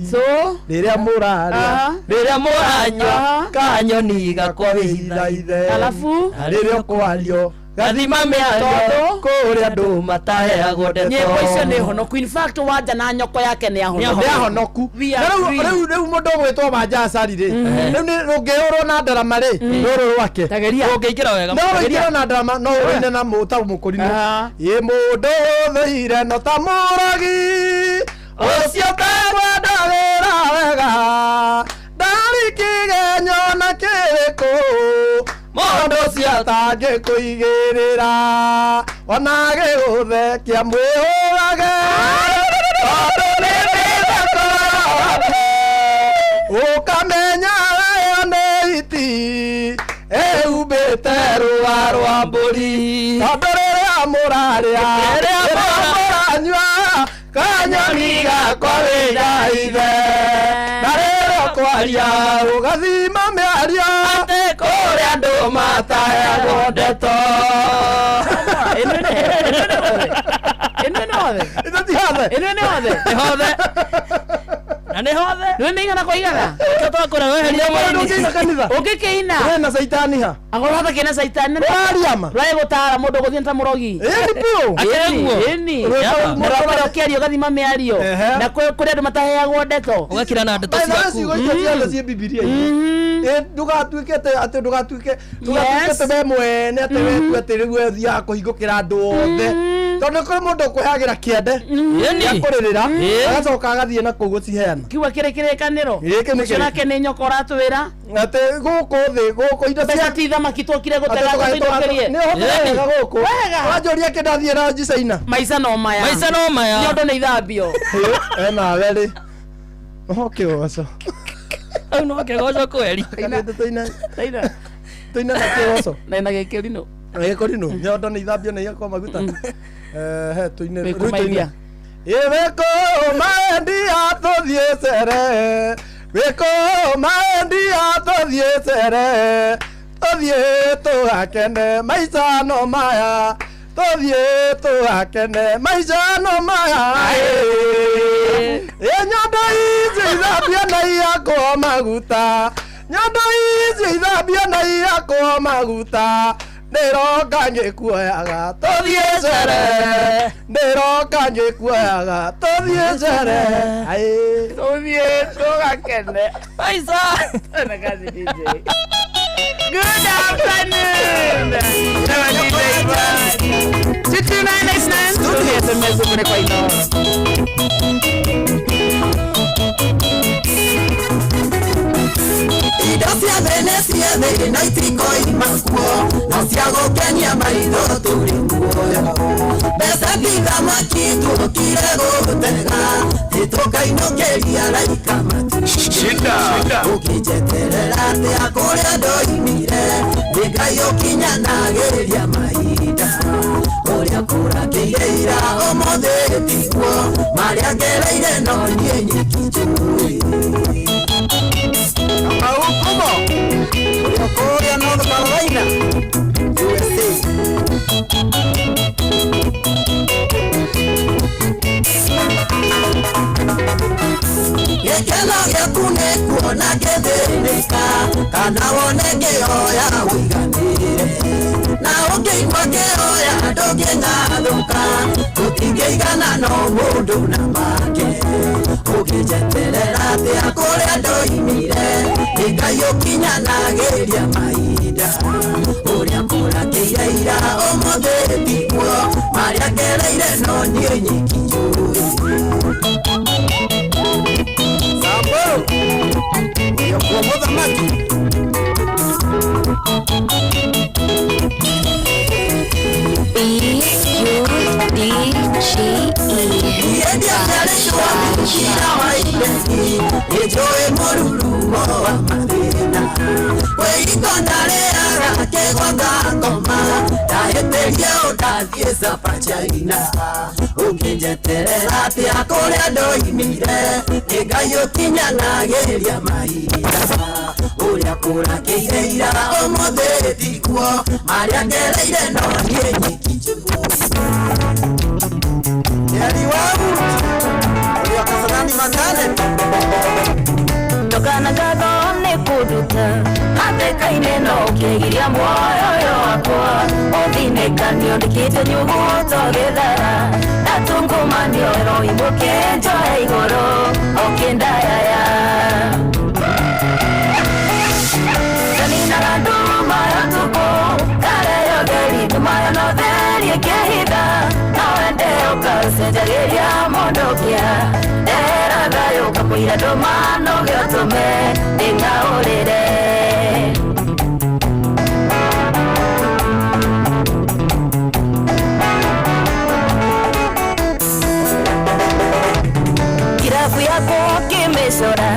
rĩrĩa mũrarĩa rĩrĩa mũranyua kanyoni gakwĩhitha ithe alafu rĩrĩa ũkwario gathima mĩario kũrĩa andũ mataheagwo ndeto. Nyĩmbo icio nĩ honoku. In fact wanja na nyoko yake nĩ ahonoku. Rĩu mũndũ ũgwĩtwo Wanja Asali rĩ rĩu nĩ rũngĩhũrwo na ndarama rĩ rũrũ rwake rũngĩingĩra wega no rũingĩra na ndarama no ũine na mũta mũkũrinũ ĩ mũndũ thũire no ta mũrogi ũcio takwendagĩra wega ndarĩ kĩgenyo na kĩrĩkũ mũndũ ũcio atangĩkũigĩrĩra ona gĩgũthekia mwĩhũgage tondũ nĩ mĩtheko ũkamenya ĩyo nĩ iti ĩhumbĩte rũa rwa mbũri tondũ rĩrĩa mũraria mũranyua kanyoni gakwa wĩra ithe na rĩrĩa kwaria ũgathima mĩario kũrĩa andũ mataheagwo ndeto na nĩ hothe nĩ igana kwa igana tũtwakũra weheria ũngĩina kanitha ũngĩkĩina na saitani ha agora hata kena saitani wariama rwae gũtara mũndũ gũthiĩ ta mũrogi ĩni mũrokora ũkĩario ũgathima mĩario na kũrĩ andũ mataheagwo ndeto ũgakira na ndeto ciaku ciothe ciĩ bibilia ndugatuĩke atĩ ndugatuĩke we mwene atĩ wetu atĩ rĩu ũthiaga kũhingũkĩra andũ othe tondũ kũrĩ mũndũ ũkwĩhagĩra kĩende gĩa kũrĩrĩra agacoka agathiĩ na kũu gũciheana kiuga kĩrĩ kĩrĩkanĩro ũcio nake nĩ nyoko ũratwĩra atĩ gũkũ thĩ gũkũ indo cia ti thamaki twokire gũtega tũinũkĩrie nĩ ũhũthĩraga gũkũ wanjũria kĩndathiĩ na njicaina maica no maya nĩ ũndũ nĩ ithambio nawe rĩ kĩgoco au no kĩgoco kweri tũina na kĩgoco na gĩkĩrinũ gĩkũrinũ nyondo nĩ ithambio na igakwa maguta tũine wĩkũmaithia wĩkũmaendia tũthiĩ cere wĩkũmaendia tũthiĩ cere tũthiĩ tũgakene maica no maya tũthiĩ tũgakene maica no maya nyondo ici ithambio na igakwa maguta nyondo ici ithambio na igakwa maguta Nĩroka ngĩkuoyaga tũthiĩ cere nĩroka ngĩkuoyaga tũthiĩ cere tũthiĩ tũgakene maica na kazi DJ. Good afternoon. Never DJ Brad 22969 studio SMS mune kwa ino indo cia Venecia thĩ na itikoima kuo na cia gũkenia maitho tũrĩ muoyo mbeca thamaki tũkire gũtega tũkainũkĩria laika matu ũkĩnjeterera atĩa kũrĩa ndoimire nĩ Ngai ũkinyanagĩrĩria mahinda ũrĩa kũrakĩire ira ũmũthĩ tiguo marĩa ngereire no niĩ nyiki njũĩ Maukumo, Korea North Carolina, USA. Gĩkeno gĩaku nĩ kuona gĩthĩnĩka kana wone kĩhoya ũiganĩre na ũkĩigua kĩhoya ndũngĩng'athũka gũtingĩigana no mũndũ na make ũkĩnjeterera atĩa kũrĩa ndoimire nĩ Ngai ũkinyanagĩrĩria mahinda ũrĩa kũrakĩire ira ũmũthĩ tiguo marĩa ngereire no niĩ nyiki njũĩ Samburu ũyũkuo mũthamaki Nĩnjũĩ mũrurumo wa mathĩna wĩikonda rĩaga kĩgwanga ngoma ndahĩtĩrie ũndathiĩ Cabachaina ũkĩnjeterera atĩa kũrĩa ndoimire nĩ Ngai ũkinyanagĩrĩria mahinda ũrĩa kũrakĩire ira ũmũthĩ tiguo marĩa ngereire no niĩ nyiki Yari wangu Uliwa Kasarani Magane Tokana gatho nĩ kũnduta Hatĩka-inĩ no ũkĩgiria muoyo wakwa Ũthinĩkanio ndĩkĩte nyugu togethara Natungũmanio roimũke njoe igũrũ Ũkĩndayaya Kaninaga nduma ya tuko Kareyo geri tumayo no theri kĩhitha Nawende ũkacenjagĩria mũndũ kĩa Ndera thayũ kakwĩra ndũmano gĩotũme ndĩng'aũrĩre Kirabu yako kĩmĩcora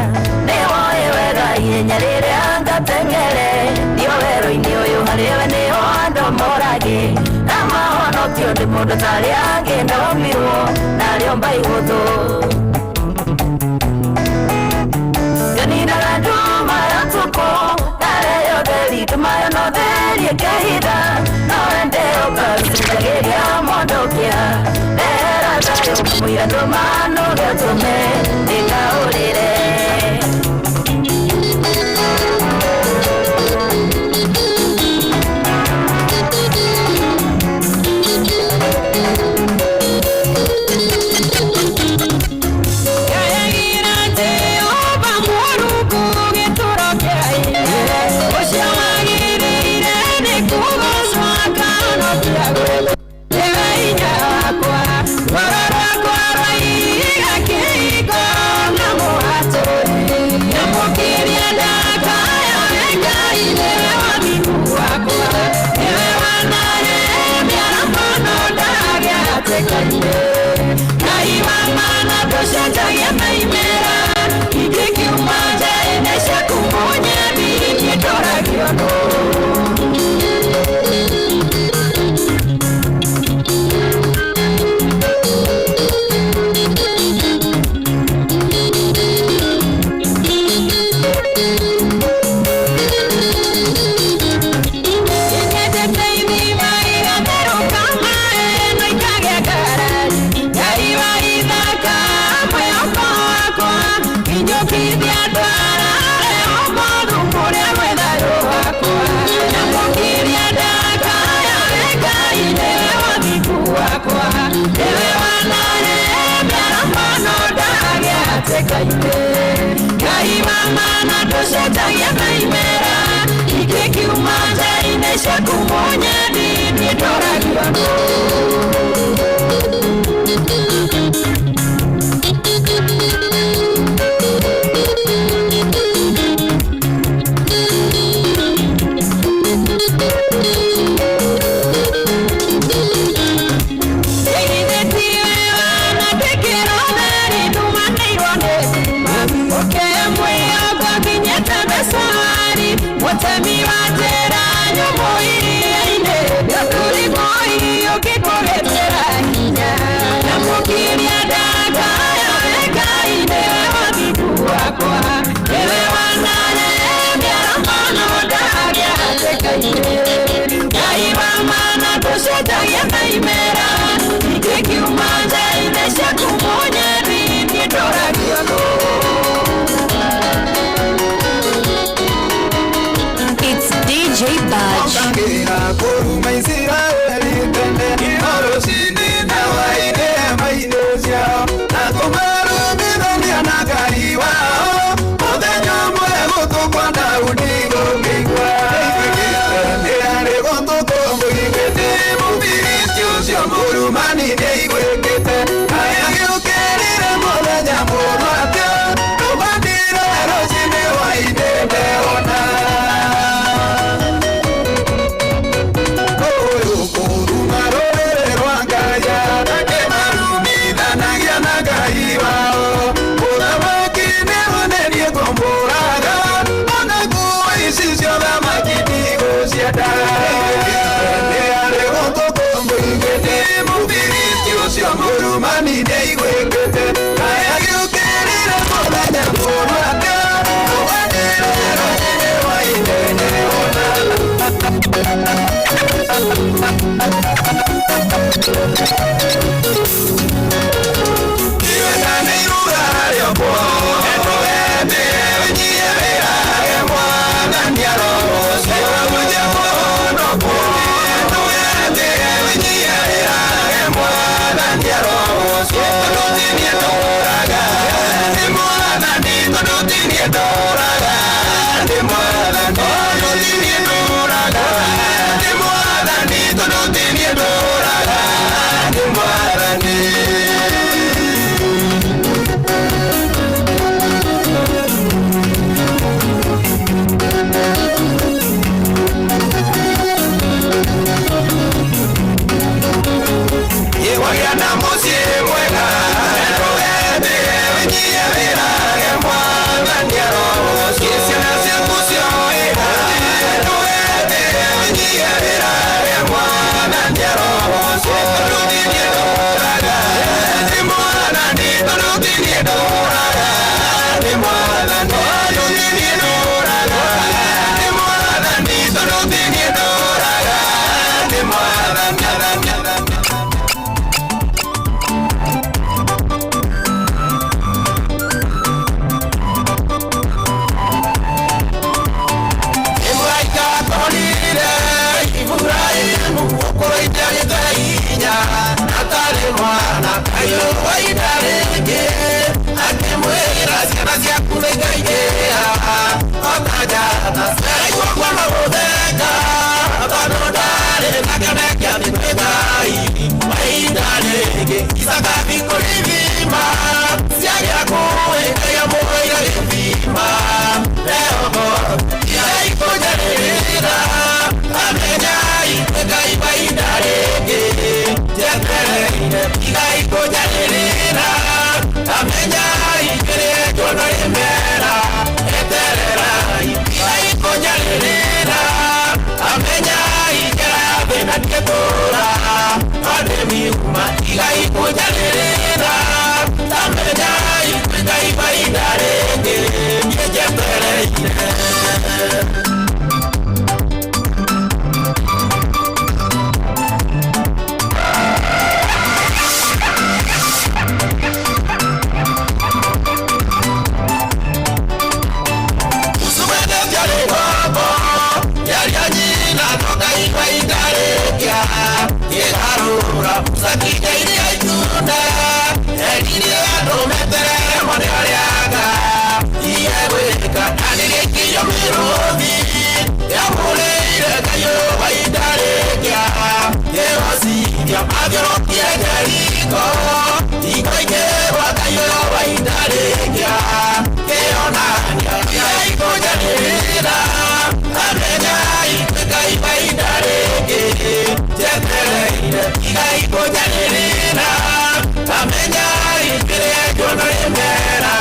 nĩwoĩ wega ihenya rĩrĩa ngateng'ere Nĩo werũ-inĩ ũyũ harĩwe nĩho andũ morage Na mahonokio ndĩmo mundu tari angenda omirwo nariomba iguthu yanina nduma ya tuko nareyo theri tumayo no theri ekehitha noende ukasigagiria mondokia era thayo mwira ndumano gatume ndingaurire It's DJ Badge. Dora, kayo waidarenge akemwera ciana ciaku nĩngaingĩha otangata ciaigua kwa magũthenga tondũ ndarĩ na kĩonekĩa nĩtwĩngai waidarenge icakabi kũrĩthima ciagĩra kũĩkaia mũira gĩthima ehogo iaikũnjanĩrĩra amenyai ngai waidarenge jetereire igaikũnjanĩrĩra amenyai kĩrĩa njono rĩmera etererai igaikũnjanĩrĩra amenyai kĩrathĩna nĩtũra ondĩmiuma igaikũnjanĩrĩra amenyai ngai waidarenge jetereire Sakita iria itunda Eriria dometere mone ariaga Iye weka anire kiyo mirothi Ya muleire kayo waidarekia Yewa sikia magero kie jeriko Iko ikewa kayo waidarekia Keo nanya ya iko janira Amenya ikeka iwaidareke Jetereire igaikũnjanĩrĩra amenya ikĩrĩa njono rĩmera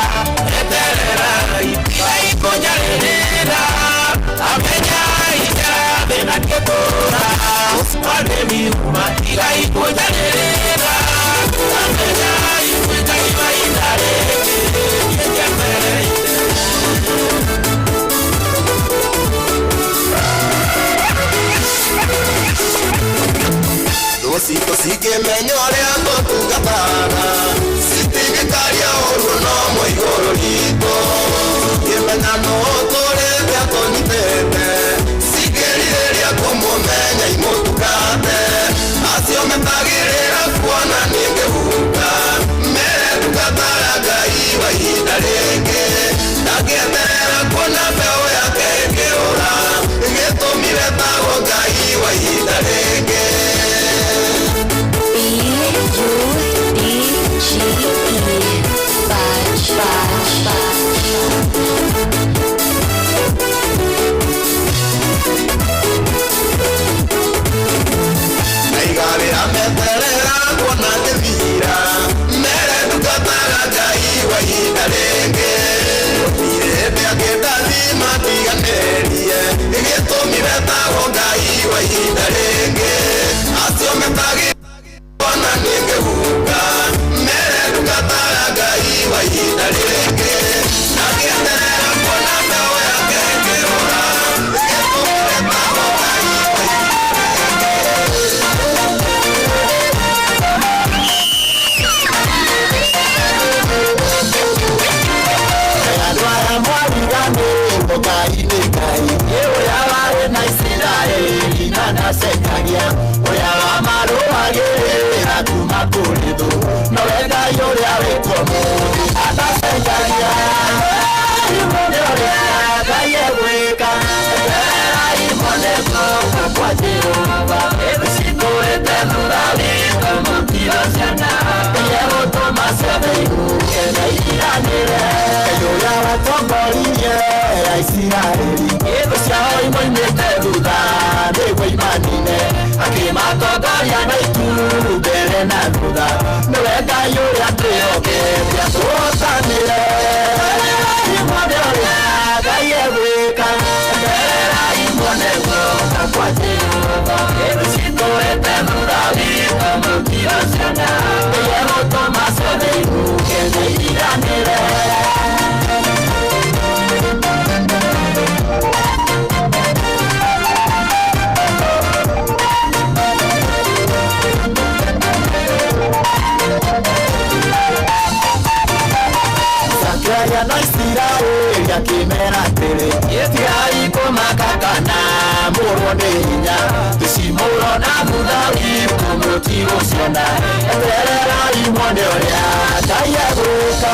etererai igaikũnjanĩrĩra amenya ikĩrathĩna nĩtũra ondĩmiuma igaikũnjanĩrĩra amenya ngai waidareke jetereire Dosito sikimenya ũrĩa ngũtungatana citingĩkaria ũru no mũigũrũ ritũ ngĩmenya no tũrĩte atũnyitĩte cikĩrirĩria kũmũmenya imũtungate acio metagĩrĩra kuona nĩngĩhunga meretungataga Ngai wa ihinda rĩngĩ ndangĩeterera kuona mbeũ yake ĩkĩũra gĩtũmire tagwo Ngai wa ihinda rĩngĩ Naigarĩra meterera kuona ndĩthira meretungataga Ngai wa ihinda rĩngĩ hĩndĩ angĩndathima tiganĩrie gĩtũmire tagwo Ngai wa ihinda rĩngĩ acio metagĩrĩra kuona nĩngĩhunga meretungataga Ngai wa ihinda rĩngĩ ndangĩeterera kuona mbeũ yake ĩkĩũra gĩtũmire tagwo Ngai wa andũ aya mwariganĩrwo Ngai nĩ Ngai ũrĩa warĩ na Isiraeli na ndacekagia ũrĩa wamarũagĩrĩra kuma kũrĩ thũ nowe Ngai ũrĩa wĩtwo mũndũ ndacenjagia nĩ ũrĩa Ngai egwĩka etererai mone guoko kwa Jehova citũrĩte thutha witũ mũtiro ciana Ngai egũtũma ciothe ihuke na ihiranĩre Ngai ũrĩa watongoririe Isiraeli thũ ciao imoimĩte thutha nĩguo imanine akĩmatongoria na ituru mbere na thutha nĩwe Ngai ũrĩa twĩhokete atũhotanĩre mone ũrĩa Ngai egwĩka etererai mone guoko kwa Jehova citũrĩte thutha witũ mũtiro ciana Ngai egũtũma ciothe ihuke na ihiranĩre Sakaya na Isiraeli akĩmera atĩrĩ ĩtigai kũmakakana mũrwo nĩ hinya tũcimũrwo na thutha witũ tutigociona eterera imone oria ndayegwika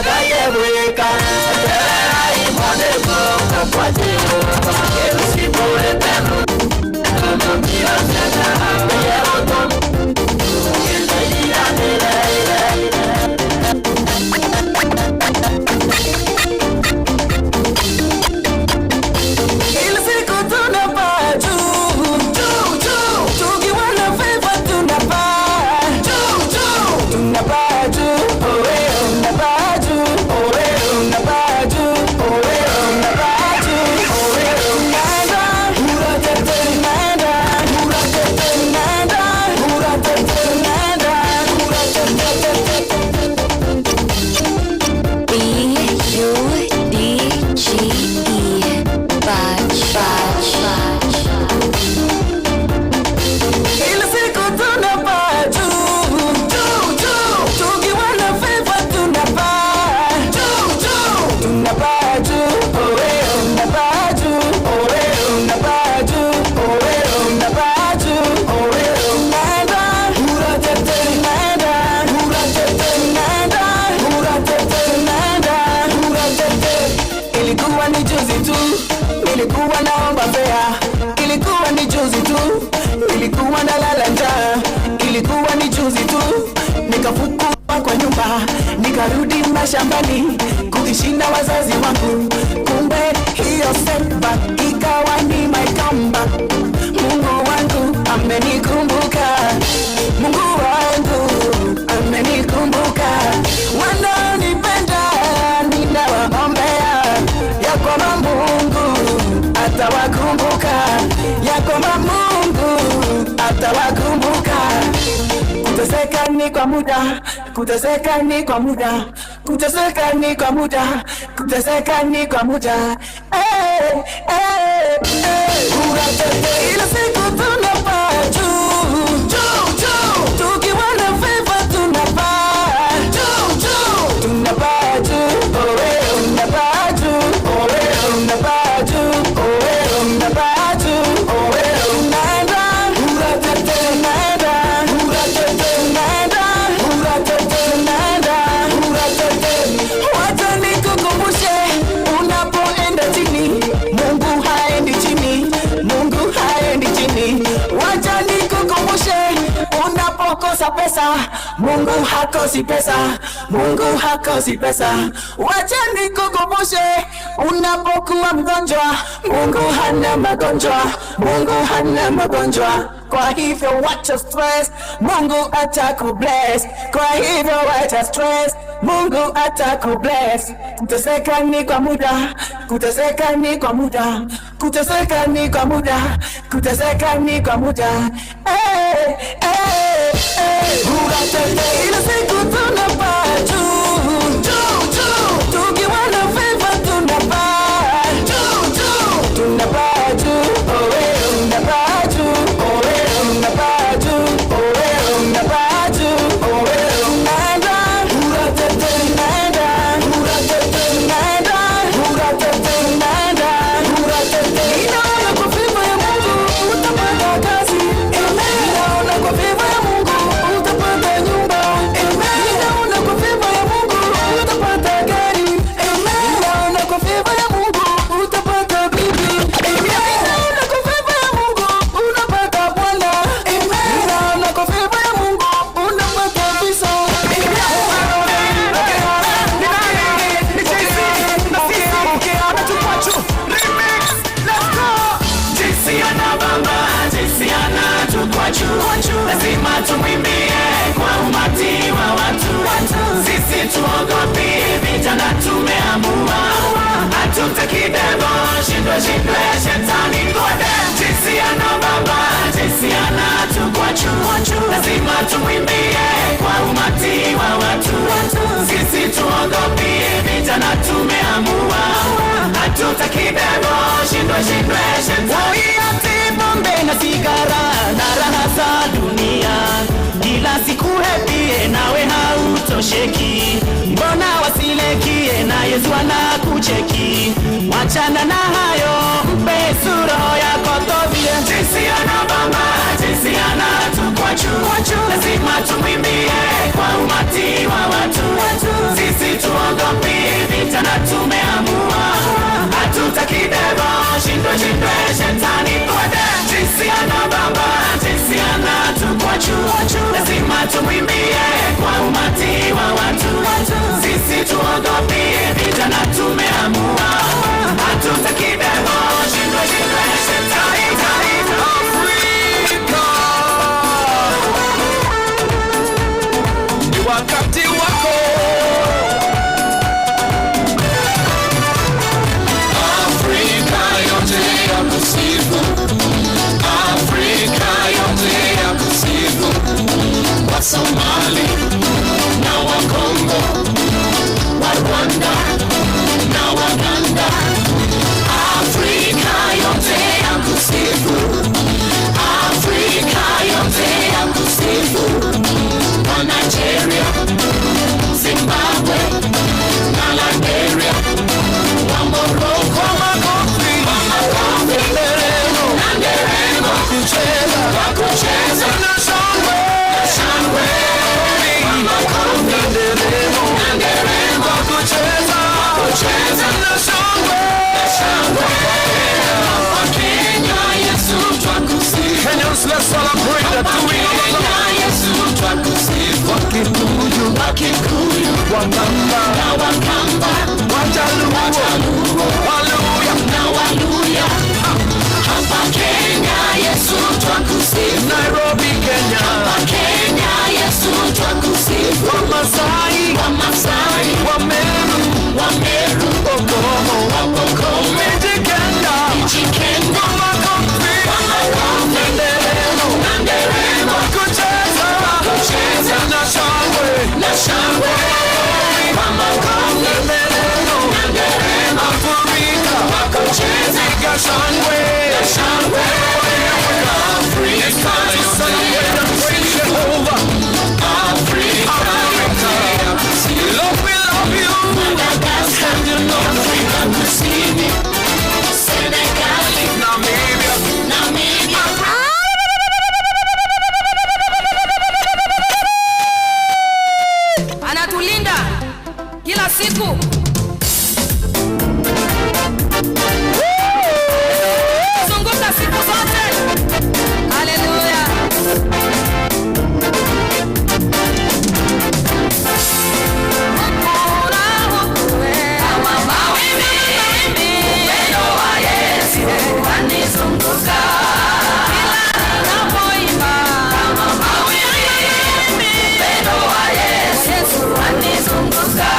ndayegwika eterera imone guko kwa Jehova yerusimure tenu namira sana yeroto nikarudi mashambani kuishinda wazazi wangu, kumbe hiyo setback ikawa ni my comeback. Mungu wangu amenikumbuka, Mungu wangu amenikumbuka. Wanaonipenda ninawaombea ya kwamba Mungu atawakumbuka, ya kwamba Mungu atawakumbuka. Kuteseka ni kwa muda, kuteseka ni kwa muda, kuteseka ni kwa muda, kuteseka ni kwa muda. Uratete ile siku tunapaa juu, juu, juu. Tukiwa na favor tunapaa juu, juu. Tunapaa juu, tunapaa juu, tunapaa juu, tunapaa juu. Naenda, uratete naenda, uratete naenda, uratete naenda, uratete. Wacha nikukumbushe, unapoenda chini, Mungu haendi chini, Mungu haendi chini. Wacha nikukumbushe, unapokosa pesa, Mungu hakosi pesa, Mungu hakosi pesa. Wacha nikukumbushe, unapokuwa mgonjwa, Mungu hana magonjwa, Mungu hana magonjwa. Kwa hivyo wacha stress, Mungu atakubless. Kwa hivyo wacha stress, Mungu atakubless. Kuteseka ni kwa muda, kuteseka ni kwa muda, kuteseka ni kwa muda, kuteseka ni kwa muda. Uratete ile siku tunapaa juu, juu, juu. Tukiwa na favor tunapaa juu, juu. Tunapaa juu, tunapaa juu, tunapaa juu, tunapaa juu. Naenda, uratete naenda, uratete naenda, uratete naenda, uratete. Ninaona kwa favor ya Mungu utapata kazi. Ninaona kwa favor ya Mungu utapata nyumba. Ninaona kwa favor ya Mungu utapata gari. Ninaona kwa favor ya Mungu utapata bibi. Ninaona kwa favor ya Mungu unapata bwana. Ninaona kwa favor ya Mungu unapata visa. Lazima tumwimbie kwa umati wa watu. Sisi tuogopi vijana, tumeamua hatutaki devo shindwe shindwe shetani ngode. Jinsi anababa, jinsi anatukwachu. Lazima tumwimbie kwa umati wa watu. Sisi tuogopi vijana, tumeamua hatutaki devo shindwe shindwe shetani. Pombe na sigara na raha za dunia, kila siku hepie nawe hautosheki. Mbona wasilekie na Yesu anakucheki? Wachana na hayo, mpe Yesu roho yako tovie. jinsi anabamba, jinsi anatupwa juu, lazima tumwimbie kwa umati wa watu. Sisi tuogopi vita na tumeamua, hatutaki devo shindwe shetani kwade. Jinsi anabamba, jinsi anatupwa juu, lazima tumwimbie kwa umati wa watu. Sisi tuogopi vita na tumeamua, hatutaki devo shindwe shetani. Wakati wako Afrika yote ya kusifu, Afrika yote ya kusifu, wa Somali na wa Kongo, wa Rwanda na wa Uganda. Afrika yote ya kusifu, Afrika yote ya kusifu, wa Nigeria, Zimbabwe na Liberia, wa Morocco, wa makofi na nderemo, wa kucheza na shangwe, wa makofi na nderemo, wa kucheza na shangwe. Wa Kenya, Yesu twakusifu. Kenyans, let's celebrate that doing of the Lord. Yesu twakusifu. Wakikuyu, Wakamba, na Wakamba, Wajaluo, Waluya, na Waluya. Hapa Kenya, Yesu twakusifu. Nairobi, Kenya, Hapa Kenya, Yesu twakusifu. Wamasai, Wameru, Okomo, Mijikenda, Wamakofi, na nderemo, kucheza na shangwe, Wamakofi, na nderemo, Afrika, wakucheza shangwe, Afrika celebrate and praise Jehovah. Afrika We love you. Madagascar, And you know Afrika Kusini, Senegal, Namibia. Anatulinda kila siku. Zunguka siku zote. Haleluya. Yesu anizunguka.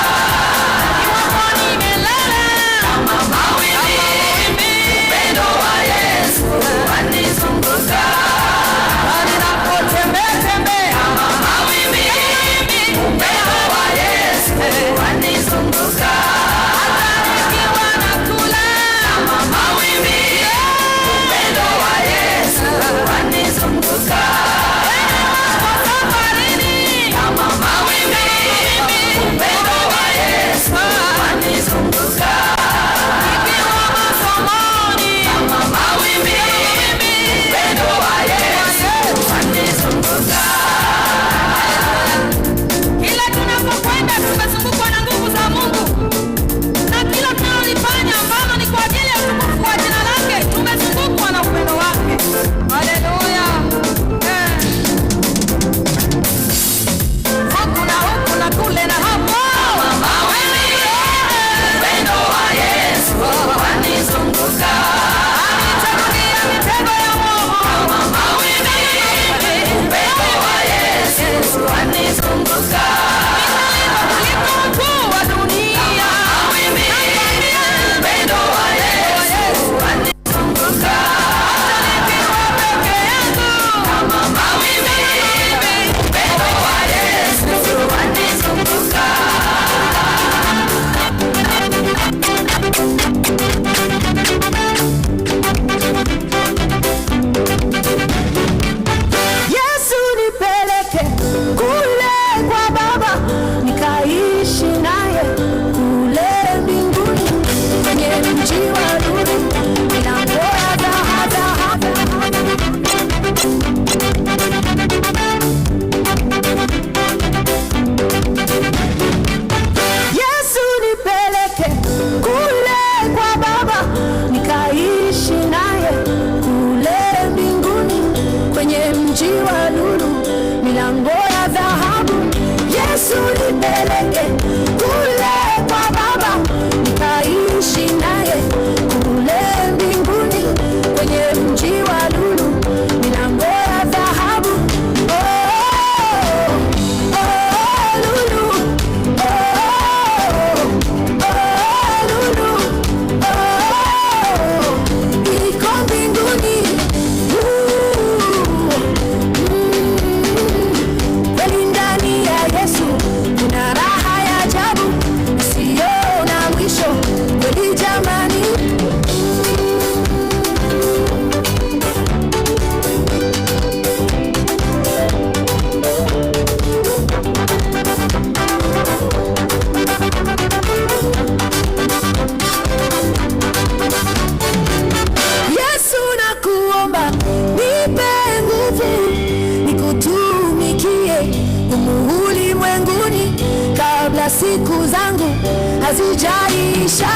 ulimwenguni kabla siku zangu hazijaisha.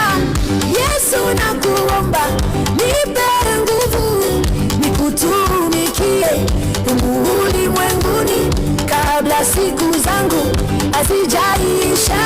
Yesu nakuomba nipe nguvu nikutumikie ulimwenguni kabla siku zangu hazijaisha.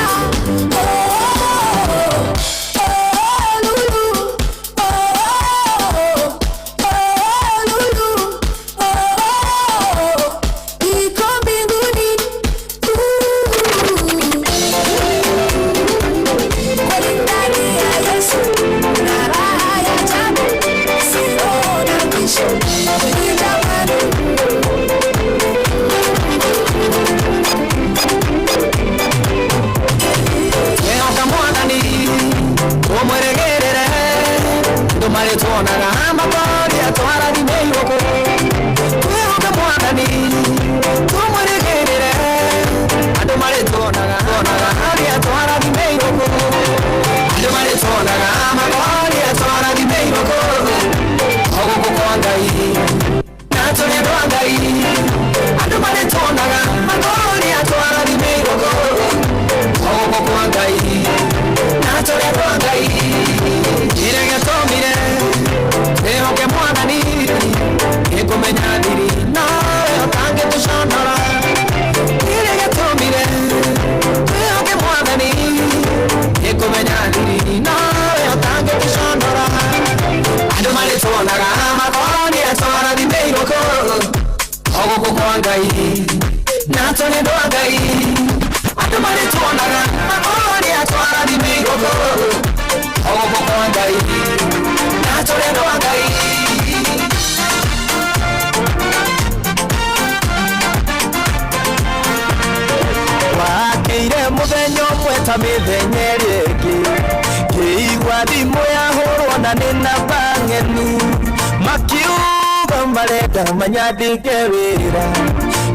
Manyadike wira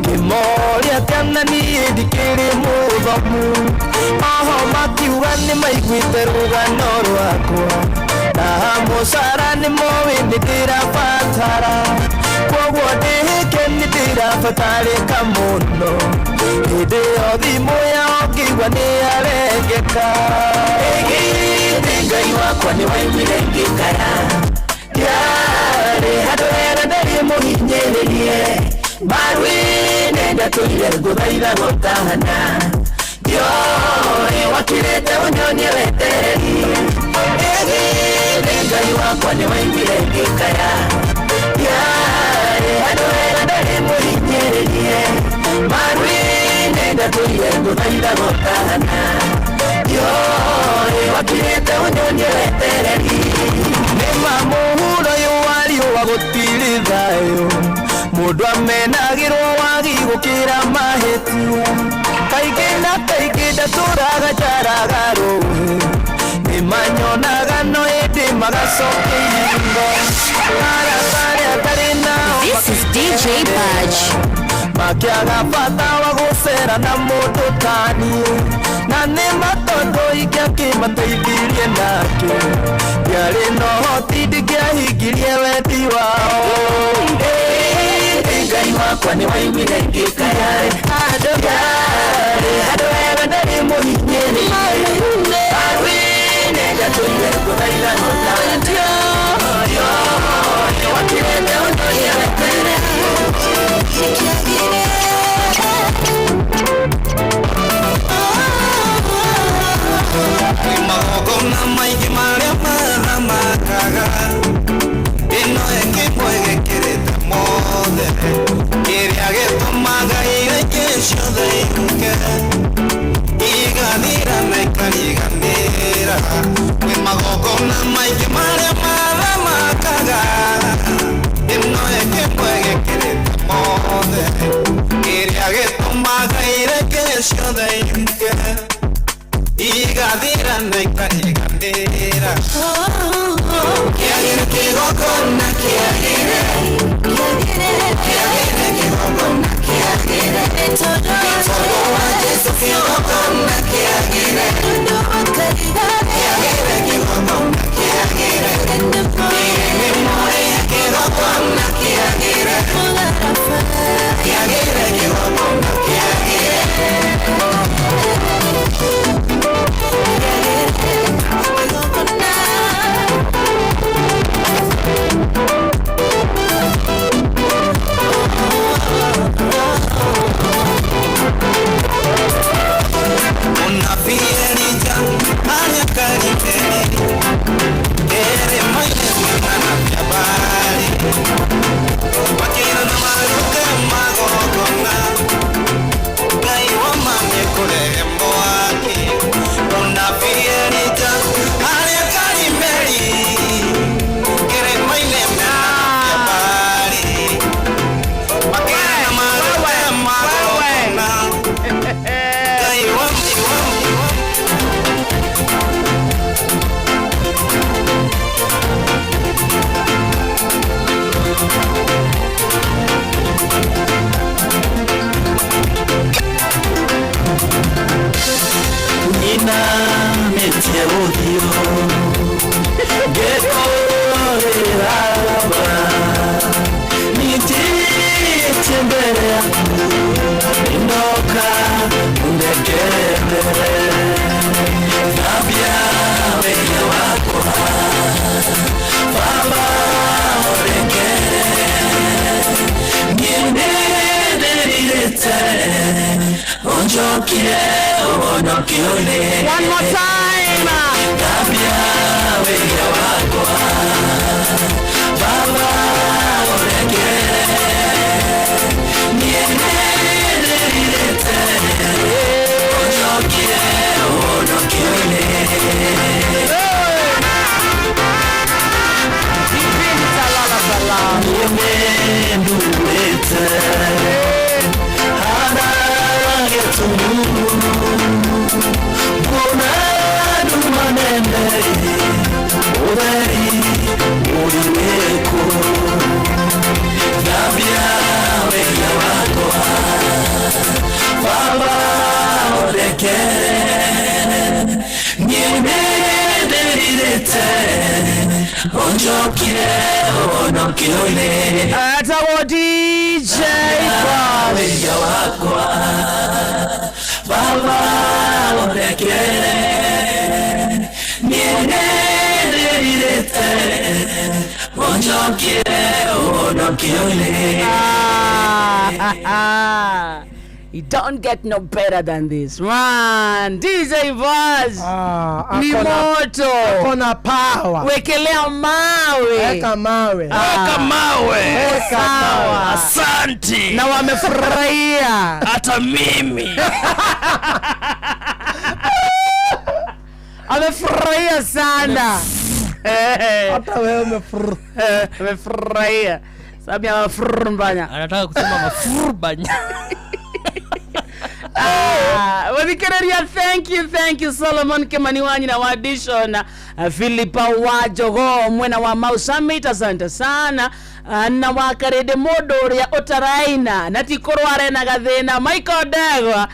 kimoria kana ni dikiri muthomu oho makiuga ni maiguite rugano rwakwa na musara ni mowi ndirabatara kwoguo ndihike ndirabatarika muno hindi o thimu yao ngigua ni arengeka Ngai wakwa ni waimire ngikara yare hadwera ndari muhinyeririe marwine ndatuire guthaitha gutahana yore wakirete unyonie wetereri Ngai wakwa ni waimire ngikaya yare hadwera ndari muhinyeririe marwine ndatuire guthaitha gutahana yore wakirete unyonie wetereri muhuro yuwari wagutiri thayo mundu amenagirwo wagi gukira mahetia kaingĩ na kaingĩ ndatũraga njaraga rũĩ nĩmanyonaga no ĩndĩ magacokia ingo arabarĩa atarĩ nao makĩaga bata wa gũcera na mũndũ taniĩ na nĩ matondũ ingĩakĩmateithirie nake ndiarĩ na ũhoti ndingĩahingirie wendi wao Ngai wakwa nĩ waimire ngĩkaya handũ hega ndarĩ mũhinyĩrĩrie arwine ngatũire ngũthaitha gũtandio wakirete ũnyonie wetere magongona maingĩ marĩa mathamakaga ĩno ĩngĩmwegekĩrĩte mothe kĩrĩa gĩtũmaga ireke ciothe iruke igathira na ikariganĩra kwĩ magongona maingĩ marĩa mathamakaga ĩno ĩngĩmwegekĩrĩte mothe kĩrĩa gĩtũmaga ireke ciothe iruke igathira na ikariganĩra kĩagĩre kĩgongona kĩagĩre kĩgongona kĩagĩre tondũ wa Jesũ kĩgongona kĩagĩre kĩagĩre kĩgongona kĩagĩre nĩ moe kĩgongona kĩagĩre kiagire kigongona una fiesta haya karibeni ere maile mwana ya bali wakina na maruka magogona gai wa mame kulembo wake una fiesta haya karibeni ere maile mwana ya bali wakina na maruka magogona gai wa Nina metia odio Geko iraba Niti tembele Indoka undekele Nabia wenya wako Baba orekele Niende delirete Onjokie onokione One more time. Nabia wenya wako Baba orekele Niende delirete Onjokie onokione Nimenduete Hana getumu Bona dumanende Odari Odimeko Nabia wenya wako Baba odekere Nimenduete Onjokie onokione Atawo DJ Boss Wenya wako Baba odekere Niendelirete Onjokie onokione You don't get no better than this, man. DJ Boss ni moto, akona power. Wekelea mawe, weka mawe, weka mawe. Sawa, Asante. na wamefurahia Hata mimi. amefurahia sana. Hata wewe amefurahia. Sababu ya mafurbanya. Anataka kusema mafurbanya. Wadhikereria, thank you Solomon Kemaniwanyi na Wadishon Philipa Wajogo mwena wa Mau Summit, asante sana. Na wakarede modo ya Otaraina natikorware na gathina Michael Degwa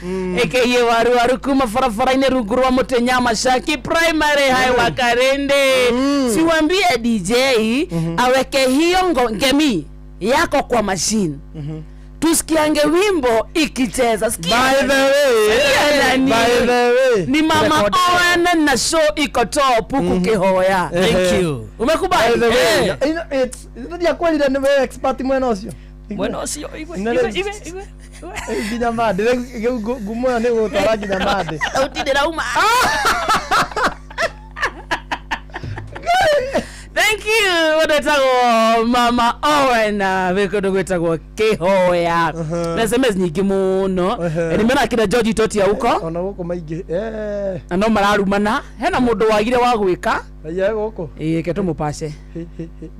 ekeye waru kuma farafaraine rugurwa Mutenyama Shaki Primary High wakarende. Siwambie DJ aweke hiyo ngemi yako kwa machine tusikiange wimbo ikicheza. By the way, ni Mama Owen na show iko top huku Kihoya. Thank you. Umekubali? It's ya kweli ndio wewe expert mwena osio. Mwena osio iwe. Ginyamade gumoya ni utara ginyamade. Utidira uma. Thank you. Wadatago Mama Owen vekodo gwetagwo Kihoya. Na SMS nyingi muno. Nimena kina George Toti ya huko. Ona huko maigi. No mararumana. Hena mundu wagire wa gwika. Ya huko. Keto mupashe.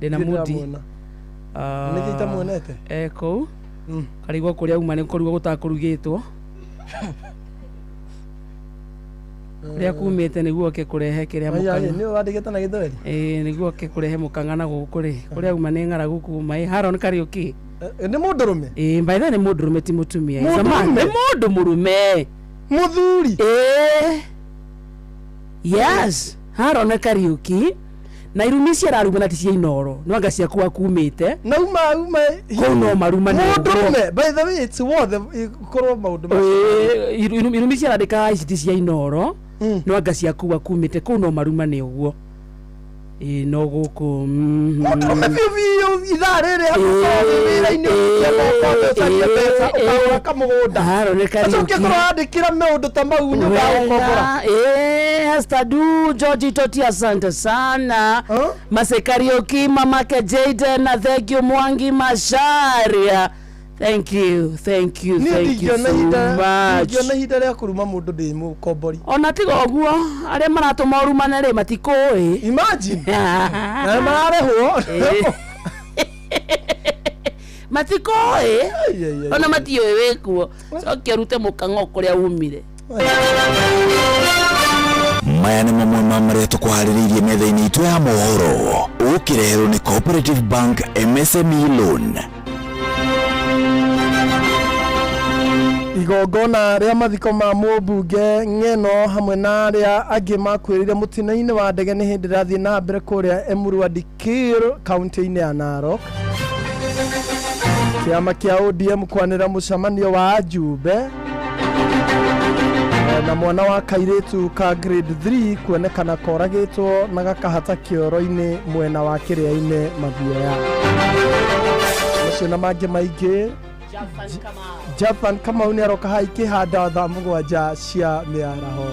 Dena mudi. Nikita muonete. Eko. Karigwa kuria uma ni kurigwa gutakurugitwo. Ria kumete niguo ke kurehe kiria mukanga. Ni wadiketa na githweri. Niguo ke kurehe mukangana gukuri. Kuria uma ni ngara guku mai Haron Kariuki. Ni mundurume. By the ni mundurume ti mutumia. Zamani ni mundu murume. Muthuri. Yes. Haron Kariuki na irumi ciararuma na ti cia Inoro no anga ciaku akumite na uma kono maruma ni mundume by the way it's worth korwo maundu irumi ciarandika ici ti cia Inoro no anga ciaku akumite kono maruma ni uguo no guku mundume bibi idare re wira-ini ukiamokocaria mbeca ukagura kamugunda acoke kurandikira maundu ta mau nyumba ya gukobora Astadu George Toti asante sana Masekarioki mamake Jaden na thank you Mwangi Masharia thank you so much na hida ria kuruma mundu ndi mukombori ona tigo guo aria maratuma urumane ri matikoi imagine na mararehwo matikoi ona matiwe wekuo cokia rute mukango kuria umire maya nĩ mamwe ma marĩa tũkũharĩrĩirie metha-inĩ itũ ya mohoro ũkĩreherwo nĩ Cooperative Bank MSME Loan. igongona ria mathiko ma mũmbunge Ng'eno hamwe na aria angĩ makwĩrĩire mũtino-inĩ wa ndege nĩ hĩndĩ rathiĩ na mbere kũrĩa Emurua Dikir kaunti-inĩ ya Narok. Kĩama kĩa ODM kwanĩra mũcemanio wa ajumbe na mwana wa kairĩtu ka grade 3 kuonekana koragĩtwo na gakahata kĩoro-inĩ mwena wa kĩrĩa-inĩ Mathioya. Macio na mangĩ maingĩ Jathan Kamau nĩ aroka ha ikĩhanda thaa mũgwanja cia mĩaraho.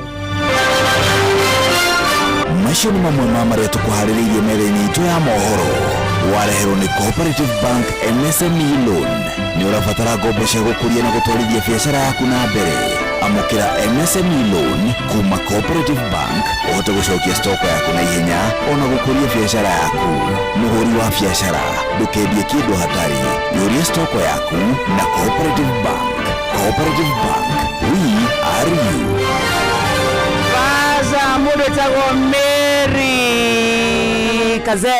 Macio nĩ mamwe ma marĩa tũkũharĩrĩirie metha-inĩ itũ ya mohoro wareherwo nĩ Cooperative Bank MSME Loan. Nĩ ũrabatara ngombo cia gũkũria na gũtwarithia biacara yaku na mbere. Amũkĩra MSME Loan kuma Cooperative Bank ũhote gũcokia stoko yaku na ihenya ona gũkũria biacara yaku. Mũhũri wa biacara ndũkendie kĩndũ hatari, yũria stoko yaku na Cooperative Bank. Cooperative Bank, we are you. Baza muda tago Mary Kaze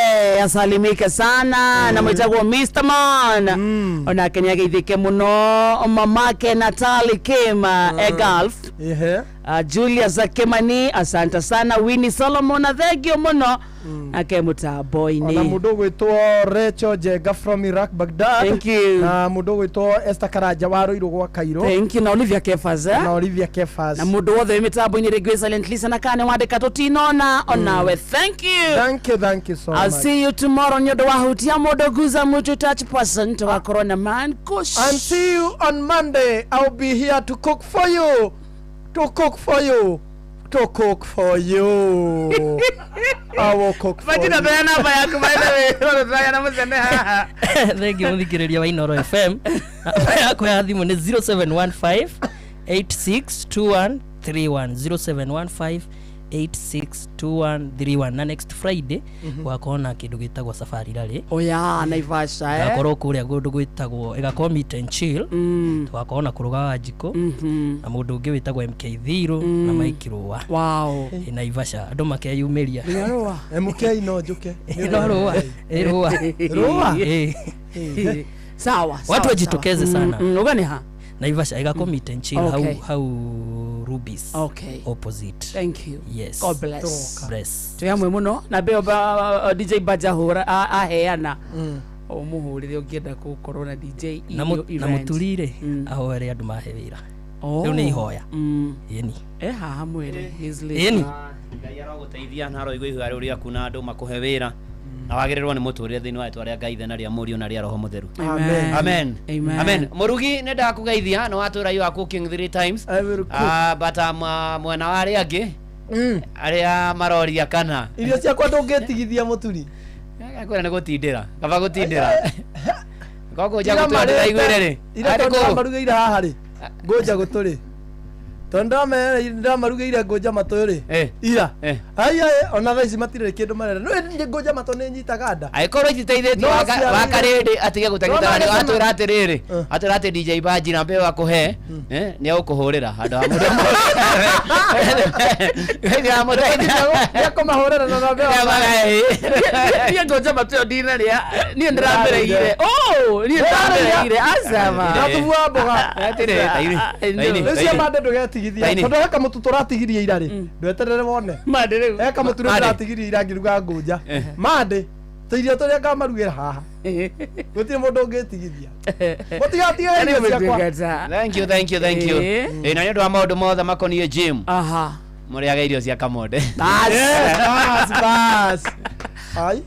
asalimike sana na mwitago Mr. Man ona Kenya githike muno mamake Natalie Kema Golf Julia Zakemani asante sana Winnie Solomon thank you muno ake mutaboini na mudo gwitwo Recho Jega from Iraq Baghdad thank you na mudo gwitwo Esther Karaja waro iro gwa Cairo thank you na Olivia Kefaz na Olivia Kefaz na mudo wothe mitaboini regwe silently sana kane wandika totinona onawe thank you so much. I'll see you tomorrow nyodo wa hutia mudo guza mucho touch person to corona man kush and see you on Monday. I'll be here to cook for you I will cook for you. Thank you muthikiriria wa Inoro FM. Yako ya thimu ni 0715 862131 0715 862131 na next Friday wakona kindu gitagwo safari rally oya Naivasha gakorwo kuria gundu gwitagwo igakorwo meet and chill twakona kuruga Wanjiko na mundu ungi witagwo MK0 na Mike Rua wow Naivasha andu makeyumiria Rua MK no njuke Rua sawa watu wajitokeze sana ugani ha Naivasha igakorwo meet and chill how Rubies opposite thank you yes God bless tuyamwe muno na beo DJ Bajahura aheana umuhurire ungienda gukorwo na DJ na muturire ahoere andu mahe wira riu ni ihoya yeni haha mwere yeni Ngai aroguteithia na aro igwe riu ria kuna andu makuhe wira na wagirirwo ni muturire thini wa etwa ria Ngai thena ria murio na ria roho mutheru amen murugi ne ndakugeithia no watura you are cooking 3 times but mwena wa ria angi aria maroria kana irio ciakwa ndungetigithia muturi akwira ne gutindira kaba gutindira gogo nja gutwandira igwire ri ira marugeire haha ri ngoja guturi ndamarugeire ngoja mato ri ira aya ona thaici matirire kindu marera no ngoja mato ni nyitaga nda aikorwo ititeithĩtie wakarĩndĩ atige gũtagĩtara atwĩra atĩrĩrĩ atwĩra atĩ DJ Baji na mbeo akuhe nĩ agũkũhũrĩra handũ ha mũndũ ya kũmahũrĩra na mbeo niĩ ngoja mato ndinarĩa niĩ ndĩrambereire niĩ ndĩrambereire azama natuvua mboga atĩrĩ nĩcio mande ndũgetigĩre tigithia tondu eka mutu turatigiria ira ri ndweterere wone mande riu eka mutu turatigiria ira ngiruga nguja mande tirio turia ngamarugira haha gutire mundu ungitigithia mutigatige irio ciakwa. Thank you na nĩ ũndũ wa maũndũ mothe makoniĩ gym mũrĩage irio cia Kamode. Bas ai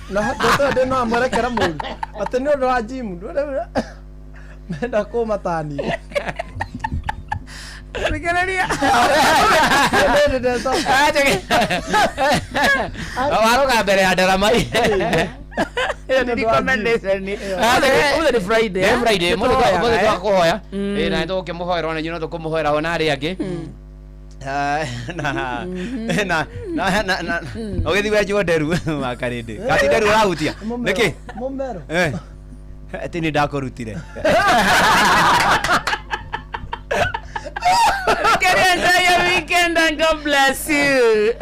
na ndoto ndĩ no amwerekera mũru atĩ nĩ ũndũ wa gym menda kũmatani Regereria. Waruga mbere ya ndarama. Ni recommendation ni. Ni Friday. Ni Friday. Mo twa kuhoya. Na ndo kimuhoera ona nyino tukumuhoera ona ari angi. Ogethi weju nderu makarinde. Kati nderu urahutia. Niki? Mumbero. Ati ni ndakurutire. Enjoy your weekend and God bless you.